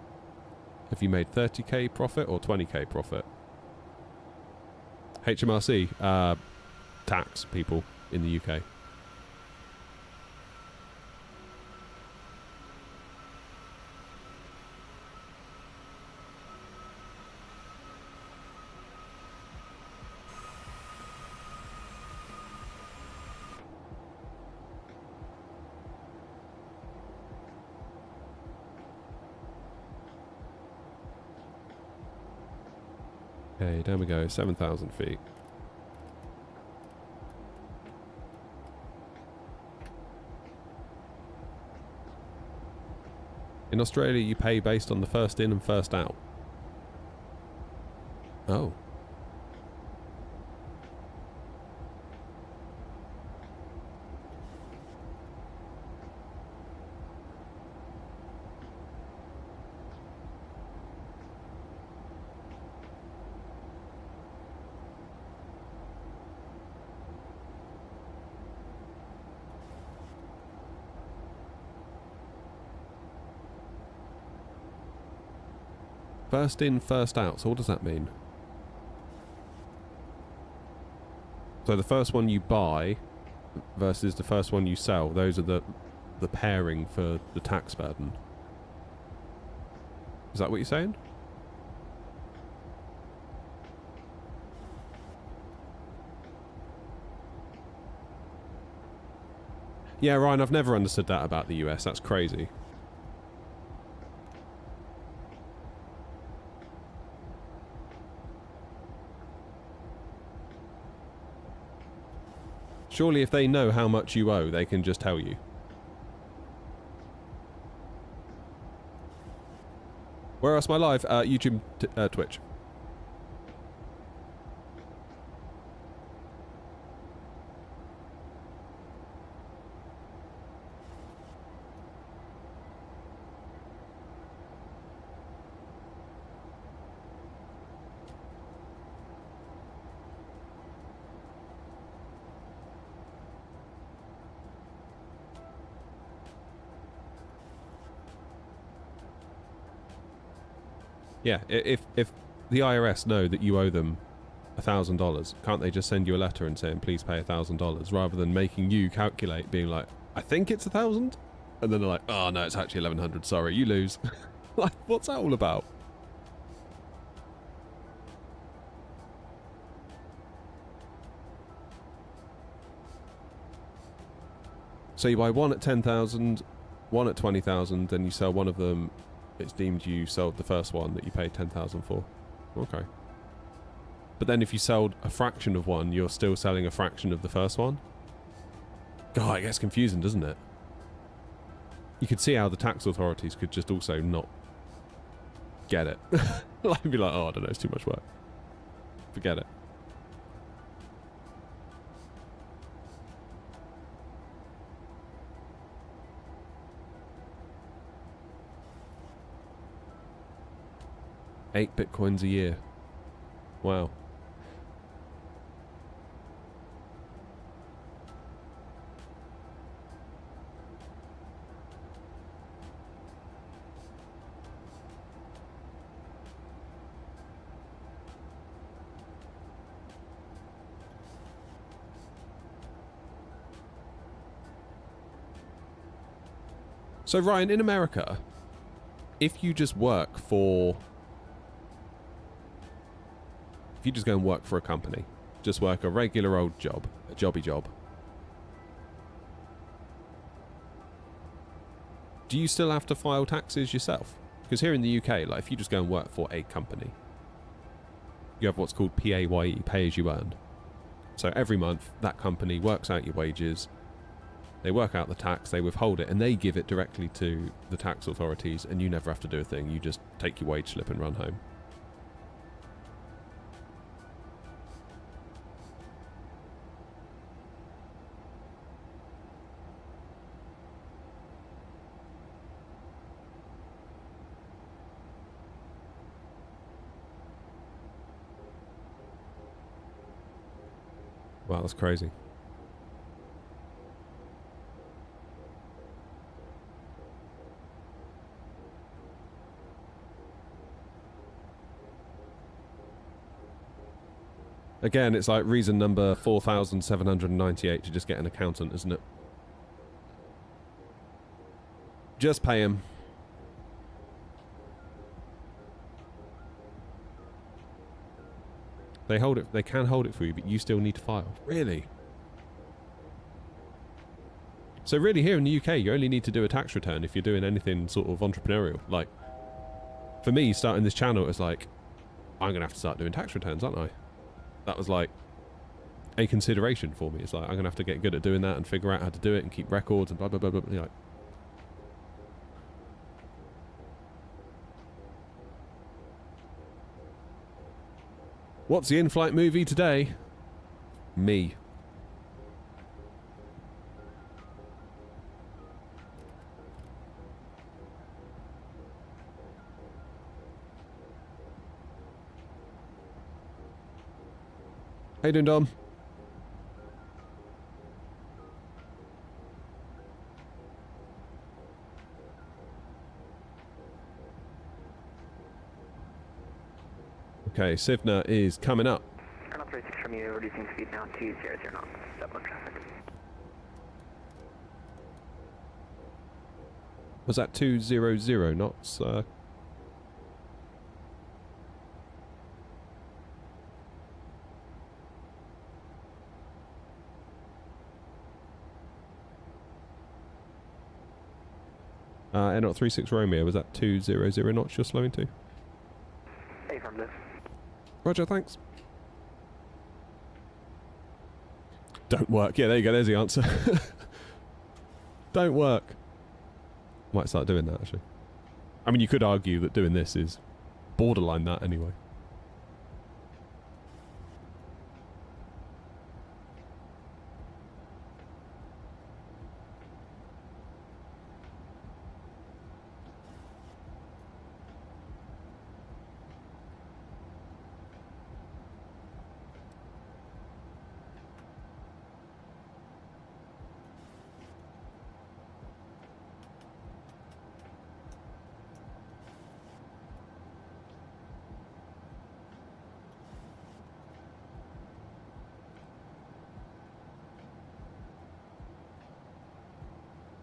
Have you made 30k profit or 20k profit? HMRC tax people in the UK. Okay, down we go, 7,000 feet. In Australia, you pay based on the first in and first out. Oh. First in, first out. So what does that mean? So the first one you buy versus the first one you sell, those are the pairing for the tax burden. Is that what you're saying? Yeah, Ryan, I've never understood that about the US. That's crazy. Surely if they know how much you owe, they can just tell you. Where else am I live? YouTube, Twitch. Yeah, if the IRS know that you owe them $1,000, can't they just send you a letter and saying, please pay $1,000, rather than making you calculate, being like, I think it's 1,000? And then they're like, oh no, it's actually 1,100, sorry, you lose. Like, what's that all about? So you buy one at 10,000, one at 20,000, then you sell one of them. It's deemed you sold the first one that you paid 10,000 for. Okay. But then if you sold a fraction of one, you're still selling a fraction of the first one? God, it gets confusing, doesn't it? You could see how the tax authorities could just also not get it. Like, be like, oh, I don't know, it's too much work. Forget it. 8 bitcoins a year. Wow. So Ryan, in America, if you just work for... If you just go and work for a company, just work a regular old job, a jobby job, do you still have to file taxes yourself? Because here in the UK, like if you just go and work for a company, you have what's called PAYE, pay as you earn. So every month, that company works out your wages, they work out the tax, they withhold it, and they give it directly to the tax authorities, and you never have to do a thing. You just take your wage slip and run home. Wow, that's crazy. Again, it's like reason number 4,798 to just get an accountant, isn't it? Just pay him. They hold it. They can hold it for you, but you still need to file. Really? So really, here in the UK, you only need to do a tax return if you're doing anything sort of entrepreneurial. Like, for me, starting this channel, it was like, I'm gonna have to start doing tax returns, aren't I? That was like a consideration for me. It's like, I'm gonna have to get good at doing that and figure out how to do it and keep records and blah blah blah blah. You're like, what's the in-flight movie today? Me. How you doing, Dom? Okay, Sivna is coming up. Turn up 36 from you, reducing speed now to 0 knots, step on traffic. Was that 200 knots? Not 36 Romeo, was that 200 knots you're slowing to? Affirmative. Roger, thanks. Don't work. Yeah, there you go, there's the answer. Don't work. Might start doing that, actually. I mean, you could argue that doing this is borderline that anyway.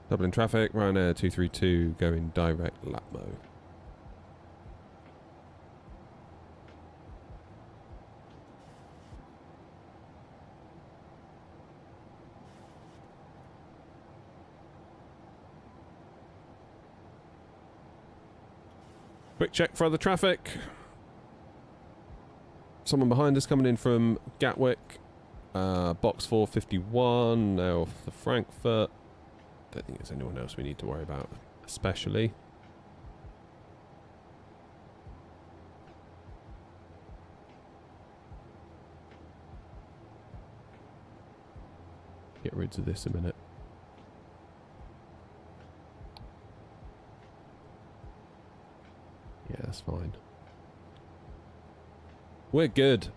Dublin traffic, Ryanair 232 going direct Lapmo. Quick check for other traffic. Someone behind us coming in from Gatwick. Box 451, now off the Frankfurt. Don't think there's anyone else we need to worry about, especially. Get rid of this a minute. Yeah, that's fine. We're good.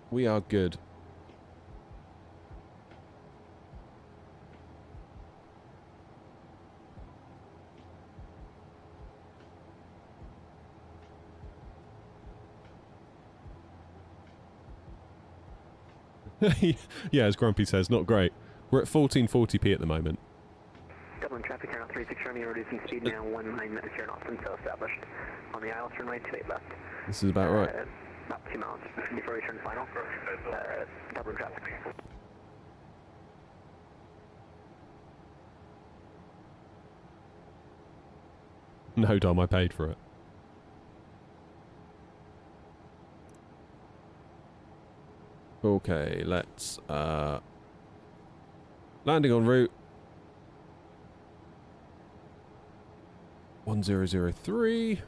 We are good. Yeah, as Grumpy says, not great. We're at 1440p at the moment. Dublin traffic, air 36 Romeo, reducing speed now 19 knots until established. On the aisle, turn right, 28 left. This is about right. About 2 miles before we turn final. Dublin traffic. No, Dom, I paid for it. Okay, let's landing en route 1003.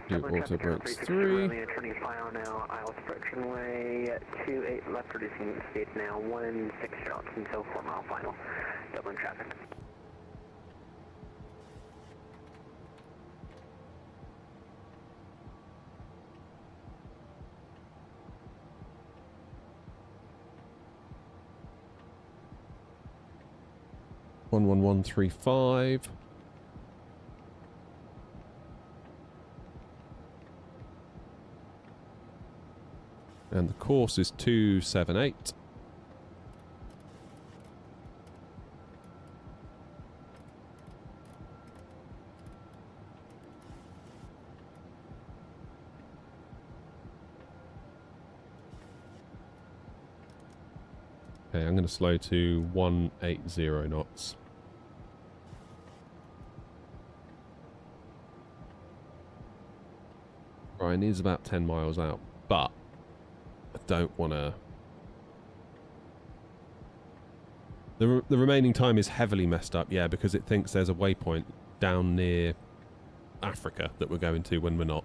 Do auto brakes 3. Turning final now, aisle approaching way 28 left, reducing speed now 16 knots until 4 mile final. Dublin traffic. One 11135. And the course is 278. Okay, I'm going to slow to 180 knots. Ryan is about 10 miles out, but I don't want to... The remaining time is heavily messed up, yeah, because it thinks there's a waypoint down near Africa that we're going to when we're not.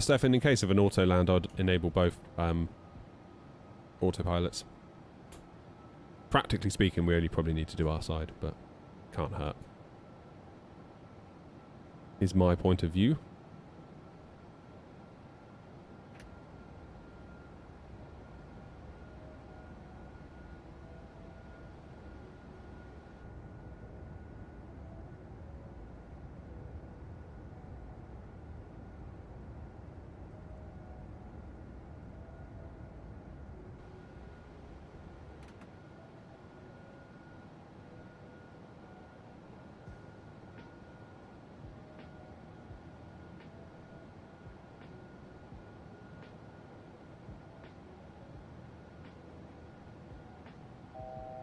Stefan, in case of an auto land, I'd enable both autopilots. Practically speaking, we only probably need to do our side, but can't hurt. Is my point of view.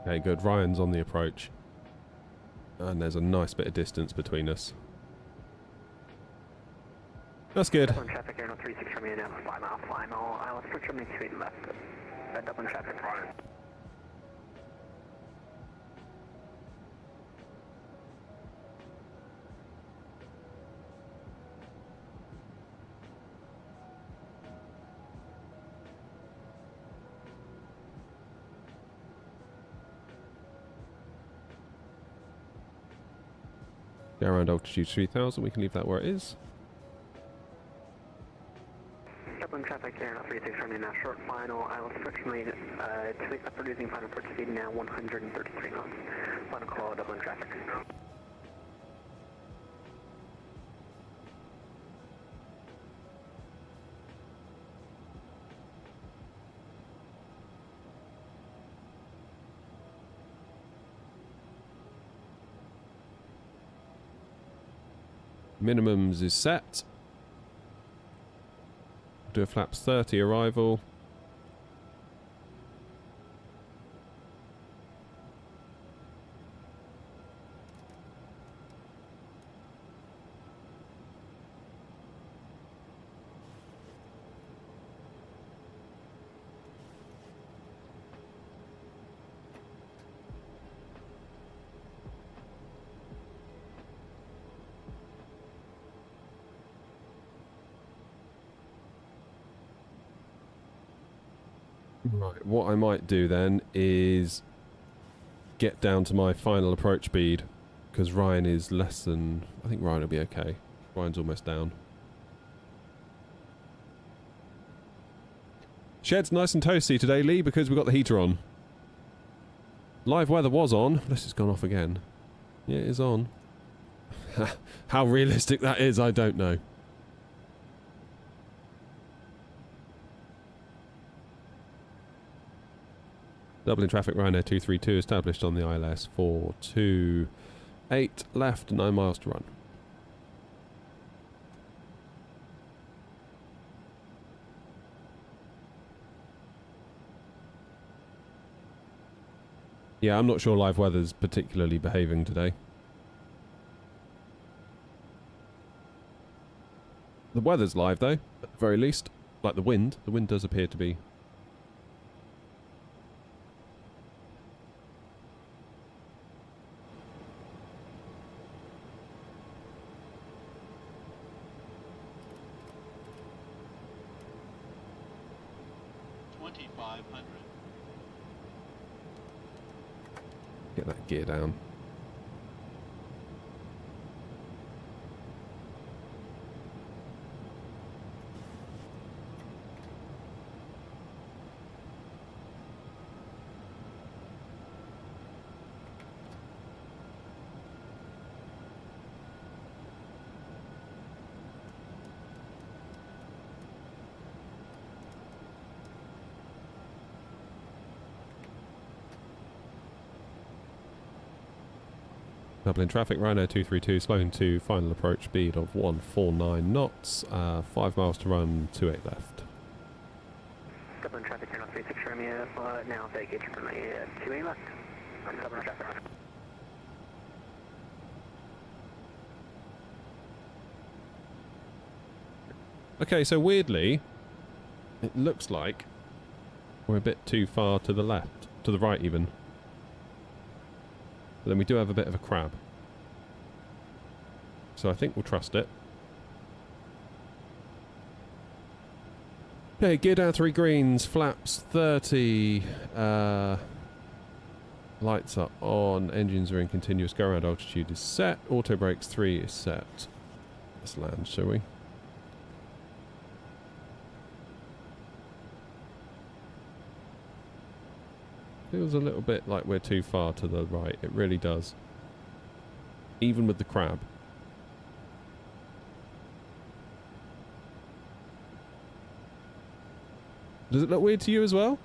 Okay, good. Ryan's on the approach. And there's a nice bit of distance between us. That's good. Dublin traffic, air 36 from you now, 5 mile final. I'll switch from the 28 left. Dublin traffic. Go around altitude 3000, we can leave that where it is. Dublin traffic, air 36 from you now, short final. I'll switch from the 28 left, reducing final port speed now 133 knots. Final call, Dublin traffic. Minimums is set. Do a flaps 30 arrival. Right, what I might do then is get down to my final approach speed, because Ryan is less than... I think Ryan will be okay. Ryan's almost down. Shed's nice and toasty today, Lee, because we've got the heater on. Live weather was on, unless it's gone off again. Yeah, it is on. How realistic that is, I don't know. Dublin traffic, Ryanair 232 established on the ILS 428 left, 9 miles to run. Yeah, I'm not sure live weather's particularly behaving today. The weather's live though, at the very least. Like the wind. The wind does appear to be... Get that gear down. Dublin traffic, Ryanair 232, slowing to final approach speed of 149 knots, 5 miles to run, 28 left. Dublin traffic, 1036 Romeo, now baggage from a 2A left. Dublin traffic. Okay, so weirdly, it looks like we're a bit too far to the left, to the right even. But then we do have a bit of a crab. So I think we'll trust it. Okay, gear down 3 greens, flaps 30, lights are on, engines are in continuous go around, altitude is set, auto brakes 3 is set. Let's land, shall we? Feels a little bit like we're too far to the right. It really does. Even with the crab. Does it look weird to you as well?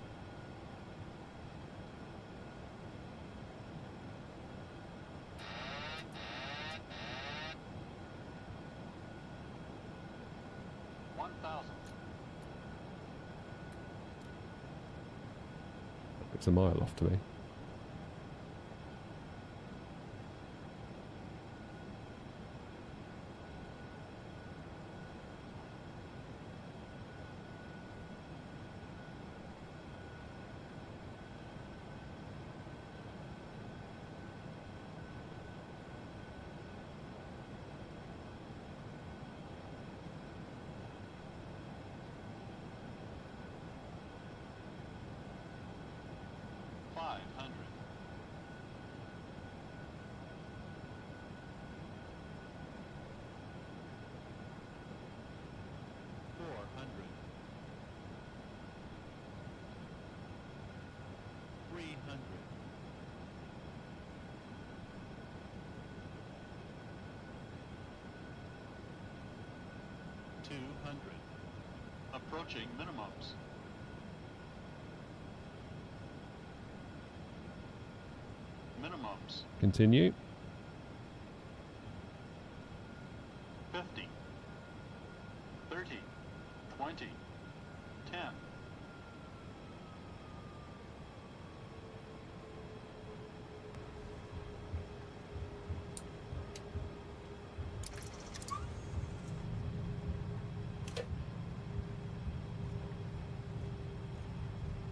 It's a mile off to me. Approaching minimums. Minimums. Continue. 50. 30. 20. 10.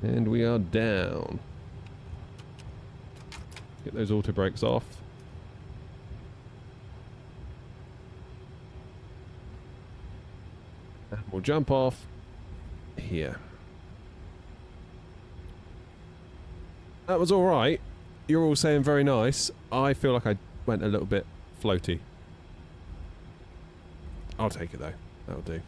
And we are down. Get those auto brakes off. And we'll jump off here. That was alright. You're all saying very nice. I feel like I went a little bit floaty. I'll take it though. That'll do.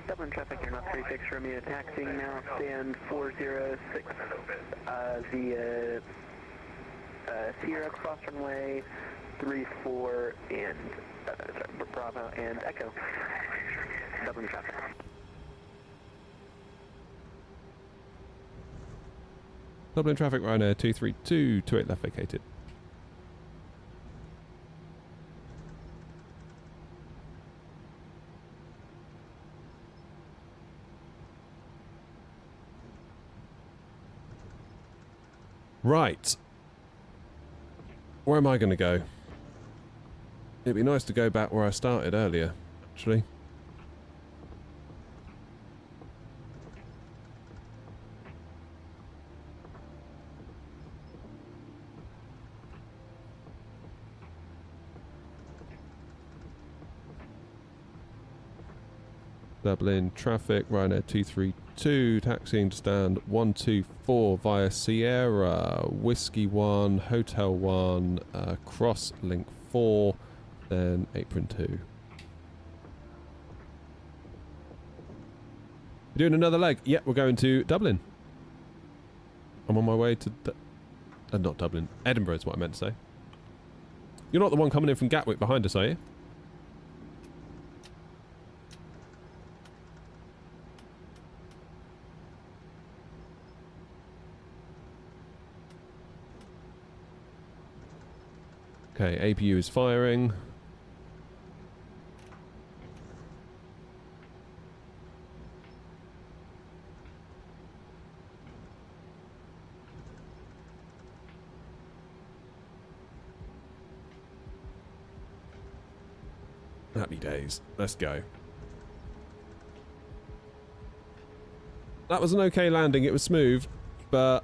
Dublin traffic, you're not 36 Romeo, taxiing now, stand 406 via Sierra, cross runway 34 and Bravo and Echo. Dublin traffic. Dublin traffic, Ryanair 232, 28 left vacated. Right. Where am I going to go? It'd be nice to go back where I started earlier, actually. Dublin traffic, Ryanair 232, taxiing to stand 124 via Sierra, Whiskey 1, Hotel 1, cross link 4, then apron 2. We're doing another leg. Yep, we're going to Dublin. I'm on my way to... not Dublin. Edinburgh is what I meant to say. You're not the one coming in from Gatwick behind us, are you? Okay, APU is firing. Happy days. Let's go. That was an okay landing. It was smooth, but...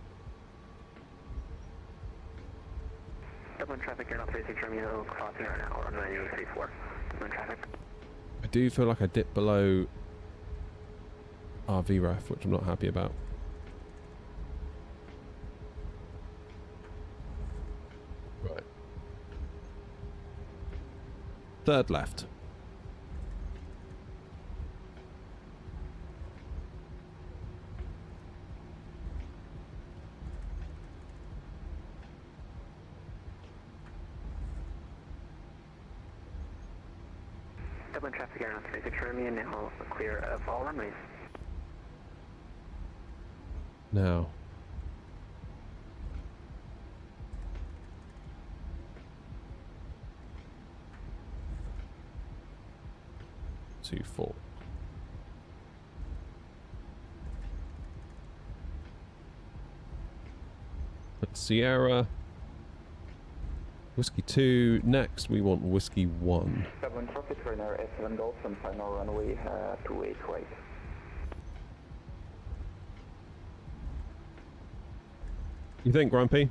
Dublin traffic, you're not 36 Romeo, crossing right now, runway 34. Dublin traffic. I do feel like I dipped below our VRAF, which I'm not happy about. Right. Third left. Dublin traffic, you're not 36 Romeo, now clear of all runways. Now. Two, 4. Sierra. Whiskey 2. Next, we want Whiskey 1. Dublin traffic, Ryanair S7 Dolphin, final runway 28 right. You think, Grumpy?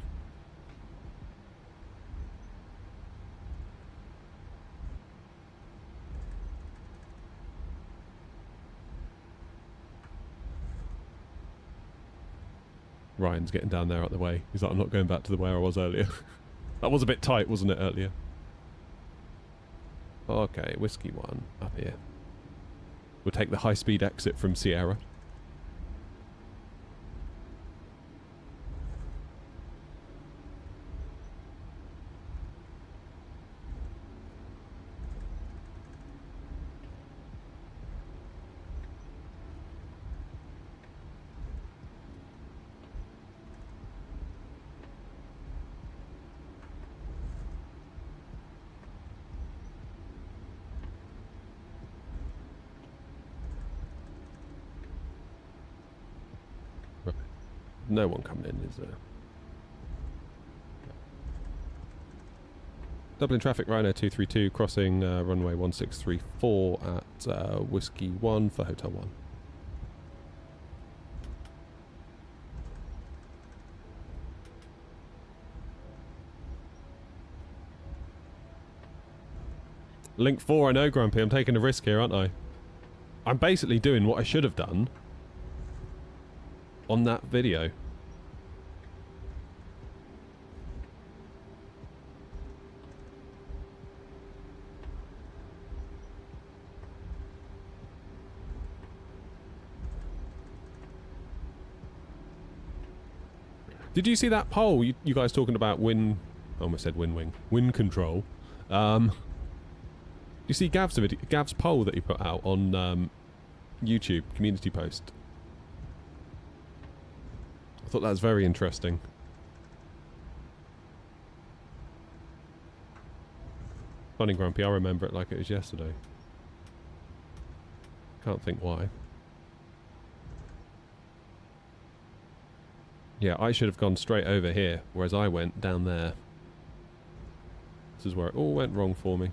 Ryan's getting down there out the way. He's like, I'm not going back to the where I was earlier. That was a bit tight, wasn't it, earlier? Okay, Whiskey 1 up here. We'll take the high-speed exit from Sierra. No one coming in, is there? Dublin traffic, Ryanair 232, crossing runway 1634 at Whiskey 1 for Hotel 1. Link 4, I know, Grumpy. I'm taking a risk here, aren't I? I'm basically doing what I should have done. on that video. Did you see that poll? You guys talking about wind... I almost said wind control. You see Gav's poll that he put out on YouTube, community post? I thought that was very interesting. Funny, Grumpy, I remember it like it was yesterday. Can't think why. Yeah, I should have gone straight over here, whereas I went down there. This is where it all went wrong for me.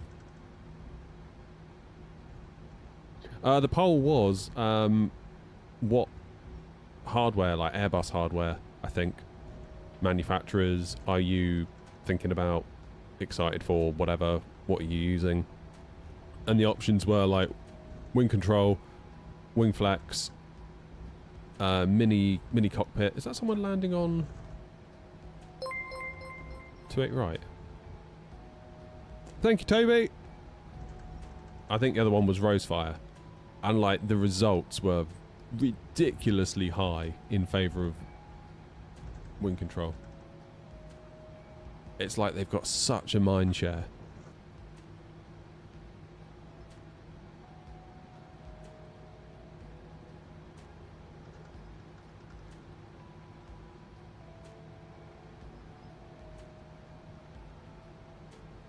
The poll was, what hardware, like Airbus hardware, I think, manufacturers are you thinking about, excited for, whatever, what are you using? And the options were like wing control, wing flex, mini cockpit. Is that someone landing on 28 right? Thank you, Toby. I think the other one was Rosefire. And like the results were ridiculously high in favour of wing control. It's like they've got such a mind share.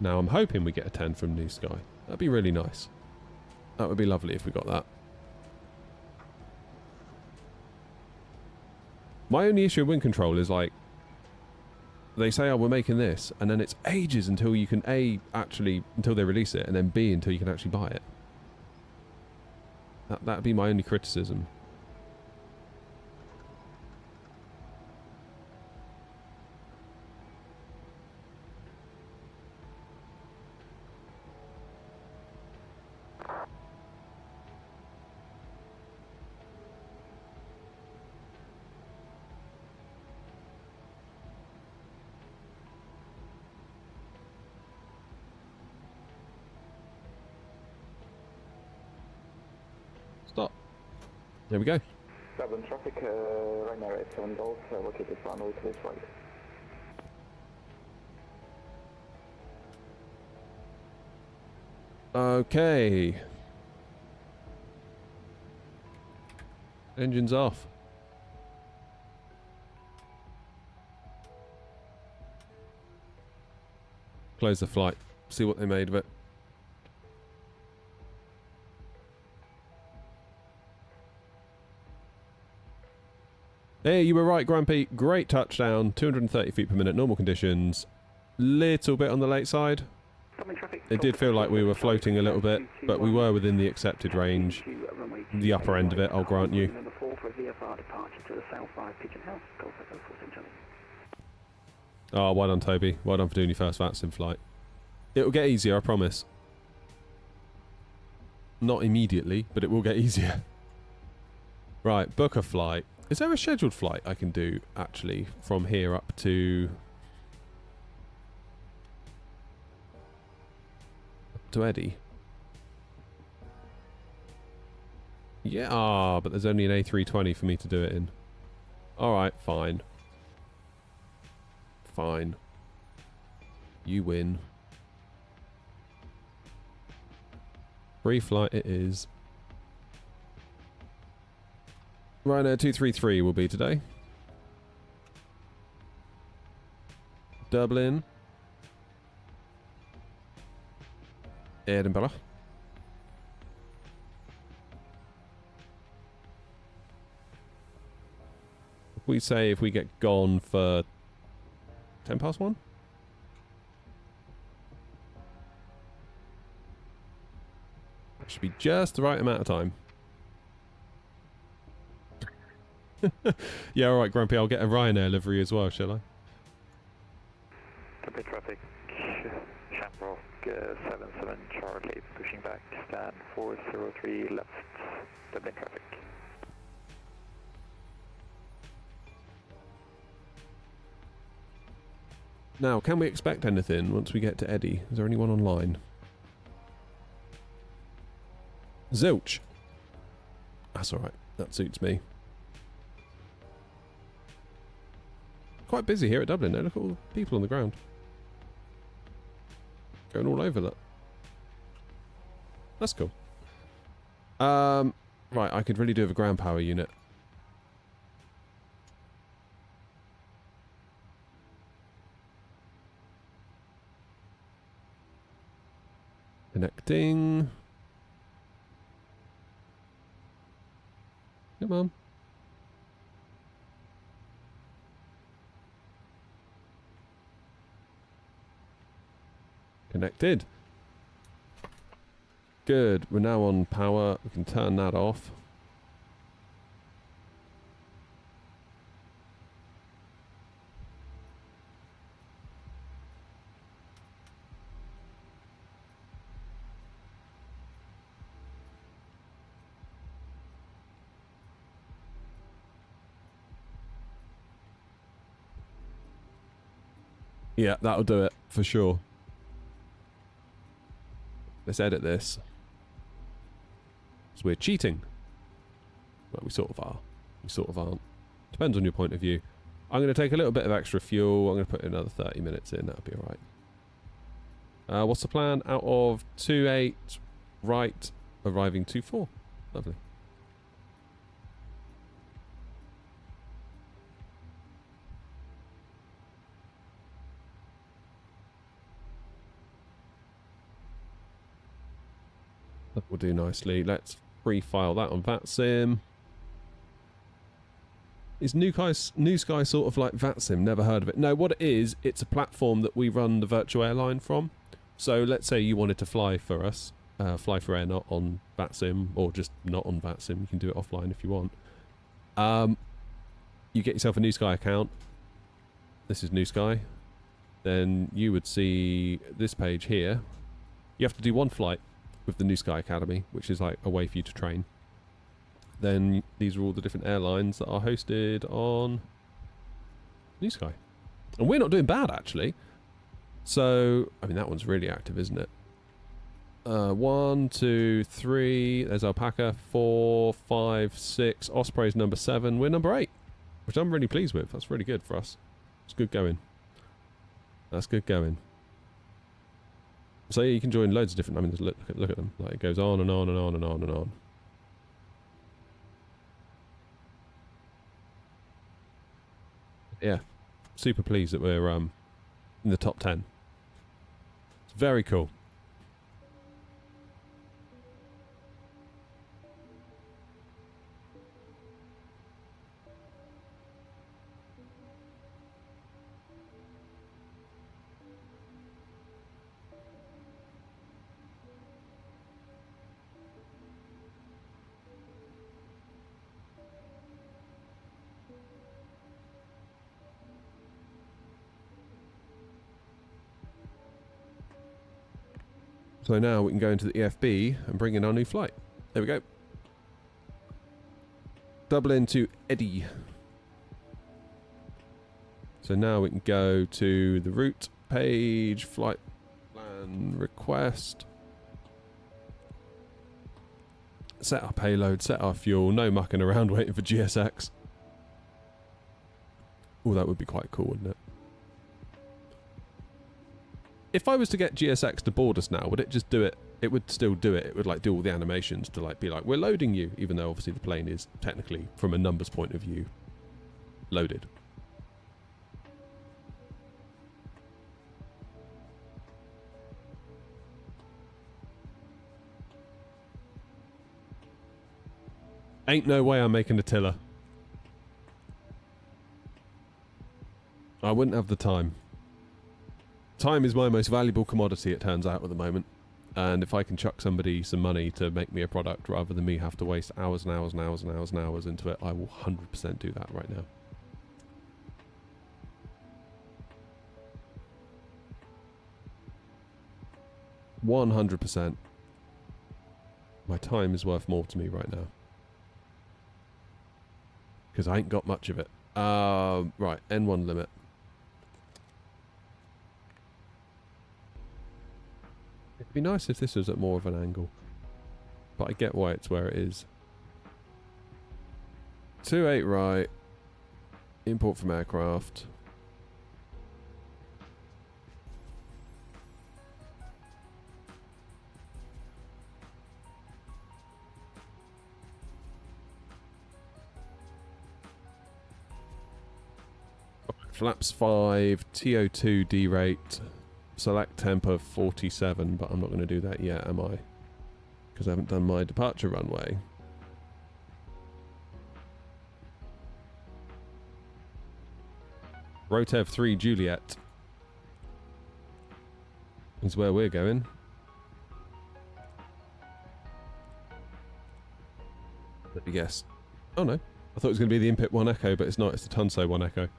Now I'm hoping we get a 10 from New Sky. That'd be really nice. That would be lovely if we got that. My only issue with wing control is like, they say, oh, we're making this, and then it's ages until you can until they release it, and then B, until you can actually buy it. That'd be my only criticism. Stop. There we go. Dublin traffic, Ryanair 87 Golf, located runway to this right. Okay. Engines off. Close the flight. See what they made of it. Hey, you were right, Grumpy. Great touchdown. 230 feet per minute, normal conditions. Little bit on the late side. It did feel like we were floating a little bit, but we were within the accepted range. The upper end of it, I'll grant you. Oh, well done, Toby. Well done for doing your first VATS in flight. It'll get easier, I promise. Not immediately, but it will get easier. Right, book a flight. Is there a scheduled flight I can do, actually, from here up to Eddie? Yeah, but there's only an A320 for me to do it in. Alright, fine. Fine. You win. Free flight it is. Ryanair 233 will be today. Dublin. Edinburgh. We say if we get gone for 10 past 1? That should be just the right amount of time. Yeah, alright, Grumpy, I'll get a Ryanair livery as well, shall I? Dublin traffic, Shamrock 77 Charlie, pushing back, stand 403 left, Dublin traffic. Now, can we expect anything once we get to Eddie? Is there anyone online? Zilch. That's alright. That suits me. Quite busy here at Dublin. Look at all the people on the ground. Going all over that. That's cool. Right, I could really do with a ground power unit. Connecting. Come on. Connected. Good. We're now on power. We can turn that off. Yeah, that'll do it for sure. Let's edit this. So we're cheating. Well, we sort of are. We sort of aren't. Depends on your point of view. I'm going to take a little bit of extra fuel. I'm going to put another 30 minutes in. That'll be alright. What's the plan? Out of 2-8, right, arriving 2-4. Lovely. That will do nicely. Let's pre-file that on VATSIM. Is New Sky sort of like VATSIM? Never heard of it. No, what it is, it's a platform that we run the virtual airline from. So let's say you wanted to fly for us, fly for air not on VATSIM, or just not on VATSIM. You can do it offline if you want. You get yourself a New Sky account. This is New Sky. Then you would see this page here. You have to do one flight with the New Sky Academy, which is like a way for you to train. Then these are all the different airlines that are hosted on New Sky. And we're not doing bad, actually. So, I mean, that one's really active, isn't it? 1, 2, 3. There's Alpaca. 4, 5, 6. Osprey's number 7. We're number 8, which I'm really pleased with. That's really good for us. It's good going. That's good going. So yeah, you can join loads of different. I mean, look at them. Like it goes on and on and on and on and on. Yeah, super pleased that we're in the top 10. It's very cool. So now we can go into the EFB and bring in our new flight. There we go. Dublin to Eddie. So now we can go to the route page, flight plan request. Set our payload, set our fuel, no mucking around waiting for GSX. Oh, that would be quite cool, wouldn't it? If I was to get GSX to board us now, would it just do it? It would still do it. It would like do all the animations to like be like, we're loading you, even though obviously the plane is technically, from a numbers point of view, loaded. Ain't no way I'm making a tiller. I wouldn't have the time. Time is my most valuable commodity, it turns out, at the moment. And if I can chuck somebody some money to make me a product rather than me have to waste hours and hours and hours and hours and hours into it, I will 100% do that right now. $100%. My time is worth more to me right now. Because I ain't got much of it. Right, N1 limit. It'd be nice if this was at more of an angle. But I get why it's where it is. 28 right. Import from aircraft. Flaps 5, TO2 derate, select temp of 47, but I'm not going to do that yet, am I? Because I haven't done my departure runway. Rotev 3 Juliet is where we're going. Let me guess. Oh no, I thought it was going to be the Impit 1 Echo, but it's not, it's the Tunso 1 Echo.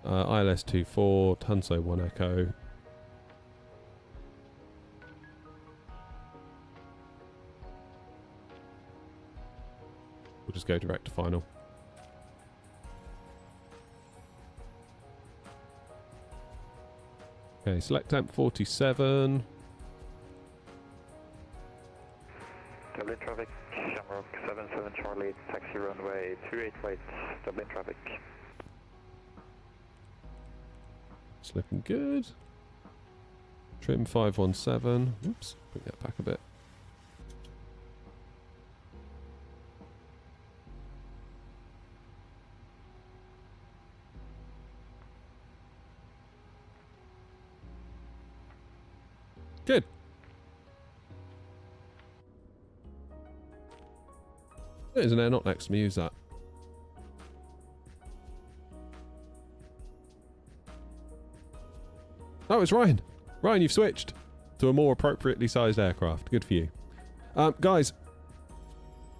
ILS 24, Tunso 1 Echo. We'll just go direct to final. Okay, select temp 47. Dublin traffic, Shamrock 77 Charlie, taxi runway 28 right, Dublin traffic. It's looking good. Trim 517. Oops, bring that back a bit. Good. There's an air not next to me. Use that. Oh, it's Ryan. Ryan, you've switched to a more appropriately sized aircraft. Good for you. Guys,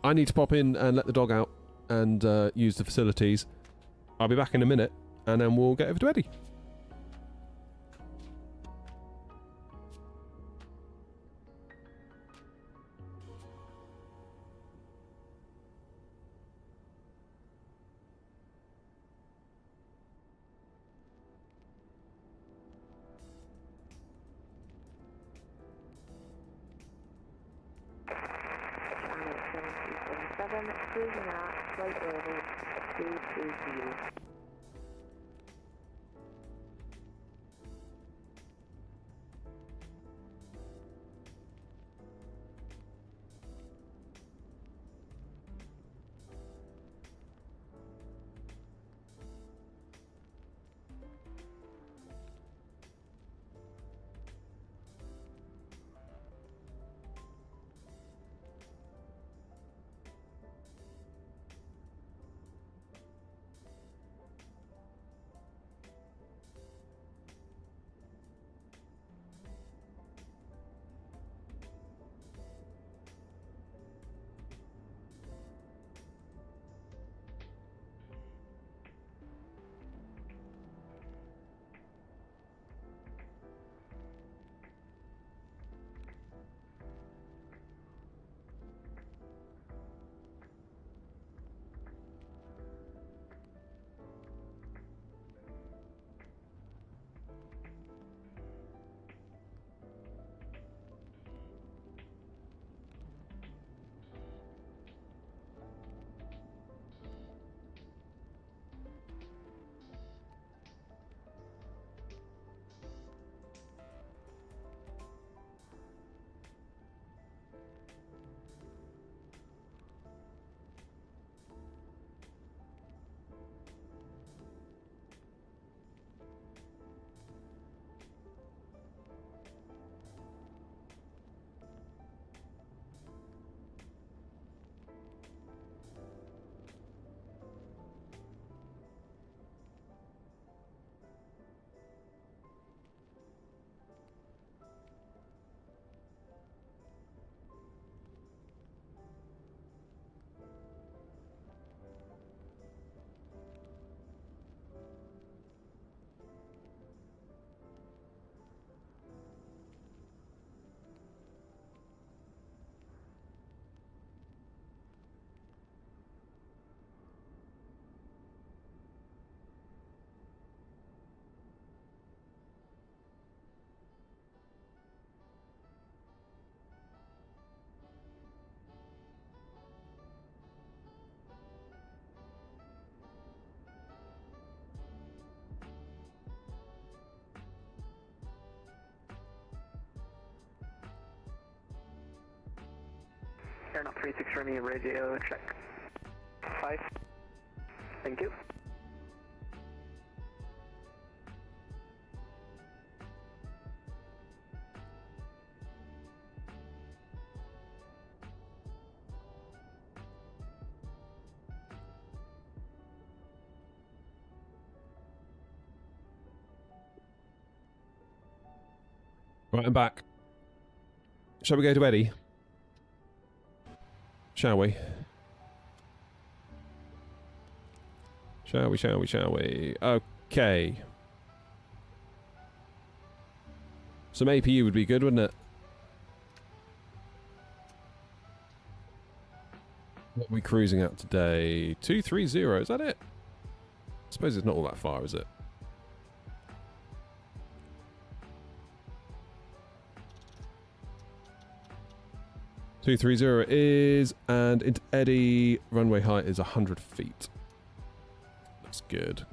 I need to pop in and let the dog out and use the facilities. I'll be back in a minute, and then we'll get over to Eddie. Cruising out, flight level 220. Aeronaut 36 Romeo radio check. 5. Thank you. Right, I'm back. Shall we go to Eddie? Shall we? Shall we? Okay. Some APU would be good, wouldn't it? What are we cruising at today? 230, is that it? I suppose it's not all that far, is it? .230 is, and into Eddie, runway height is 100 feet. That's good.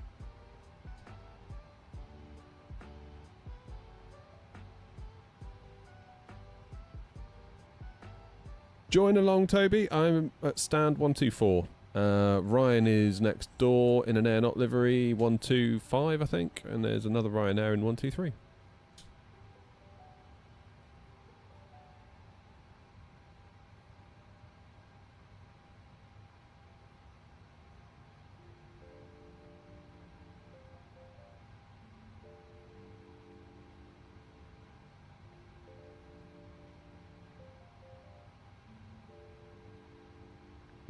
Join along, Toby. I'm at stand 124. Ryan is next door in an aeronaut livery, 125, I think, and there's another Ryanair in 123.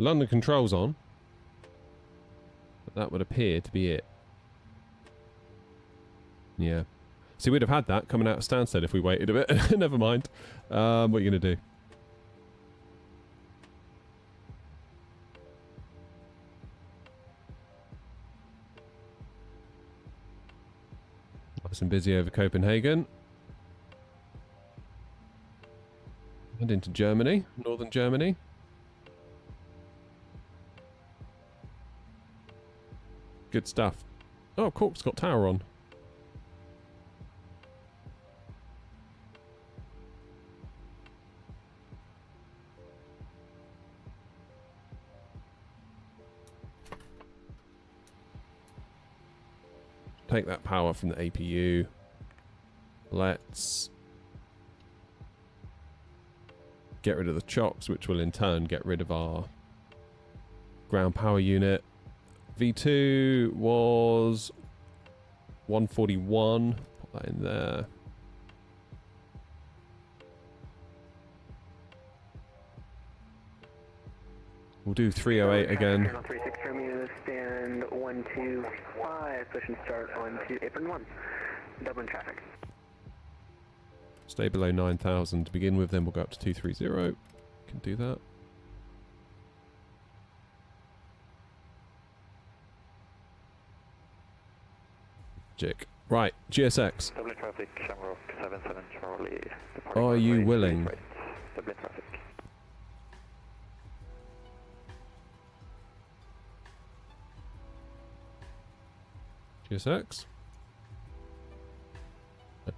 London controls on. But that would appear to be it. Yeah. See, we'd have had that coming out of Stansted if we waited a bit. Never mind. What are you going to do? Nice and busy over Copenhagen. And into Germany, northern Germany. Good stuff. Oh, Cork's got tower on. Take that power from the APU. Let's get rid of the chocks, which will in turn get rid of our ground power unit. V2 was 141. Put that in there. We'll do 308 again. 36 Romeo, stand 125, push and start on to apron 1. Dublin traffic. Stay below 9,000 to begin with, then we'll go up to 230. Can do that. Right, GSX. Dublin traffic, Shamrock 77 Charlie. Are you willing? Dublin traffic. GSX. Hello,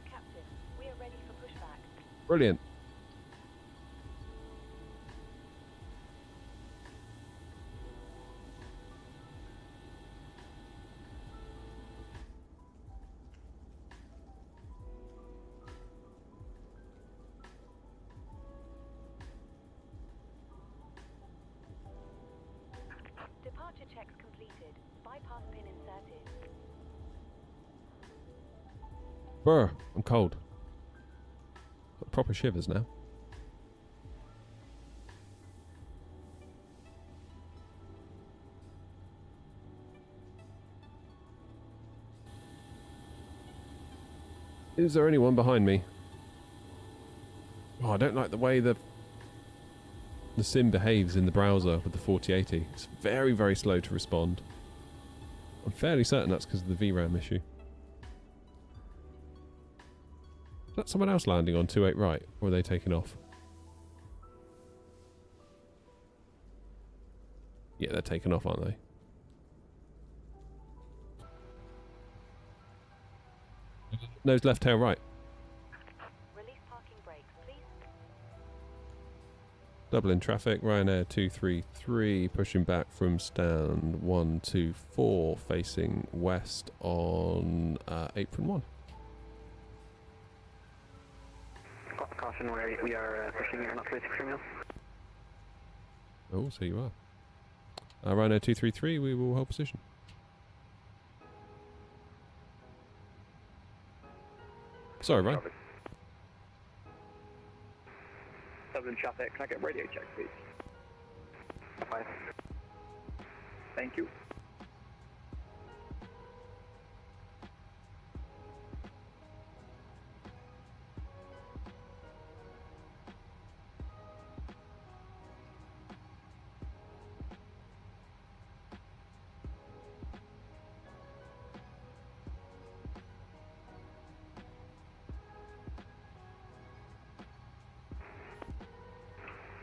Captain. We are ready for pushback. Brilliant. Departure checks completed. Bypass pin inserted. Brr, I'm cold. Got proper shivers now. Is there anyone behind me? Oh, I don't like the way the sim behaves in the browser with the 4080. It's very, very slow to respond. I'm fairly certain that's because of the VRAM issue. Is that someone else landing on 28 right? Or are they taking off? Yeah, they're taking off, aren't they? Nose left, tail right. Double in traffic, Ryanair 233 pushing back from stand 124 facing west on apron 1. Caution, we are pushing here, not 36 from you. Oh, so you are. Ryanair 233, we will hold position. Sorry, Ryan. Dublin traffic, can I get radio check, please? 5. Thank you.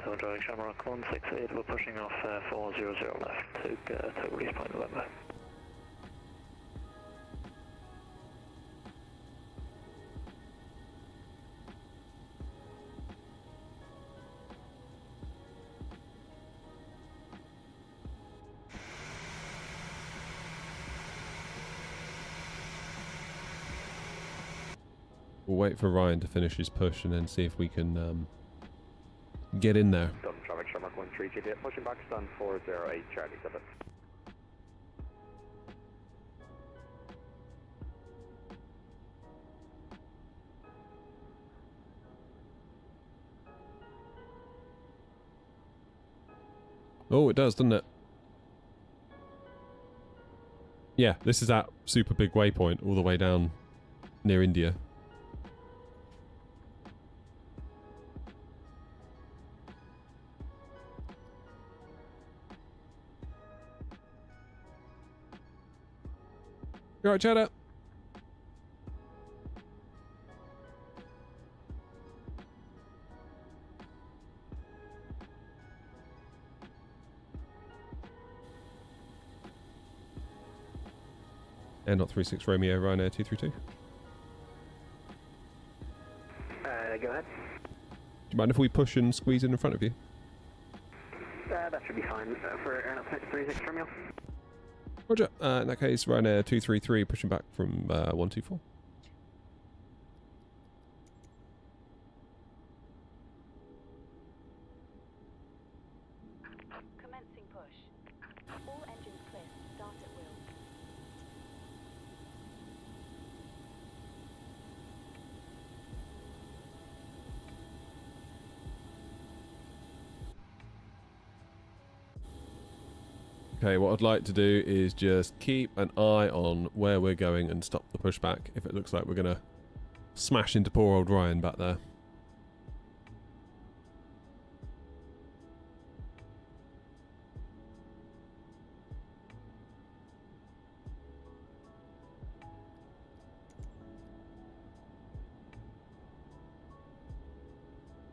So driving Shamrock 168, we're pushing off 400 left to release point November. We'll wait for Ryan to finish his push and then see if we can get in there. Dublin traffic, Shamrock 138, pushing back stand 408, Charlie 7. Oh, it does, doesn't it? Yeah, this is that super big waypoint all the way down near India. You alright, Cheddar? And not 36 Romeo, Ryanair 232. Go ahead. Do you mind if we push and squeeze in front of you? That should be fine for Air 36 from you. Roger. In that case, Ryanair 233 pushing back from 124. Commencing push. All engines clear. Start at will. Okay, what I'd like to do is just keep an eye on where we're going and stop the pushback if it looks like we're going to smash into poor old Ryan back there.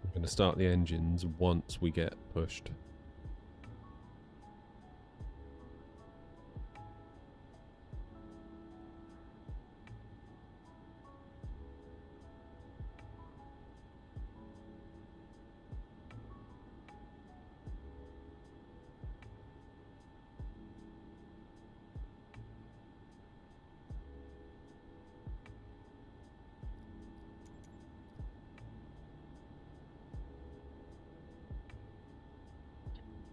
I'm going to start the engines once we get pushed.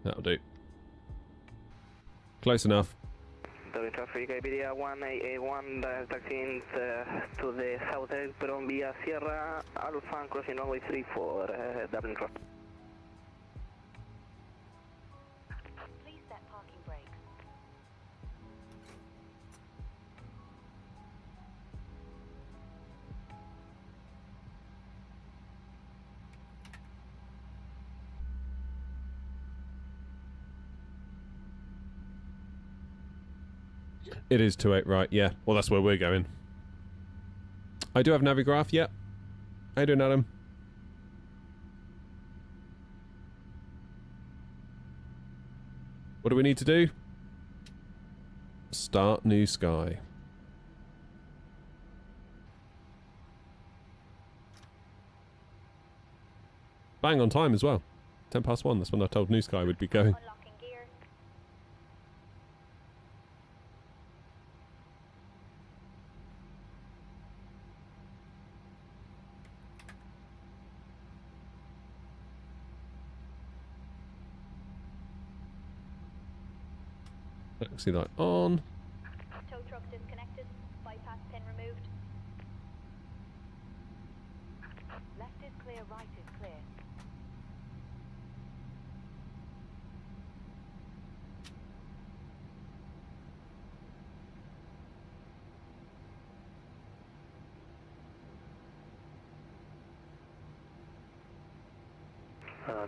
That'll do. Close enough. Dublin traffic, Iberia 181, taxiing to the south apron via Sierra Alpha, crossing runway 34, Dublin traffic. Please set parking brakes. It is 28, right, yeah. Well, that's where we're going. I do have Navigraph, yep. How you doing, Adam? What do we need to do? Start new sky. Bang on time as well. 1:10. That's when I told New Sky we'd be going. Unlocking gear. Taxi light on. Tow truck disconnected. Bypass pin removed. Left is clear, right is clear.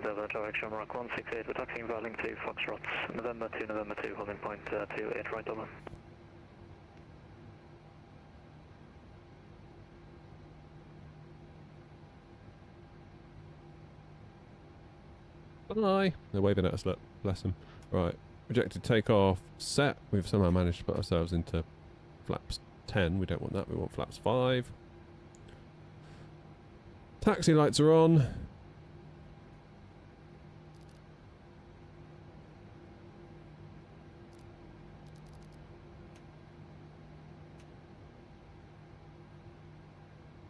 Delta traffic Shamrock 168, we're taxiing Valley to Foxtrot, November 2, holding point 28 right over. Bye. They're waving at us, look. Bless them. Right. Rejected takeoff set. We've somehow managed to put ourselves into flaps 10. We don't want that. We want flaps 5. Taxi lights are on.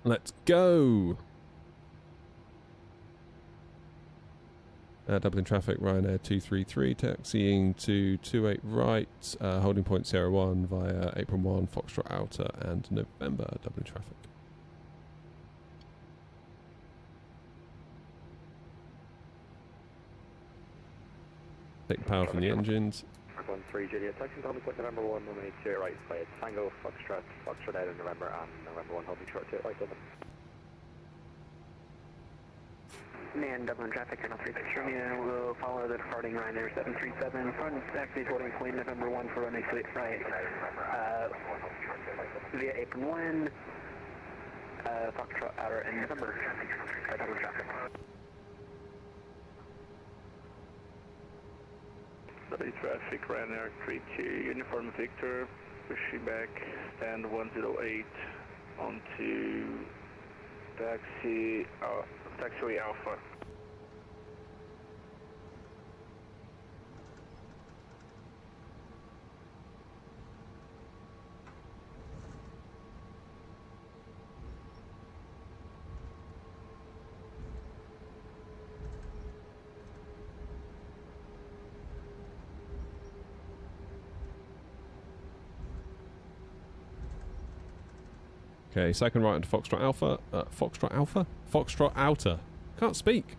Let's go. Dublin traffic, Ryanair 233, taxiing to 28 right, holding point 01 via Apron 1, Foxtrot Outer and November, Dublin traffic. Take power from the engines. 13 Juliet, taxi holding point November 1, runway 28 right, via Tango, Foxtrot out in November and November 1, holding short 28 right, Dublin. Man, Dublin traffic, Colonel 36 Romeo will follow the departing Ryanair 737. Front taxi holding point November 1 for runway 28 right. Via Apron 1, Foxtrot Outer in November, Dublin traffic. Dublin traffic, Ryanair 32, Uniform Victor, pushing back, stand 108 onto taxiway Alpha. Okay, second right into Foxtrot Alpha. Foxtrot Alpha? Foxtrot Outer. Can't speak.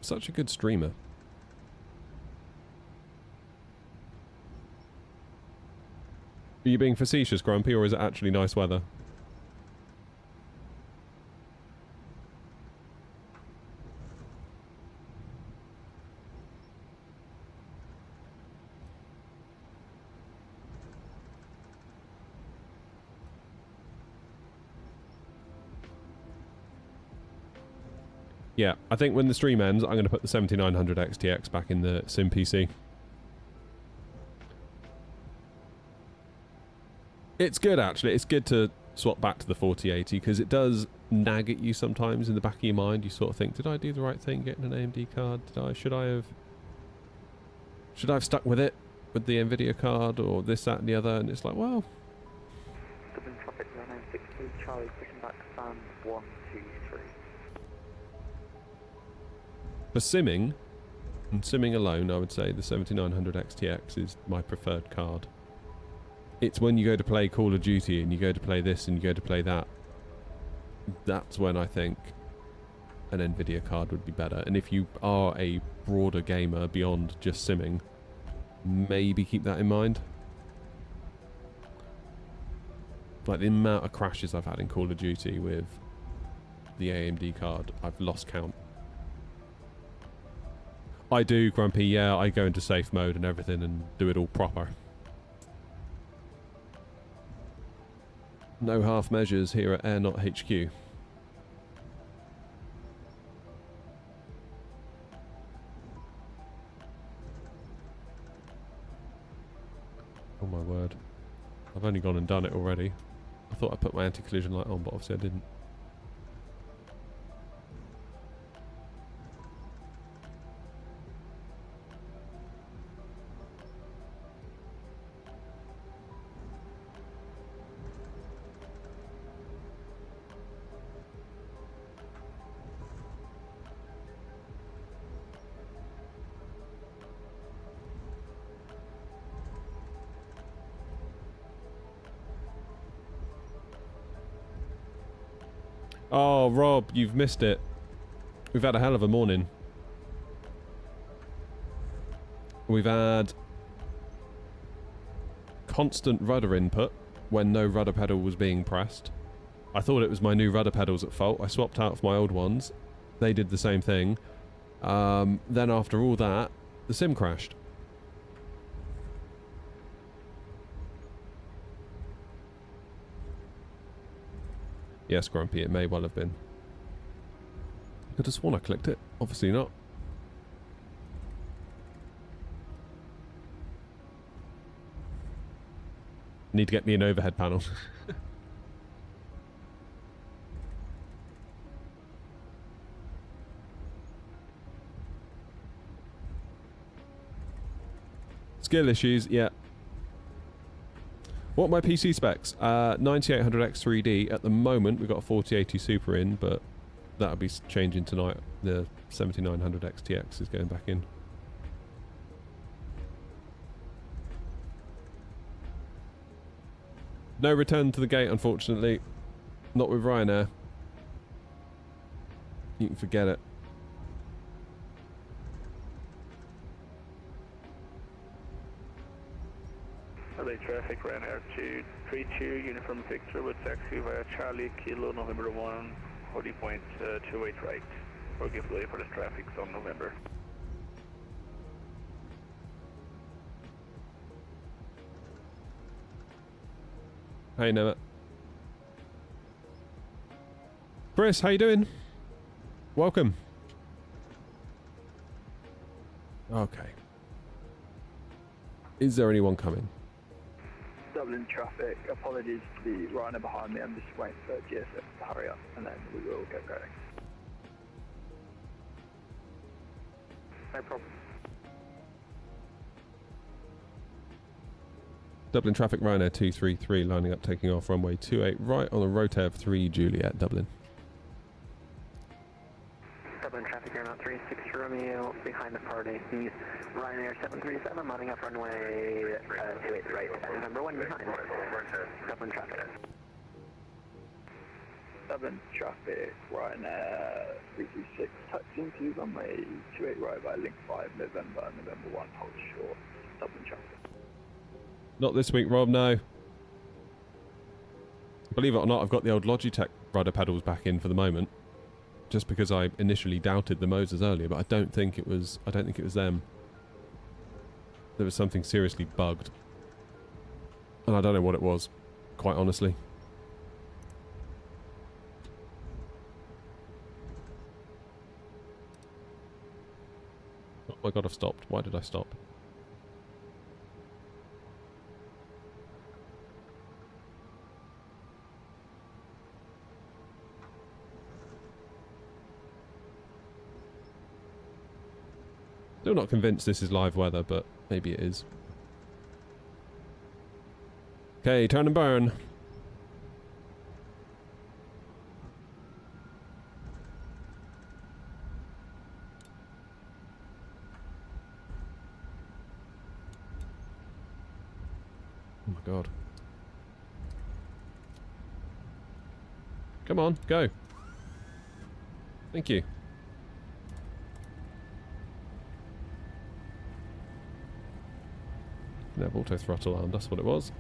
Such a good streamer. Are you being facetious, Grumpy, or is it actually nice weather? Yeah, I think when the stream ends, I'm going to put the 7900 XTX back in the Sim PC. It's good, actually. It's good to swap back to the 4080 because it does nag at you sometimes in the back of your mind. You sort of think, did I do the right thing getting an AMD card? Should I have stuck with it with the Nvidia card or this, that and the other? And it's like, well... Dublin traffic, 962, Charlie, pushing back, stand 123. For simming, and simming alone, I would say the 7900 XTX is my preferred card. It's when you go to play Call of Duty and you go to play this and you go to play that, that's when I think an Nvidia card would be better. And if you are a broader gamer beyond just simming, maybe keep that in mind. Like the amount of crashes I've had in Call of Duty with the AMD card, I've lost count. I do, Grumpy, yeah, I go into safe mode and everything and do it all proper. No half measures here at Airnaut HQ. Oh my word. I've only gone and done it already. I thought I put my anti-collision light on, but obviously I didn't. Oh, Rob, you've missed it. We've had a hell of a morning. We've had constant rudder input when no rudder pedal was being pressed. I thought it was my new rudder pedals at fault. I swapped out for my old ones. They did the same thing. Then after all that, the sim crashed. Yes, Grumpy, it may well have been. I could have sworn I clicked it. Obviously not. Need to get me an overhead panel. Skill issues, yeah. What are my PC specs? 9800X3D. At the moment, we've got a 4080 Super in, but that'll be changing tonight. The 7900X TX is going back in. No return to the gate, unfortunately. Not with Ryanair. You can forget it. LA traffic, Ryanair 232, uniform Victor with taxi via Charlie, Kilo, November 1, holding point 28 right. Forgive way for the traffic on November. Hey, Noah. Chris, how you doing? Welcome. Okay. Is there anyone coming? Dublin traffic, apologies to the Ryanair behind me, I'm just waiting for GSF to hurry up and then we will get going. No problem. Dublin traffic, Ryanair 233 lining up, taking off runway 28 right on the Rotev 3 Juliet, Dublin. Dublin traffic, aeronaut 36 Romeo, behind the party. Ryanair 737, lining up runway 28 right, number 1 behind. Dublin traffic. Dublin traffic, Ryanair 336, touching to runway 28 right by link 5, November 1, hold short, Dublin traffic. Not this week, Rob, no. Believe it or not, I've got the old Logitech rudder pedals back in for the moment. Just because I initially doubted the Moses earlier, but I don't think it was them. There was something seriously bugged. And I don't know what it was, quite honestly. Oh my god, I've stopped. Why did I stop? Still not convinced this is live weather, but maybe it is. Okay, turn and burn. Oh my god. Come on, go. Thank you. Nav auto throttle arm, that's what it was.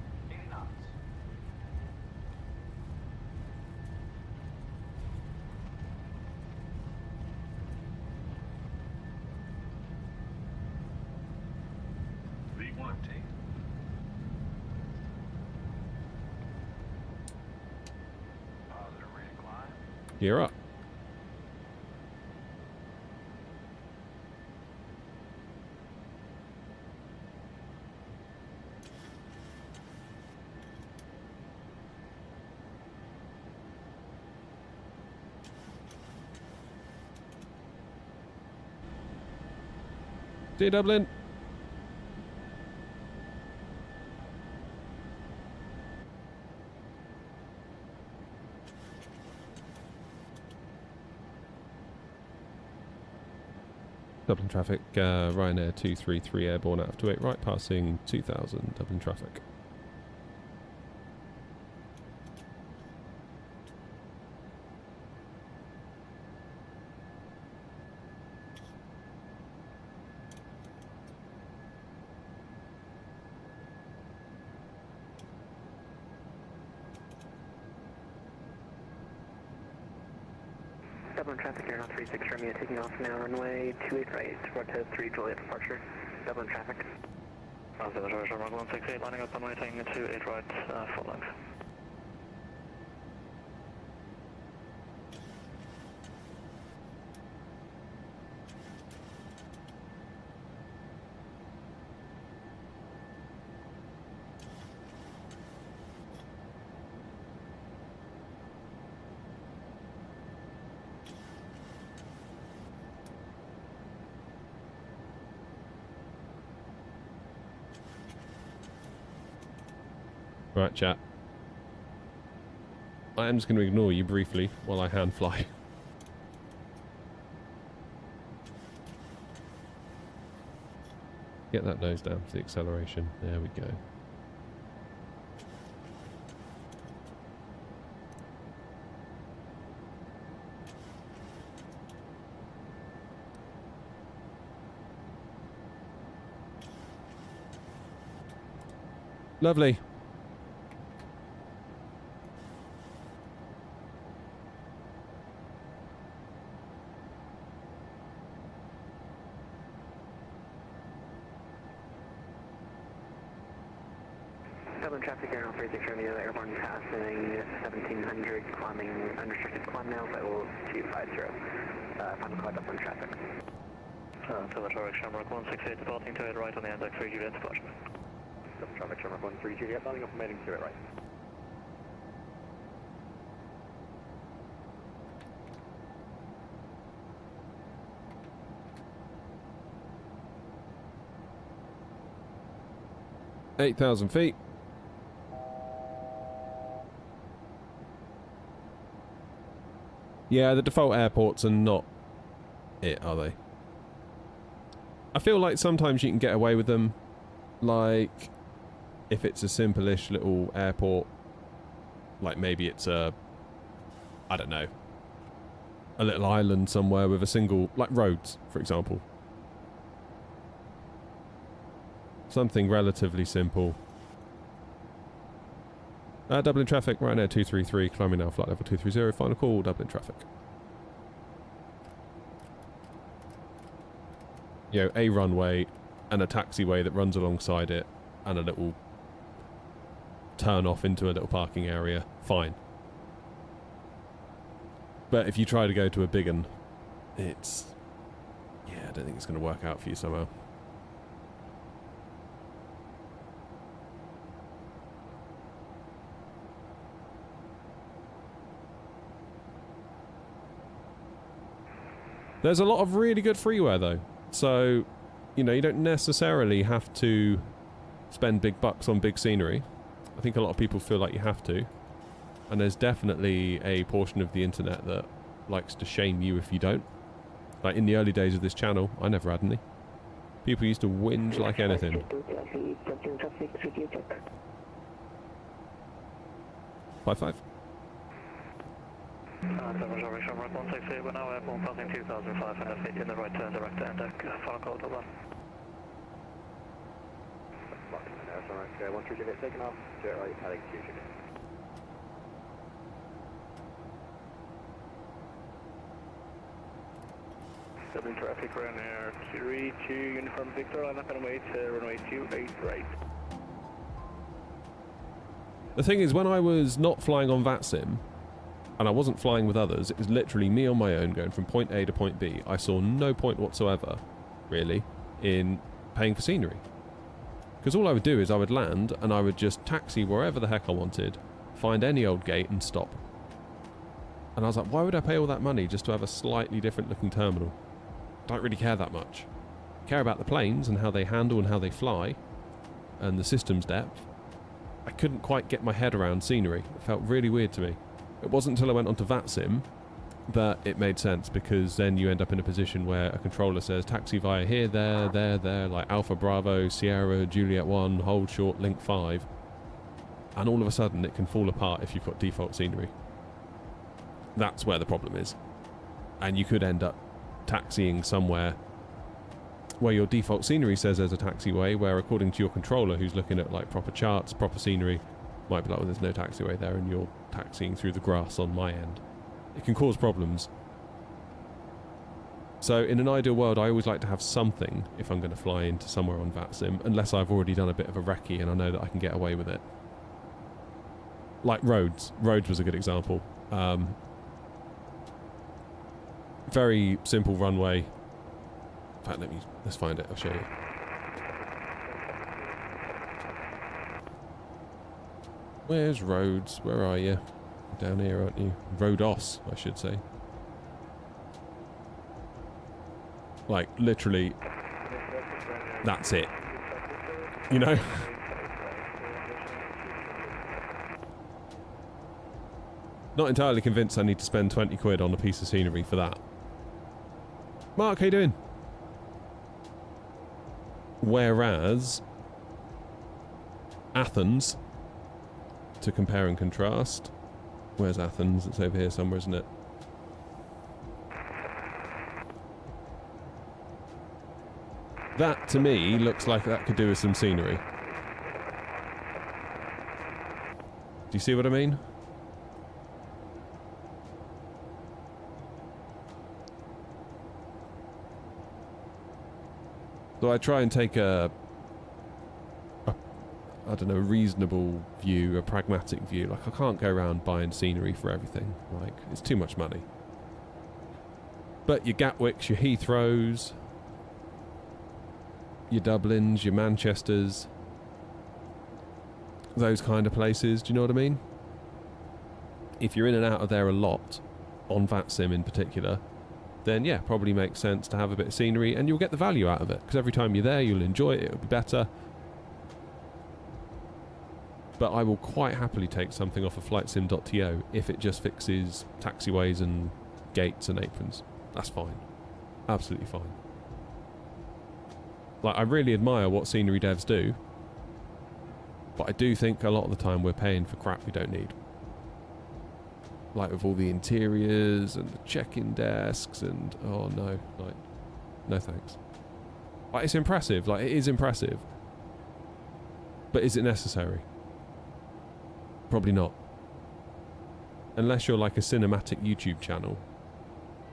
Gear up. See you, Dublin. Dublin traffic, Ryanair 233 airborne out of 28 right, passing 2000 Dublin traffic. Dublin traffic, Air 36 Romeo taking off now, runway 28 right, route 3 Juliet departure. Dublin traffic. Dublin traffic, runway 168, lining up runway taking 28 right, full length. Right, chat. I am just going to ignore you briefly while I hand fly. Get that nose down for the acceleration. There we go. Lovely. Dublin traffic, Air 36 Romeo, airborne passing 1700, climbing unrestricted climb now, level 250. Final call Dublin traffic. Dublin traffic, Shamrock 168, departing to it right on the end, 3 Juliet departure. Dublin traffic, Shamrock 13 Juliet, landing up and heading to it right. $8,000 feet. Yeah, the default airports are not it, are they? I feel like sometimes you can get away with them, like if it's a simple-ish little airport, like maybe it's a, I don't know, a little island somewhere with a single, like Rhodes, for example. Something relatively simple. Dublin traffic, Ryanair 233, climbing now, flight level 230, final call, Dublin traffic. You know, a runway and a taxiway that runs alongside it and a little turn off into a little parking area, fine. But if you try to go to a big one, it's... yeah, I don't think it's going to work out for you somehow. There's a lot of really good freeware though, so you know you don't necessarily have to spend big bucks on big scenery. I think a lot of people feel like you have to, and there's definitely a portion of the internet that likes to shame you if you don't. Like in the early days of this channel, I never had any. People used to whinge like anything. 5-5. Dublin traffic, Shamrock 168, we're now airborne passing 2,500 feet in the right turn direct to end deck, final call Dublin. Okay, 1 Juliet taken off, to it right, heading 2 Juliet. Dublin traffic, Ryanair 32 Uniform Victor, line up and away to runway 28 right. The thing is, when I was not flying on VATSIM, and I wasn't flying with others, it was literally me on my own going from point A to point B. I saw no point whatsoever, really, in paying for scenery. Because all I would do is I would land and I would just taxi wherever the heck I wanted, find any old gate and stop. And I was like, why would I pay all that money just to have a slightly different looking terminal? I don't really care that much. I care about the planes and how they handle and how they fly, and the system's depth. I couldn't quite get my head around scenery. It felt really weird to me. It wasn't until I went onto VATSIM that it made sense, because then you end up in a position where a controller says taxi via here, there, like Alpha Bravo, Sierra, Juliet 1, hold short, link 5, and all of a sudden it can fall apart if you've got default scenery. That's where the problem is. And you could end up taxiing somewhere where your default scenery says there's a taxiway, where according to your controller, who's looking at like proper charts, proper scenery, might be like, well, there's no taxiway there, and you're taxiing through the grass on my end. It can cause problems. So in an ideal world, I always like to have something if I'm going to fly into somewhere on VATSIM, unless I've already done a bit of a recce and I know that I can get away with it. Like roads. Roads was a good example. Very simple runway. In fact, let's find it. I'll show you. Where's roads? Where are you? Down here, aren't you? Rhodos, I should say. Like, literally, that's it. You know? Not entirely convinced I need to spend 20 quid on a piece of scenery for that. Mark, how you doing? Whereas Athens, to compare and contrast, where's Athens? It's over here somewhere, isn't it? That, to me, looks like that could do with some scenery. Do you see what I mean? So I try and take I don't know, a reasonable view, a pragmatic view. Like, I can't go around buying scenery for everything. Like, it's too much money. But your Gatwicks, your Heathrows, your Dublins, your Manchesters, those kind of places, do you know what I mean? If you're in and out of there a lot, on VATSIM in particular, then yeah, probably makes sense to have a bit of scenery, and you'll get the value out of it, because every time you're there you'll enjoy it, it'll be better. But I will quite happily take something off of flightsim.to if it just fixes taxiways and gates and aprons. That's fine. Absolutely fine. Like, I really admire what scenery devs do, but I do think a lot of the time we're paying for crap we don't need. Like with all the interiors and the check-in desks and, oh no, like, no thanks. Like, it's impressive, like, it is impressive. But is it necessary? Probably not. Unless you're like a cinematic YouTube channel,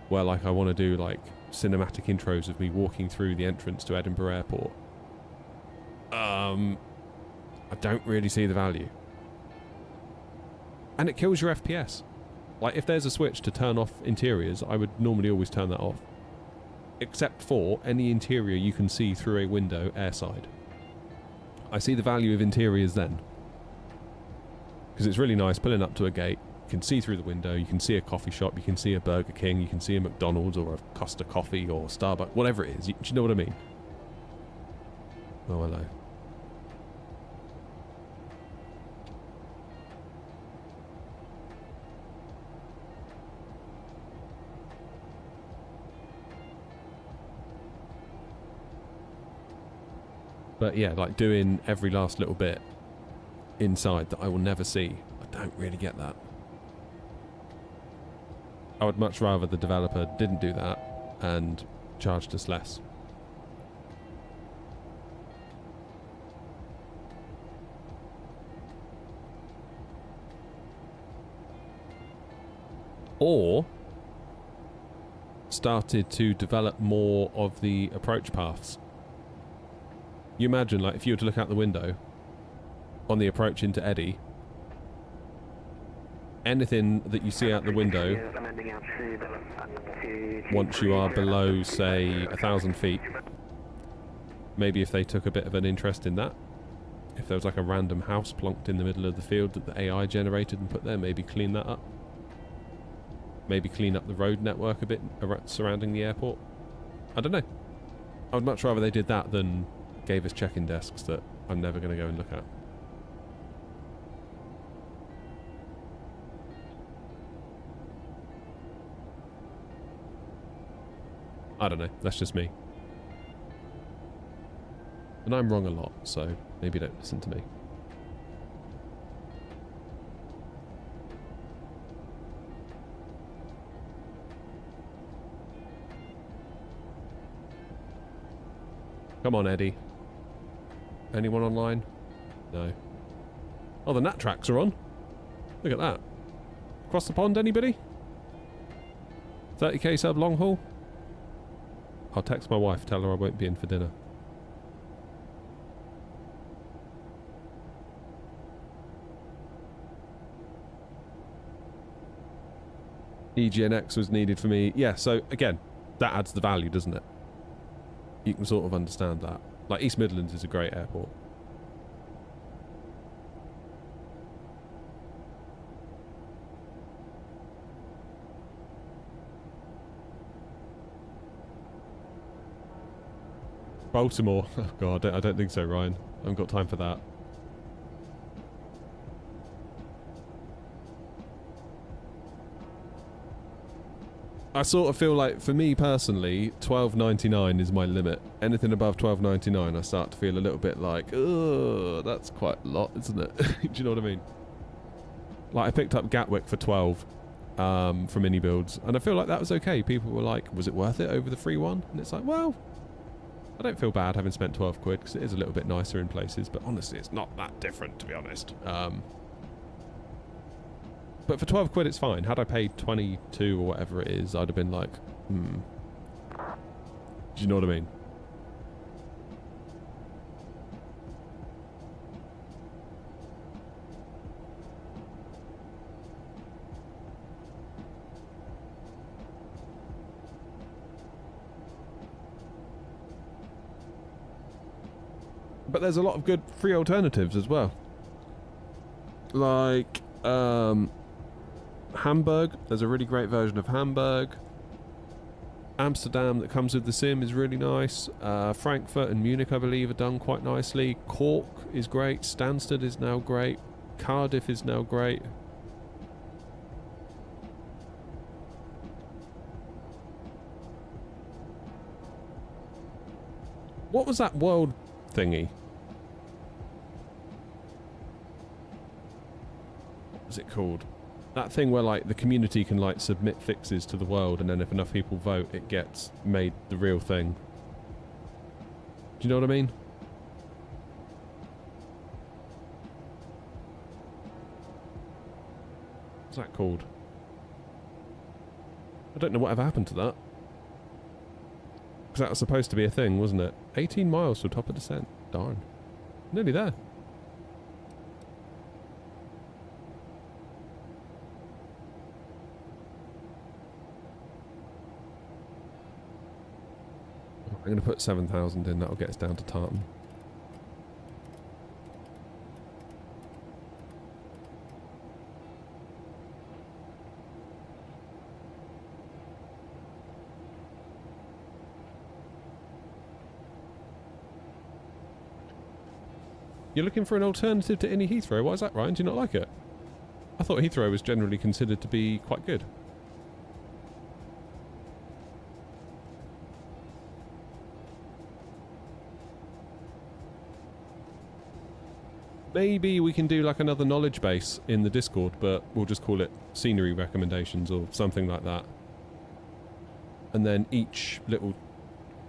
where like I want to do like cinematic intros of me walking through the entrance to Edinburgh Airport. I don't really see the value. And it kills your FPS. Like, if there's a switch to turn off interiors, I would normally always turn that off. Except for any interior you can see through a window airside. I see the value of interiors then. Because it's really nice pulling up to a gate, you can see through the window, you can see a coffee shop, you can see a Burger King, you can see a McDonald's or a Costa Coffee or Starbucks, whatever it is. Do you know what I mean? Oh, hello. But yeah, like doing every last little bit inside that I will never see. I don't really get that. I would much rather the developer didn't do that and charged us less. Or started to develop more of the approach paths. You imagine, like, if you were to look out the window on the approach into Eddy, anything that you see out the window, once you are below, say, 1,000 feet, maybe if they took a bit of an interest in that, if there was like a random house plonked in the middle of the field that the AI generated and put there, maybe clean that up. Maybe clean up the road network a bit surrounding the airport. I don't know. I would much rather they did that than gave us check-in desks that I'm never going to go and look at. I don't know, that's just me. And I'm wrong a lot, so maybe don't listen to me. Come on, Eddie. Anyone online? No. Oh, the Nat tracks are on. Look at that. Across the pond, anybody? 30k sub long haul? I'll text my wife, tell her I won't be in for dinner. EGNX was needed for me. Yeah, so again, that adds the value, doesn't it? You can sort of understand that. Like, East Midlands is a great airport. Baltimore. Oh god, I don't think so, Ryan. I haven't got time for that. I sort of feel like, for me personally, $12.99 is my limit. Anything above $12.99, I start to feel a little bit like, ugh, that's quite a lot, isn't it? Do you know what I mean? Like, I picked up Gatwick for 12 from Mini Builds, and I feel like that was okay. People were like, was it worth it over the free one? And it's like, well, I don't feel bad having spent 12 quid, because it is a little bit nicer in places, but honestly, it's not that different, to be honest. But for 12 quid, it's fine. Had I paid 22 or whatever it is, I'd have been like, Do you know what I mean? But there's a lot of good free alternatives as well. Like, Hamburg. There's a really great version of Hamburg. Amsterdam that comes with the sim is really nice. Frankfurt and Munich, I believe, are done quite nicely. Cork is great. Stansted is now great. Cardiff is now great. What was that world thingy? What was it called? That thing where, like, the community can, like, submit fixes to the world, and then if enough people vote, it gets made the real thing. Do you know what I mean? What's that called? I don't know whatever happened to that. Because that was supposed to be a thing, wasn't it? 18 miles to top of descent. Darn. Nearly there. I'm going to put 7,000 in, that'll get us down to Tartan. You're looking for an alternative to any Heathrow? Why is that, Ryan? Do you not like it? I thought Heathrow was generally considered to be quite good. Maybe we can do like another knowledge base in the Discord, but we'll just call it scenery recommendations or something like that. And then each little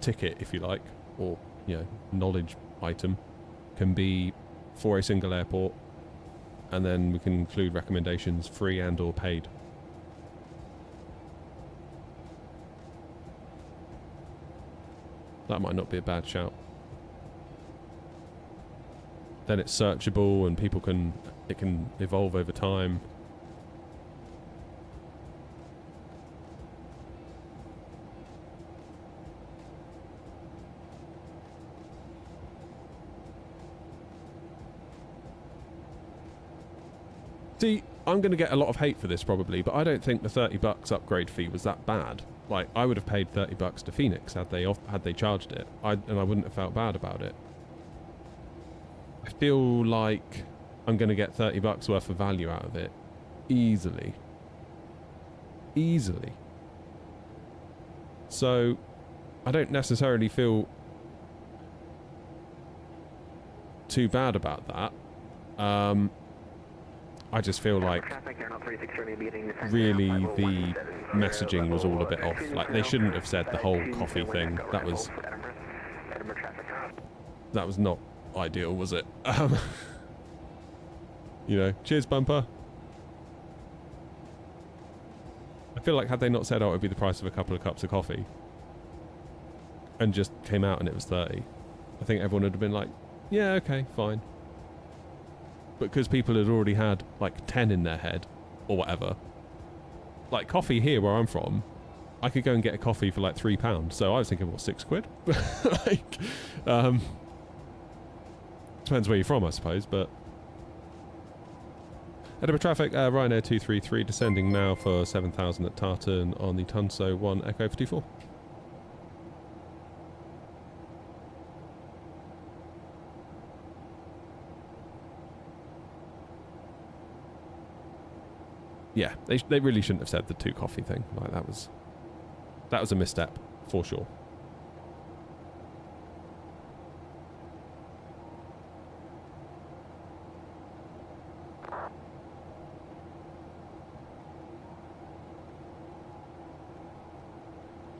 ticket, if you like, or, you know, knowledge item can be for a single airport, and then we can include recommendations free and or paid. That might not be a bad shout. Then it's searchable and people can, it can evolve over time. See, I'm going to get a lot of hate for this probably, but I don't think the $30 upgrade fee was that bad. Like, I would have paid $30 to Phoenix had they charged it, and I wouldn't have felt bad about it. I feel like I'm going to get $30 worth of value out of it. Easily. Easily. So, I don't necessarily feel too bad about that. I just feel like really the messaging was all a bit off. Like, they shouldn't have said the whole coffee thing. That was not ideal, was it? You know, cheers, Bumper. I feel like had they not said, oh, it would be the price of a couple of cups of coffee, and just came out and it was 30, I think everyone would have been like, yeah, okay, fine. But because people had already had like 10 in their head or whatever, like coffee here where I'm from, I could go and get a coffee for like £3. So I was thinking, what, £6? Like, depends where you're from, I suppose, but... Edinburgh traffic, Ryanair 233 descending now for 7,000 at Tartan on the Tunso 1 Echo 54. Yeah, they really shouldn't have said the 2 coffee thing. Like that was a misstep for sure.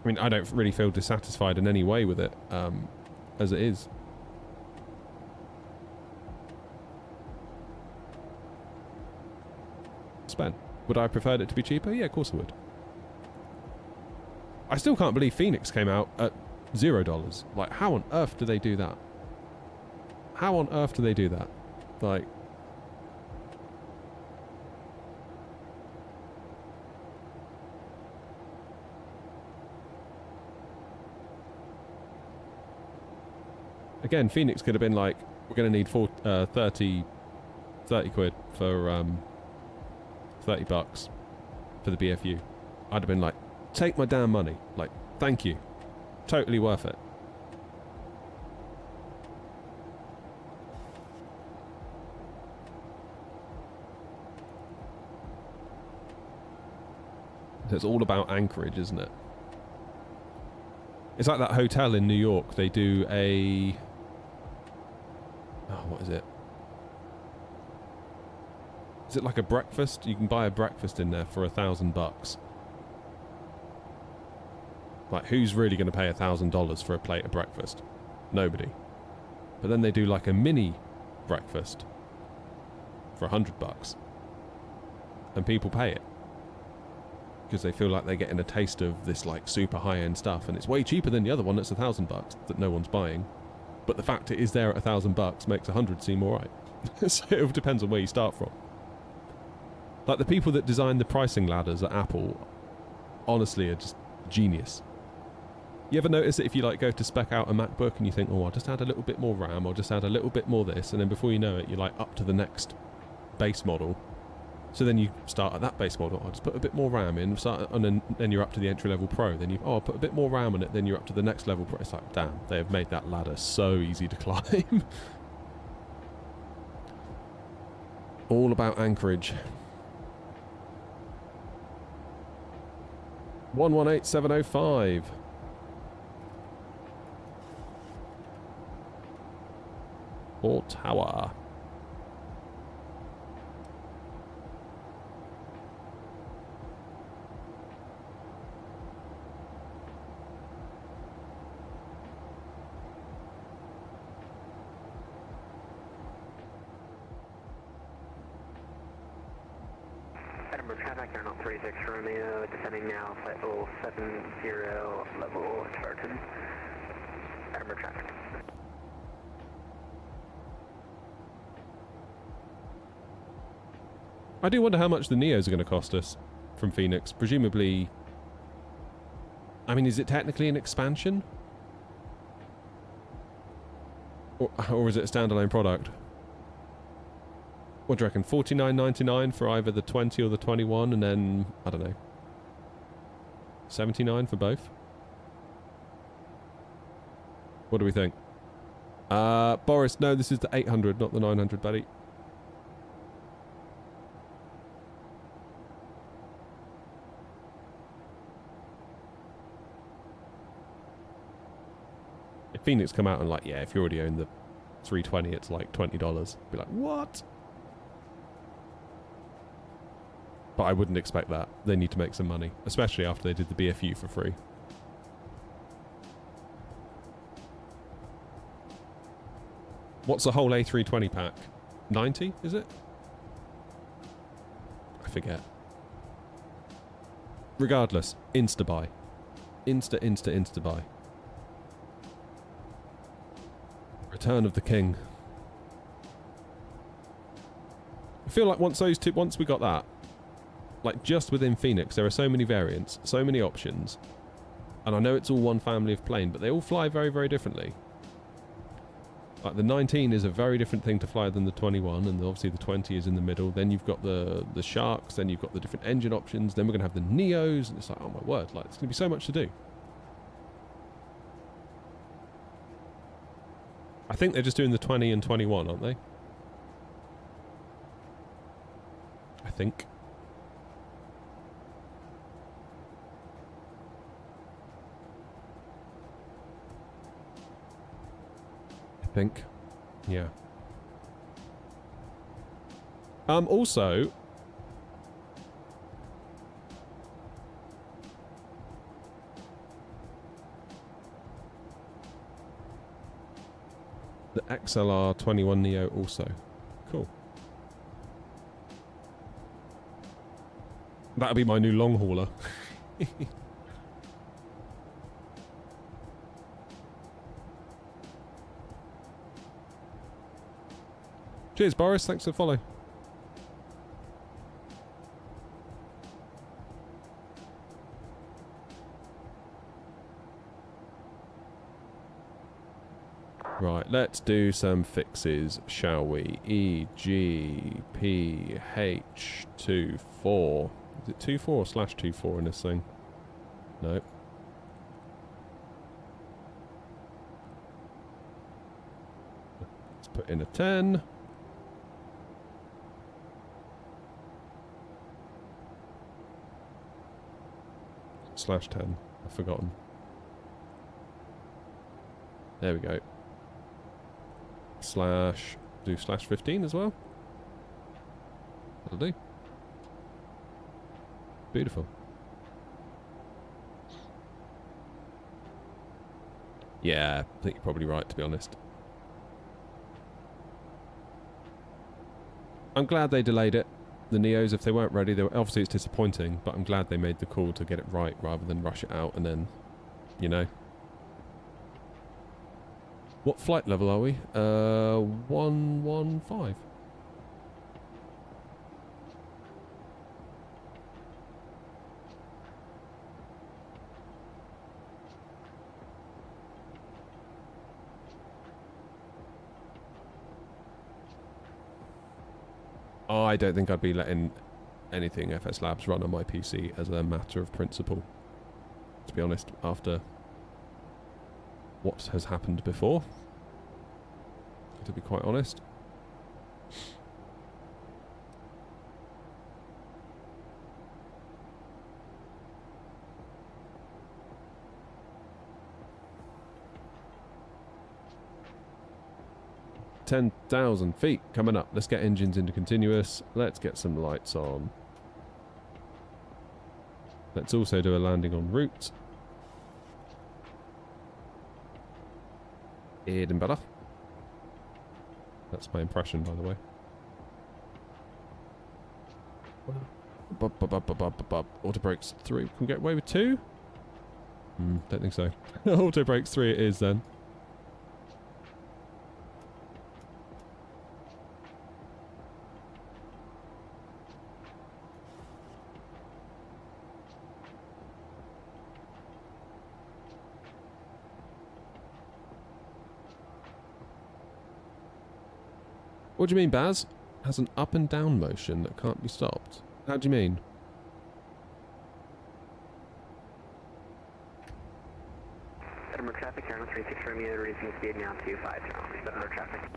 I mean, I don't really feel dissatisfied in any way with it, as it is. Spend. Would I have preferred it to be cheaper? Yeah, of course I would. I still can't believe Phoenix came out at $0. Like, how on earth do they do that? How on earth do they do that? Like... Again, Phoenix could have been like, we're going to need 30 quid for $30 for the BFU. I'd have been like, take my damn money. Like, thank you. Totally worth it. It's all about Anchorage, isn't it? It's like that hotel in New York. They do a... Oh, what is it? Is it like a breakfast? You can buy a breakfast in there for $1,000. Like, who's really going to pay $1,000 for a plate of breakfast? Nobody. But then they do like a mini breakfast for $100, and people pay it because they feel like they're getting a taste of this like super high-end stuff, and it's way cheaper than the other one that's $1,000 that no one's buying. But the fact it is there at $1,000 makes 100 seem alright. So it depends on where you start from. Like the people that design the pricing ladders at Apple, honestly, are just genius. You ever notice that if you like go to spec out a MacBook and you think, oh, I'll just add a little bit more RAM, or just add a little bit more this, and then before you know it, you're like up to the next base model. So then you start at that base model, I'll just put a bit more RAM in, and then you're up to the entry-level Pro. Then I'll put a bit more RAM on it, then you're up to the next level Pro. It's like, damn, they have made that ladder so easy to climb. All about Anchorage. 118705. Or Tower. Edinburgh traffic, Aeronaut 36 Romeo, descending now, flight level 70, level Tartan. Edinburgh traffic. I do wonder how much the Neos are going to cost us from Phoenix. Presumably... I mean, is it technically an expansion? Or is it a standalone product? What do you reckon? $49.99 for either the 20 or the 21, and then, I don't know, $79 for both? What do we think? Boris, no, this is the 800, not the 900, buddy. If Phoenix come out and like, yeah, if you already own the 320, it's like $20. Be like, what? But I wouldn't expect that. They need to make some money, especially after they did the BFU for free. What's the whole A320 pack? 90, is it? I forget. Regardless, insta-buy. Insta-buy. Return of the King. I feel like once we got that, like just within Phoenix, there are so many variants, so many options, and I know it's all one family of plane, but they all fly very, very differently. Like the 19 is a very different thing to fly than the 21, and obviously the 20 is in the middle. Then you've got the Sharks, then you've got the different engine options, then we're going to have the Neos, and it's like, oh my word, like it's going to be so much to do. I think they're just doing the 20 and 21, aren't they? I think. Yeah. Also, the XLR 21 Neo also. Cool. That'll be my new long hauler. Cheers, Boris. Thanks for the follow. Right, let's do some fixes, shall we? EGPH24. Is it 24 or /24 in this thing? No. Let's put in a 10. /10. I've forgotten. There we go. Do /15 as well. That'll do. Beautiful. Yeah, I think you're probably right, to be honest. I'm glad they delayed it. The Neos, if they weren't ready, obviously it's disappointing, but I'm glad they made the call to get it right rather than rush it out and then, you know. What flight level are we? 115. I don't think I'd be letting anything FS Labs run on my PC as a matter of principle, to be honest, after what has happened before, to be quite honest. $10,000 feet coming up. Let's get engines into continuous. Let's get some lights on. Let's also do a landing en route. Edinburgh. That's my impression, by the way. Auto brakes 3. Can we get away with 2? Don't think so. Auto brakes 3 it is then. What do you mean, Baz? Has an up and down motion that can't be stopped. How do you mean? Edinburgh traffic, Airline 36 Romeo, reducing speed now to 5 knots. Edinburgh traffic.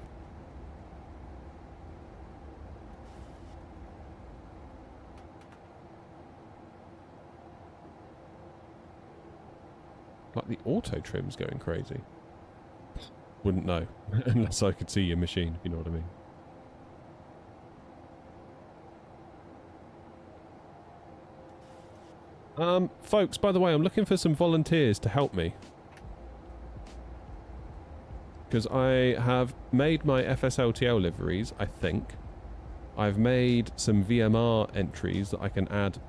Like the auto trim's going crazy. Wouldn't know, unless I could see your machine, if you know what I mean. Folks, by the way, I'm looking for some volunteers to help me. Because I have made my FSLTL liveries, I think. I've made some VMR entries that I can add.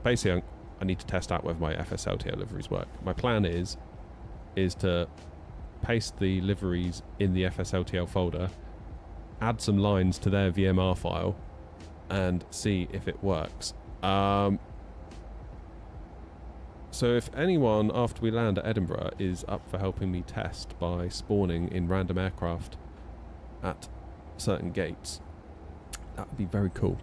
Basically, I need to test out whether my FSLTL liveries work. My plan is to paste the liveries in the FSLTL folder, add some lines to their VMR file, and see if it works. So if anyone, after we land at Edinburgh, is up for helping me test by spawning in random aircraft at certain gates, that would be very cool.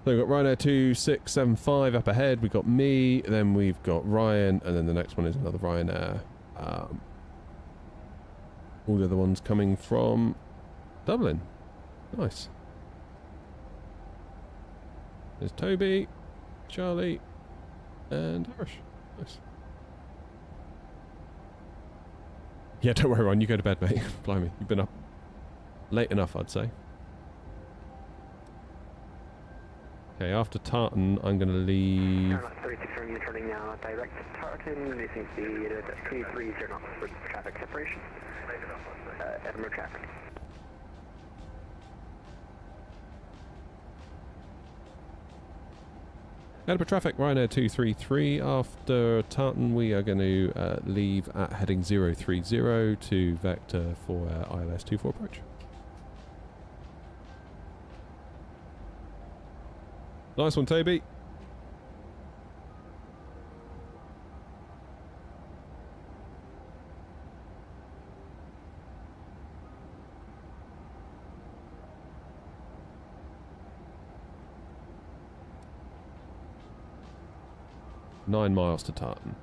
So we've got Ryanair 2675 up ahead, we've got me, then we've got Ryan, and then the next one is another Ryanair. All the other ones coming from Dublin. Nice. There's Toby, Charlie, and Harish. Nice. Yeah, don't worry, Ryan, you go to bed, mate. Blimey, you've been up late enough, I'd say. Okay, after Tartan, I'm going to leave... 36 you're turning now direct to Tartan, releasing speed at 23 knots for traffic separation. Edinburgh traffic. Edinburgh traffic, Ryanair 233. After Tartan, we are going to leave at heading 030 to Vector for ILS 24 approach. Nice one, Toby. Nine miles to Tartan.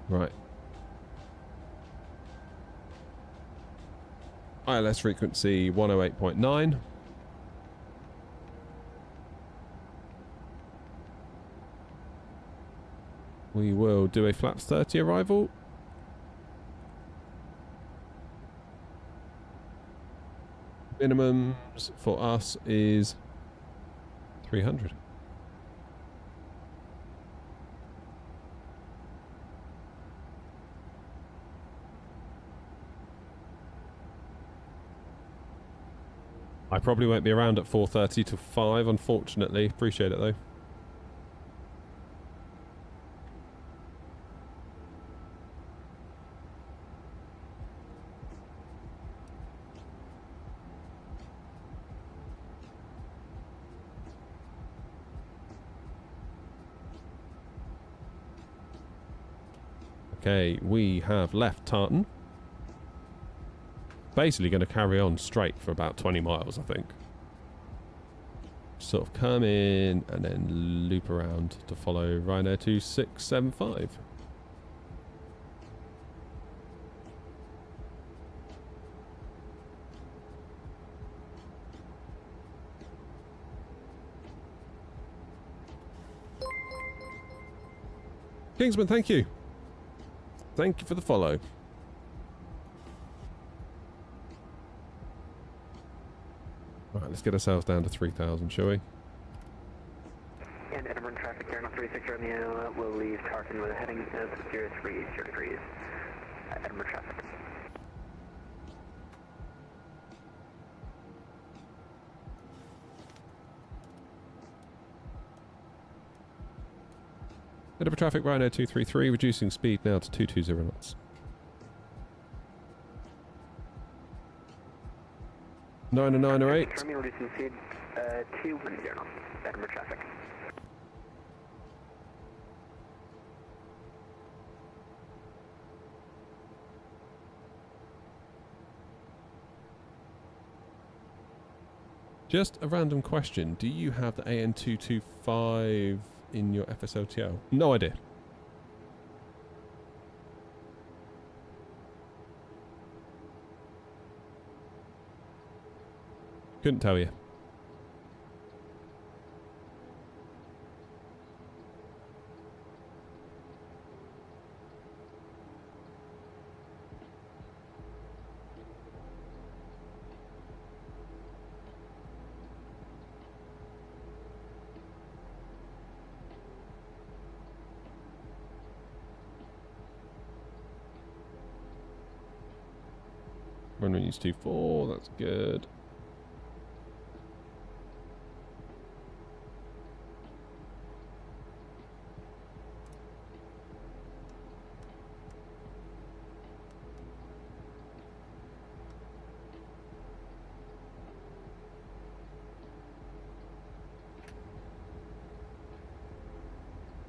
Right. ILS frequency 108.9. We will do a flaps 30 arrival. Minimums for us is 300. I probably won't be around at 4:30 to 5, unfortunately. Appreciate it, though. Okay, we have left Tartan. Basically going to carry on straight for about 20 miles, I think. Sort of come in and then loop around to follow Ryanair 2675. Kingsman, thank you. Thank you for the follow. Right, let's get ourselves down to 3,000, shall we? And Edinburgh Edinburgh traffic, Air 36 Romeo will leave Tartan with a heading of 03 degrees. Edinburgh traffic. Edinburgh traffic, Ryanair 233, reducing speed now to 220 knots. 90908. Romeo reducing speed 210 knots. Edinburgh traffic. Just a random question. Do you have the AN225 in your FSOTL? No idea. Couldn't tell you. Runway needs 24, that's good.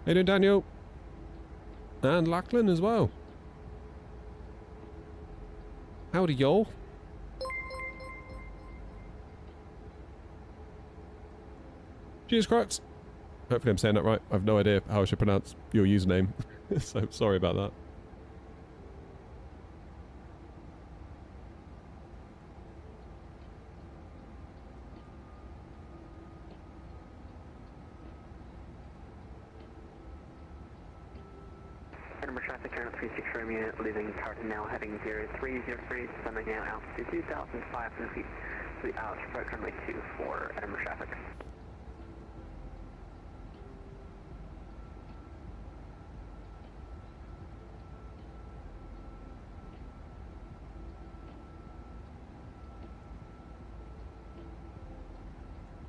How you doing, Daniel? And Lachlan as well. Howdy, y'all. Cheers, Crux. Hopefully I'm saying that right. I've no idea how I should pronounce your username. So sorry about that. Edinburgh traffic, Air 36 Romeo, leaving Tartan now heading 0303, descending now altitude 2,500 feet to the Alex approach runway 24, Edinburgh traffic.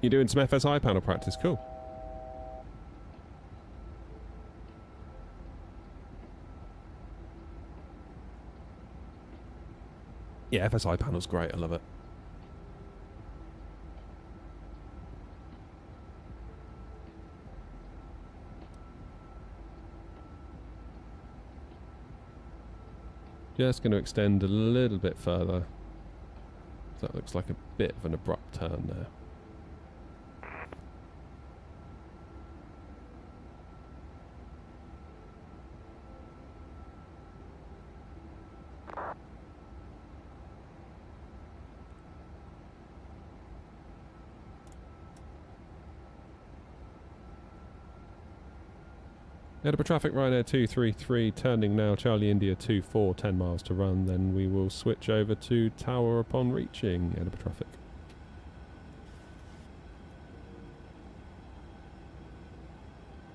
You're doing some FSI panel practice, cool. Yeah, FSI panel's great, I love it. Just going to extend a little bit further. So that looks like a bit of an abrupt turn there. Edinburgh traffic, Ryanair 233, turning now, Charlie India 24, 10 miles to run, then we will switch over to Tower upon reaching Edinburgh traffic.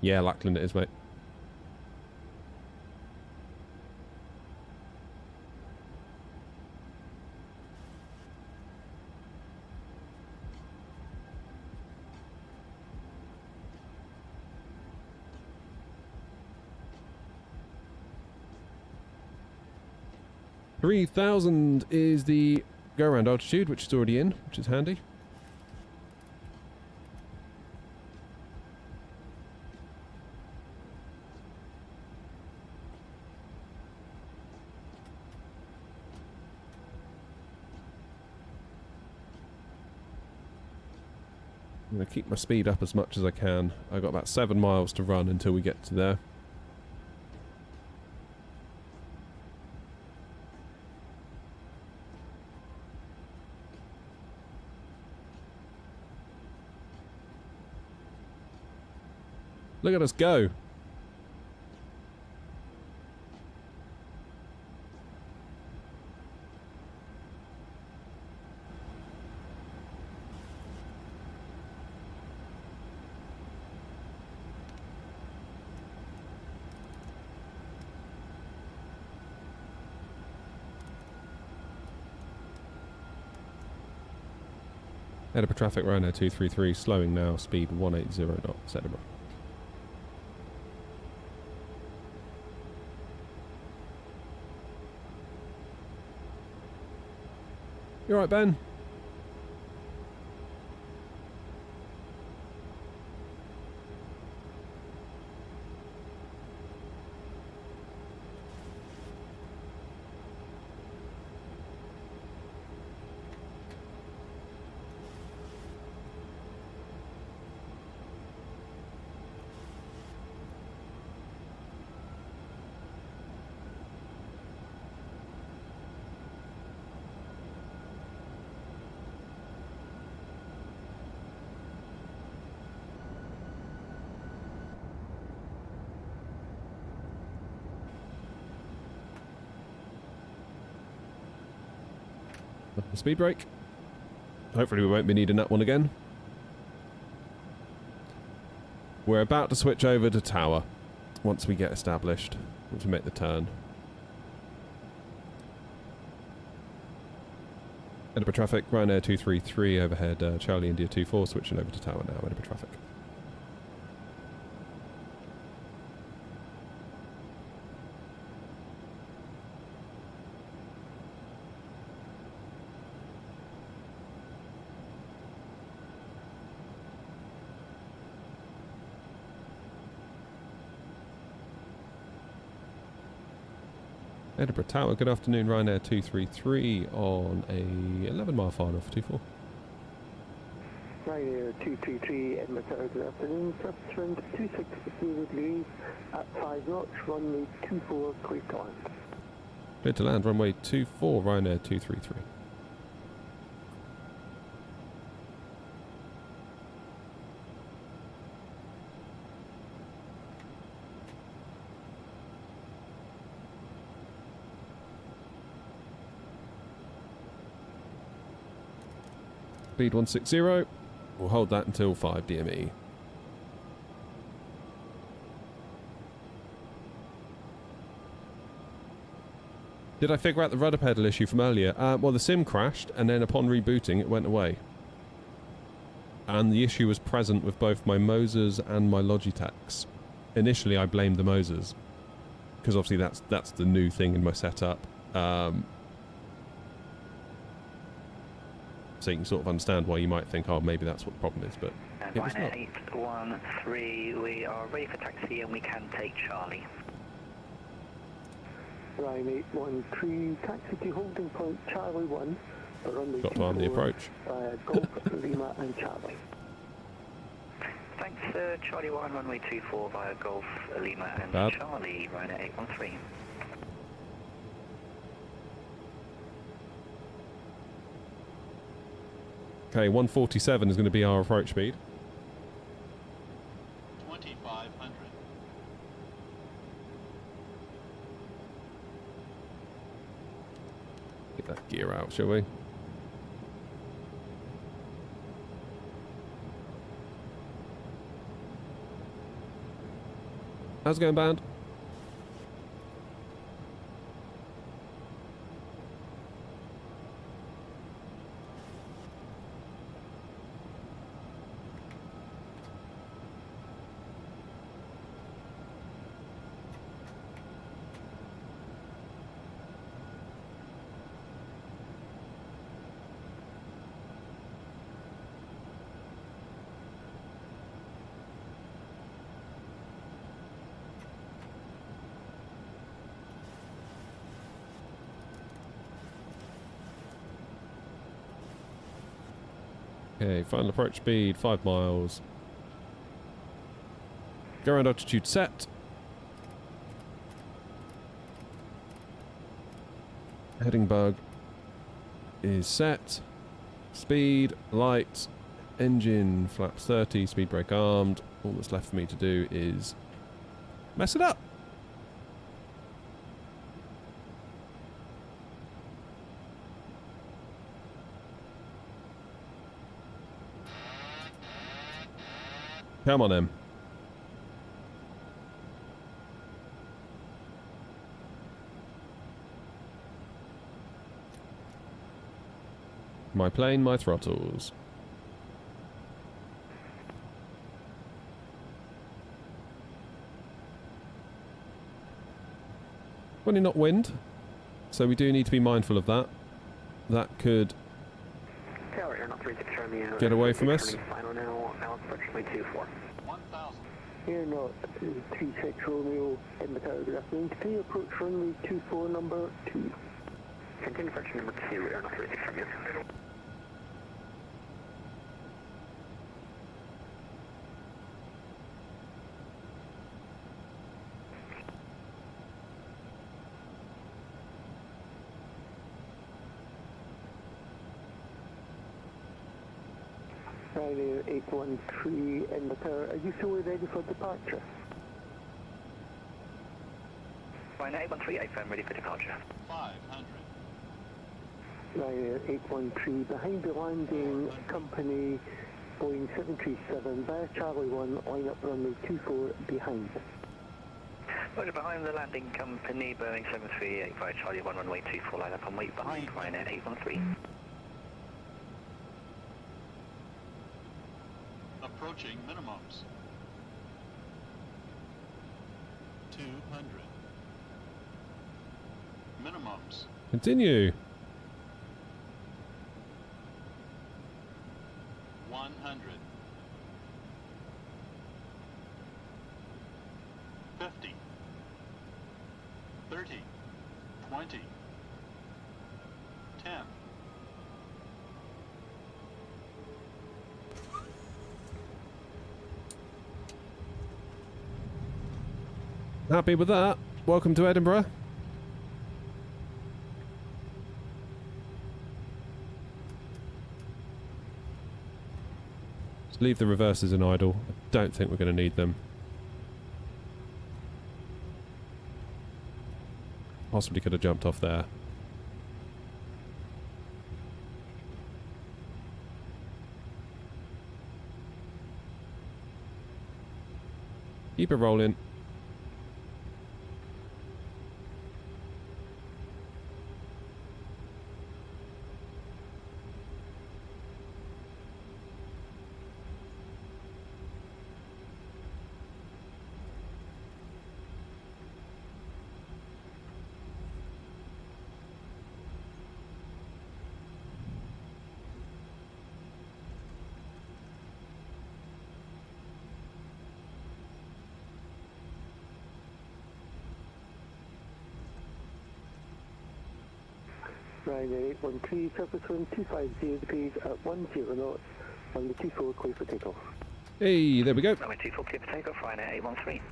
Yeah, Lachlan it is, mate. $3,000 is the go-around altitude, which is already in, which is handy. I'm going to keep my speed up as much as I can. I've got about 7 miles to run until we get to there. Look at us go. Edinburgh traffic, Ryanair 233, slowing now, speed 180 knots, Edinburgh. You alright, Ben? Speed brake. Hopefully we won't be needing that one again. We're about to switch over to tower once we get established, once we make the turn. Edinburgh traffic, Ryanair 233 overhead, Charlie India 24, switching over to tower now, Edinburgh traffic. Edinburgh Tower, good afternoon, Ryanair 233 on a 11-mile final for 24. Ryanair 233, Edinburgh Tower, good afternoon. Surface wind 26 degrees at 5 knots, runway 24, clear to land. Clear to land, runway 24, Ryanair 233. Speed 160. We'll hold that until 5 DME. Did I figure out the rudder pedal issue from earlier? Well, the sim crashed, and then upon rebooting, it went away. And the issue was present with both my Mosers and my Logitechs. Initially, I blamed the Mosers, because obviously that's the new thing in my setup. So you can sort of understand why you might think, oh, maybe that's what the problem is, but and it was not. 813, we are ready for taxi and we can take Charlie. Ryanair 813, taxi to holding point Charlie 1, runway Got to arm the approach. Golf, Lima and Charlie. Thanks, Charlie 1, runway 24 via Golf, Lima and Bad. Charlie, Ryanair 813. Okay, 147 is going to be our approach speed. 2500. Get that gear out, shall we? How's it going, band? Okay, final approach speed, 5 miles. Go around altitude set. Heading bug is set. Speed, light, engine, flaps 30, speed brake armed. All that's left for me to do is mess it up. Come on, Em. My plane, my throttles. 20 knot wind, so we do need to be mindful of that. That could get away from us. Final now, approximately 24. 1,000. Air Knot 36 Romeo in the telegraph range 3, approach runway 24, number 2. Continue approach number 2, Air Knot 36 from you. Ryanair 813 in the tower. Are you fully ready for departure? Ryanair 813, AFM ready for departure. 500. Ryanair 813 behind the landing company Boeing 737 via Charlie 1, line up runway 24 behind. Roger, behind the landing company Boeing 738 via Charlie 1, runway 24, line up and wait behind Ryanair 813. Approaching minimums. 200. Minimums. Continue. 100. 50. 30. 20. 10. Happy with that. Welcome to Edinburgh. Just leave the reverses in idle. I don't think we're going to need them. Possibly could have jumped off there. Keep it rolling. Ryanair 813, surface wind 250 degrees at 10 knots, on the 24 clear for takeoff. Hey, there we go. Runway 24 clear for takeoff, Ryanair 813.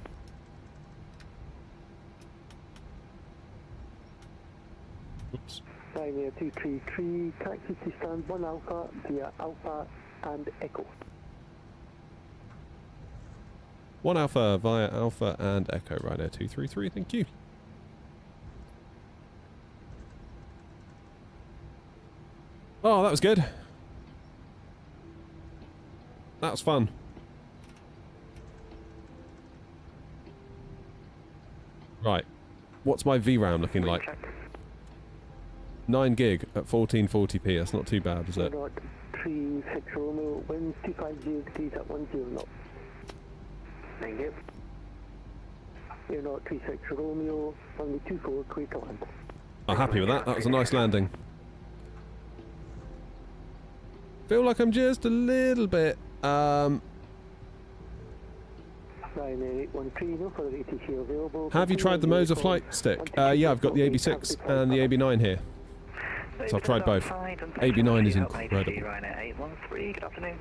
Oops. Ryanair 233, taxi to stand 1 Alpha via Alpha and Echo. 1 Alpha via Alpha and Echo. Ryanair 233, thank you. Oh, that was good. That was fun. Right. What's my VRAM looking like? 9 gig at 1440p. That's not too bad, is it? 36 Romeo, winds 250 degrees at 10 knots. 9 gig. Air Knot 36 Romeo, runway 24 clear to land. I'm happy with that. That was a nice landing. Feel like I'm just a little bit Ryanair 813, no further ATC available. Have you tried the Moser flight stick? Yeah, I've got the AB6 and the AB9 here. So I've tried both. AB9 is incredible. Ryanair 813, good afternoon.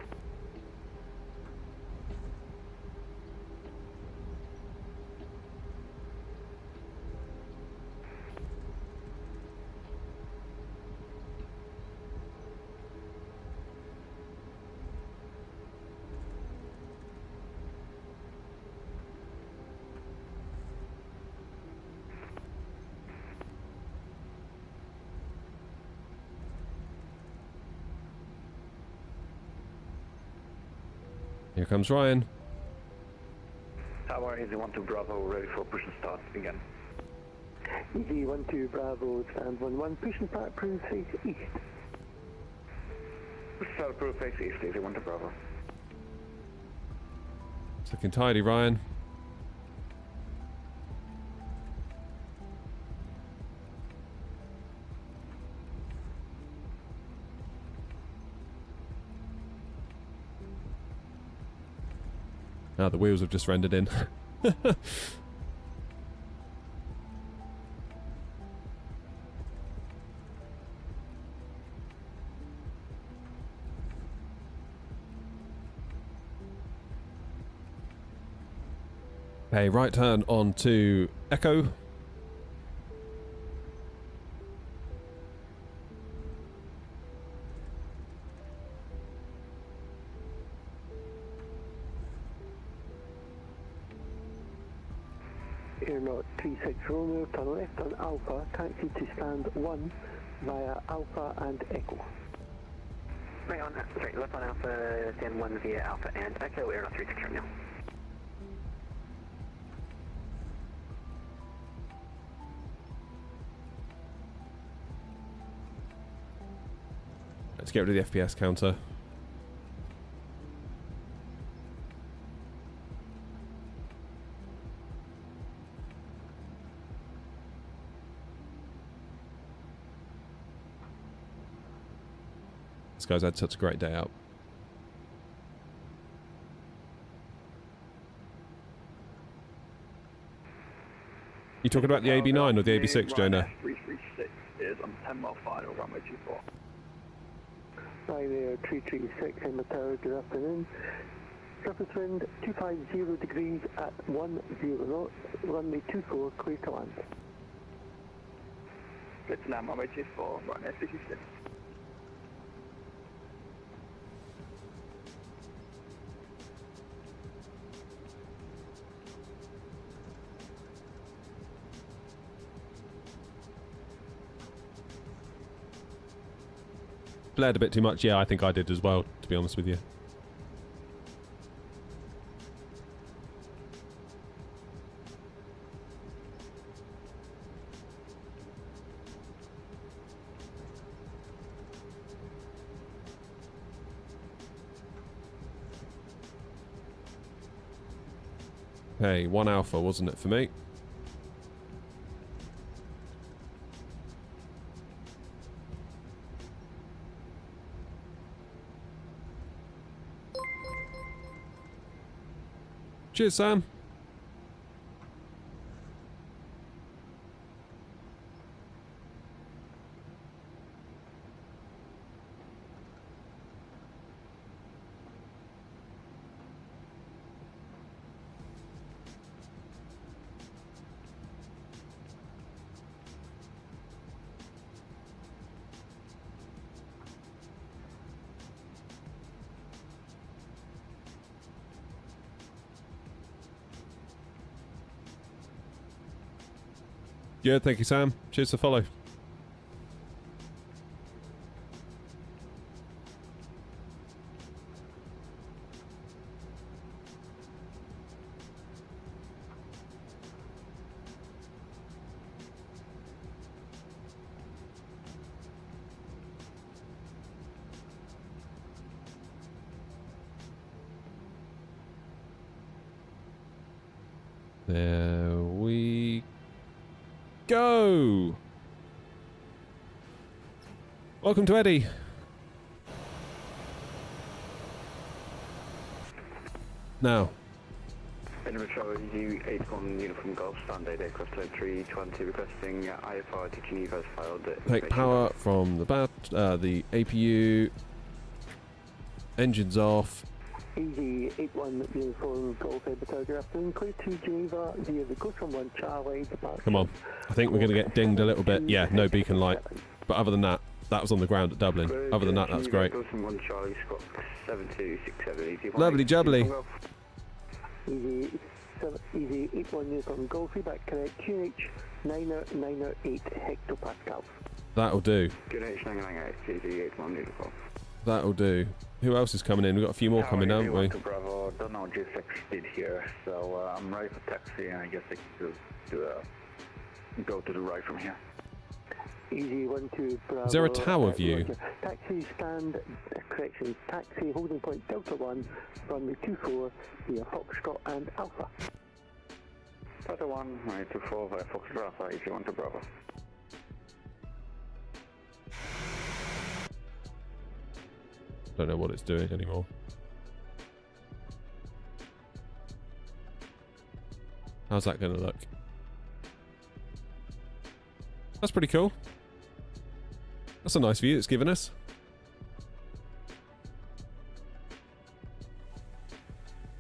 Here comes Ryan. Tower Easy 12 Bravo, ready for push and start, begin. Easy 12 Bravo, stand 11, push and start, prove face east. Push and start, prove face east, Easy 12 Bravo. It's looking tidy, Ryan. Ah, the wheels have just rendered in. Okay, right turn on to Echo. Airnaut 36 Romeo, turn left on Alpha, taxi to stand 1 via Alpha and Echo. Right on, sorry, left on Alpha, stand 1 via Alpha and Echo, Airnaut 36 Romeo. Let's get rid of the FPS counter. This guy's had such a great day out. You talking about the AB9 or the AB6, Jonah? 336 is on 10 mile final, runway 24. Ryanair 336 in the tower, good afternoon. Surface wind 250 degrees at 10 knots, runway 24, clear to land. Let's land runway 24, Ryanair 336. Blared a bit too much. Yeah, I think I did as well, to be honest with you. Hey, 1 Alpha, wasn't it for me? Cheers, Sam. Yeah, thank you, Sam. Cheers to follow. There we go. Welcome to Eddie. Now. Edinburgh Charlie, U81 Uniform Golf, standard aircraft type 320, requesting IFR to Geneva as filed. Take power from the APU. Engines off. Easy 81 Uniform Golf, Edinburgh, good afternoon. Clear to Geneva via the Ghost from 1 Charlie. Come on. I think we're going to get dinged a little bit. Yeah, no beacon light. But other than that, that was on the ground at Dublin. Other than that, that's great. Ghost from 1 Charlie, Scott 7267, easy. Lovely jubbly. Easy 81 Uniform Golf, feedback correct. QH 998 hectopascals. That'll do. QH 998, easy 81 Uniform. That'll do. Who else is coming in? We've got a few more coming, haven't we? Bravo, don't know G6 speed here, so I'm ready for taxi, and I guess I can go to the right from here. Easy 12 Bravo. Is there a tower view? Taxi stand, correction, taxi holding point Delta 1, runway 24 via Foxtrot and Alpha. Delta 1, runway 24 via Foxtrot Alpha, easy 12 Bravo. Don't know what it's doing anymore. How's that going to look? That's pretty cool. That's a nice view it's given us.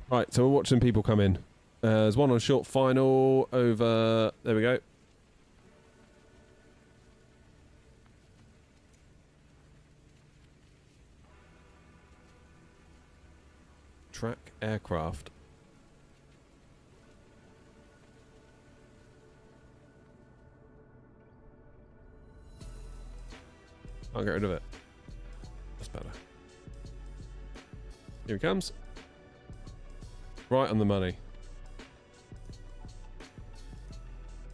Right, so we're watching people come in. There's one on short final over... There we go. Track aircraft. I'll get rid of it. That's better. Here he comes. Right on the money.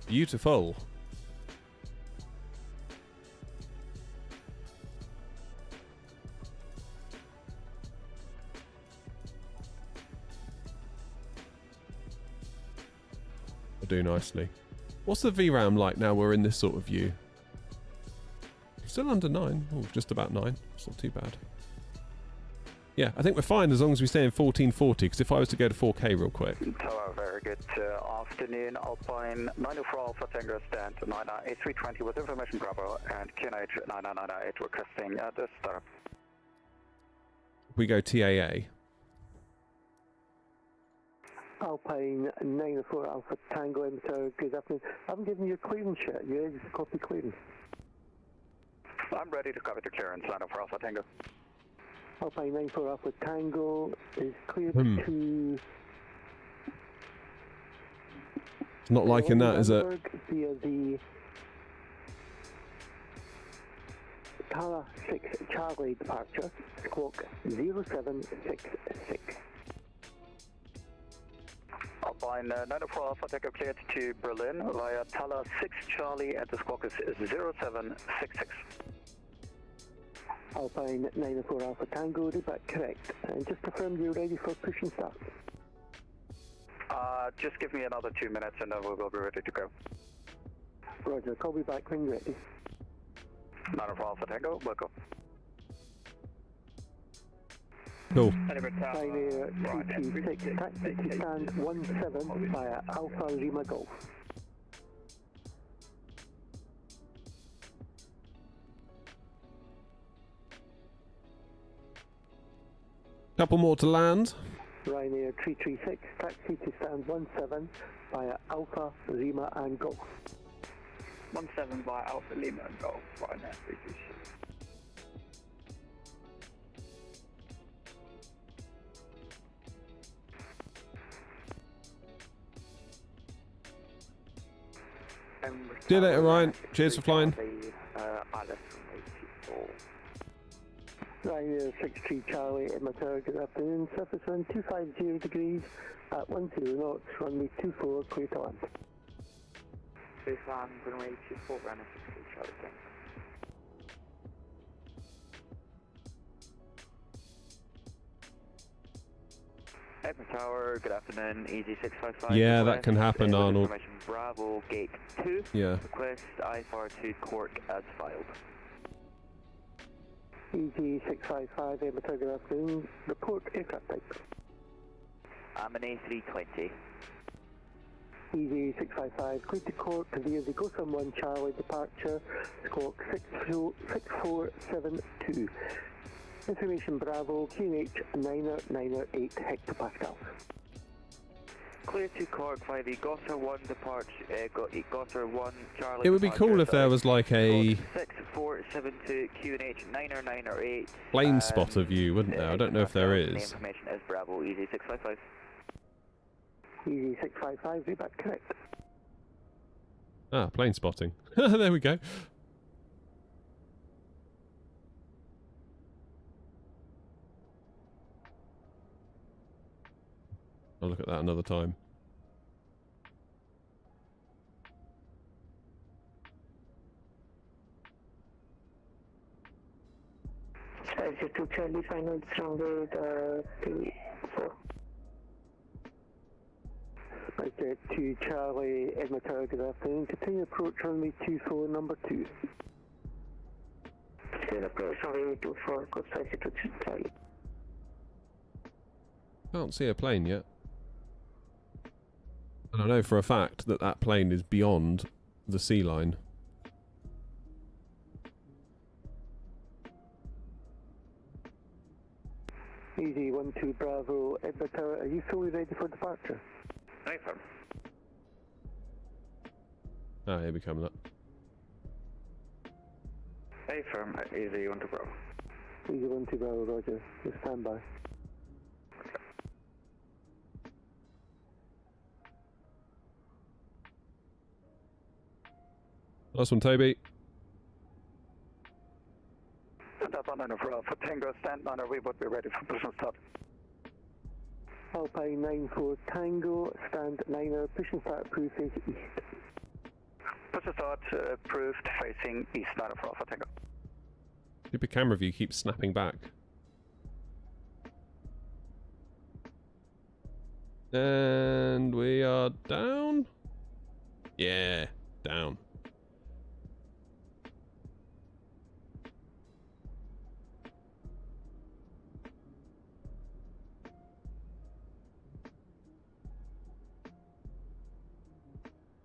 Beautiful. I'll do nicely. What's the VRAM like now we're in this sort of view? Still under 9. Oh, just about 9. It's not too bad. Yeah, I think we're fine as long as we stay in 1440, because if I was to go to 4K real quick. Tower, very good afternoon. Alpine 904 Alpha Tango stand 98320 with information Bravo and QNH 9998 requesting the start. We go TAA. Alpine 904 Alpha Tango Tower, good afternoon. I haven't given you a clearance yet. You ready to copy clearance? I'm ready to copy the clearance 904 Alpha Tango. Alpine 94 Alpha Tango is cleared to... It's not liking that, is it? Via the Tara 6 Charlie departure, squawk 0766. Alpine 904 Alpha Tango cleared to Berlin via Tala 6 Charlie and the squawk is 0766. Alpine 904 Alpha Tango, read back correct. And just confirm you're ready for push and start. Just give me another 2 minutes and then we will be ready to go. Roger, call me back when you're ready. 904 Alpha Tango, welcome. Cool. Ryanair 326, taxi to stand 17 via Alpha Lima Golf. Couple more to land. Ryanair 336, taxi to stand 17 via Alpha Lima and Golf. 17 via Alpha Lima and Golf, Ryanair 336. See you later, Ryan. Cheers for flying. Ryanair 63 Charlie in Tower, good afternoon. Surface wind 250 degrees at 10 knots, runway 24, clear to land. Clear to land, runway 24, Ryanair 63 Charlie, thanks. Edmund Tower, good afternoon, Easy 655. Yeah, that can happen, Arnold. Information Bravo, Gate 2. Yeah. Request IFR to Cork as filed. Easy 655, Tower, good afternoon. Report aircraft type. I'm an A320. Easy 655, clear to Cork via the Gotham 1 Charlie departure, squawk 6472. Information Bravo, QNH 998 hectopascals. Clear to Cork via the Gosser 1 departure, Gosser 1 Charlie. It would be cool if there was like a 6472 QNH 998 plane spotter view, wouldn't there? I don't know if there The is. information is Bravo, Easy 655. Easy 655, read back correct. Ah, plane spotting. There we go. I'll look at that another time. Just to Charlie, final runway 24. Okay, to Charlie, Edmund Tower, good afternoon. Continue approach runway 24, number 2. Still approach runway 24, code 562 Charlie. Can't see a plane yet. And I know for a fact that that plane is beyond the sea line. Easy 12 Bravo, Edward Tower, are you fully ready for departure? Aye, firm. Ah, he'll be coming up. Aye, firm. Easy 12 Bravo. Easy 12 Bravo, roger. Just stand by. Last one, Toby. That's on for Tango, stand on our way, but we're ready for push and start. Alpine 94 Tango, stand 9er, push and start, approved, face east. Push and start, approved, facing east, 9 for Alpha Tango. Stupid camera view keeps snapping back. And we are down. Yeah, down.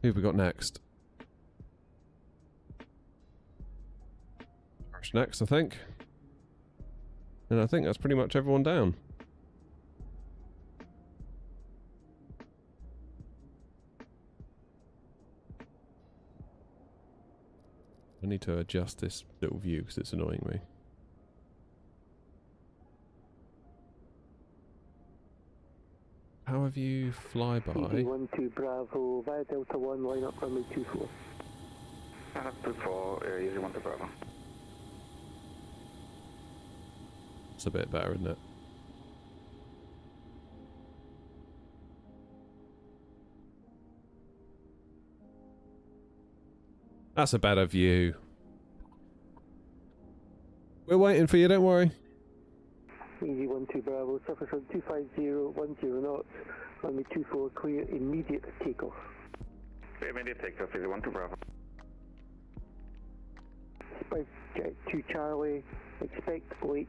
Who have we got next? Crash next, I think. And I think that's pretty much everyone down. I need to adjust this little view because it's annoying me. How have you flyby? 12 Bravo, via Delta 1, line up runway 24. Before, easy 12 Bravo. It's a bit better, isn't it? That's a better view. We're waiting for you, don't worry. Easy 12 Bravo, surface on 250, 10 knots, runway 24, clear, immediate takeoff. Immediate takeoff, easy 12 Bravo. Spice Jet 2 Charlie, expect late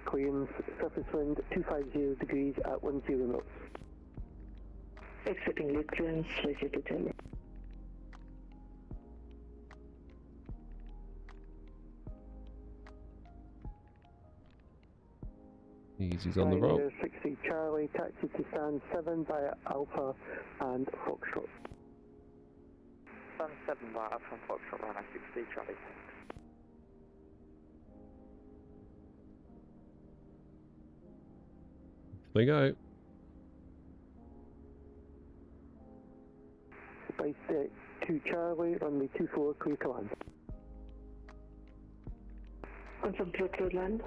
clearance, surface wind 250 degrees at 10 knots. Expecting late clearance, Spice Jet Charlie. Easy's on the roll. Ryanair 60 Charlie, taxi to stand 7 via Alpha and Foxtrot. Stand 7 via Alpha and Foxtrot, Ryanair 60 Charlie. There you go. Spice Jet 2 Charlie, runway 24, clear to land. Confirm clear to land.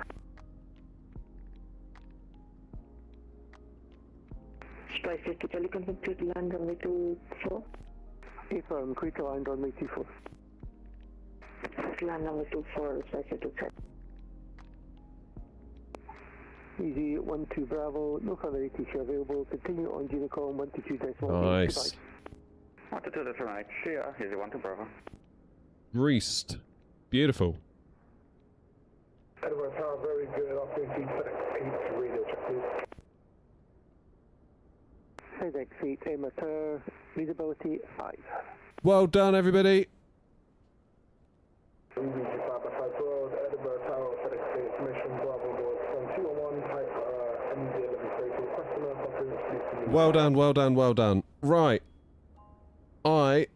Spice Jet 2 Charlie, confirm clear to land, runway 24. Affirm, clear to land, runway 24. Land runway 24, Spice Jet 2 Charlie. Easy 12 Bravo, no further ATC available, continue on Unicom 122.1. Nice. 122.8, see ya, easy 12 Bravo. Greased. Beautiful. Edward Tower, very good, operating FedEx 8, radio check please. FedEx 8, amateur, readability 5. Well done, everybody. Road, Edinburgh Tower, FedEx 8, mission Bravo board from 201, type MD1132, customer conference. Well done, well done, well done. Right. I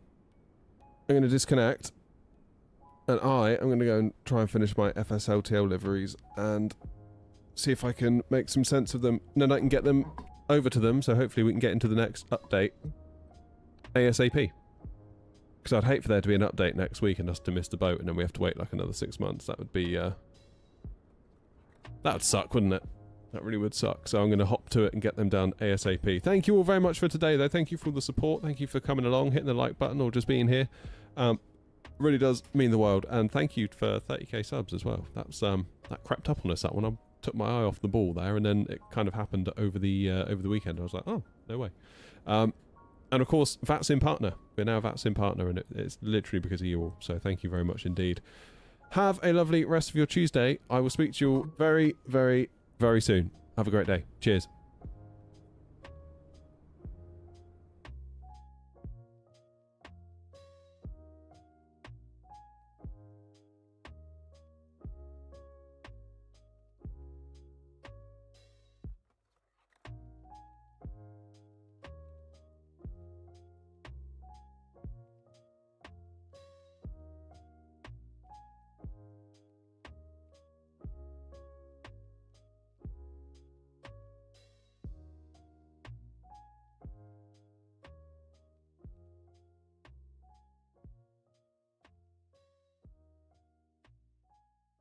am going to disconnect. And I am going to go and try and finish my FSLTL liveries and see if I can make some sense of them. And then I can get them over to them, so hopefully we can get into the next update ASAP. Because I'd hate for there to be an update next week and us to miss the boat and then we have to wait like another 6 months. That would be, that would suck, wouldn't it? That really would suck. So I'm going to hop to it and get them done ASAP. Thank you all very much for today, though. Thank you for all the support. Thank you for coming along, hitting the like button, or just being here. Really does mean the world. And thank you for 30k subs as well. That's that crept up on us, that one. I took my eye off the ball there, and then it kind of happened over the weekend. I was like, oh, no way. And of course, VATSIM partner. We're now a VATSIM partner, and it's literally because of you all. So thank you very much indeed. Have a lovely rest of your Tuesday. I will speak to you all very, very, very soon. Have a great day. Cheers.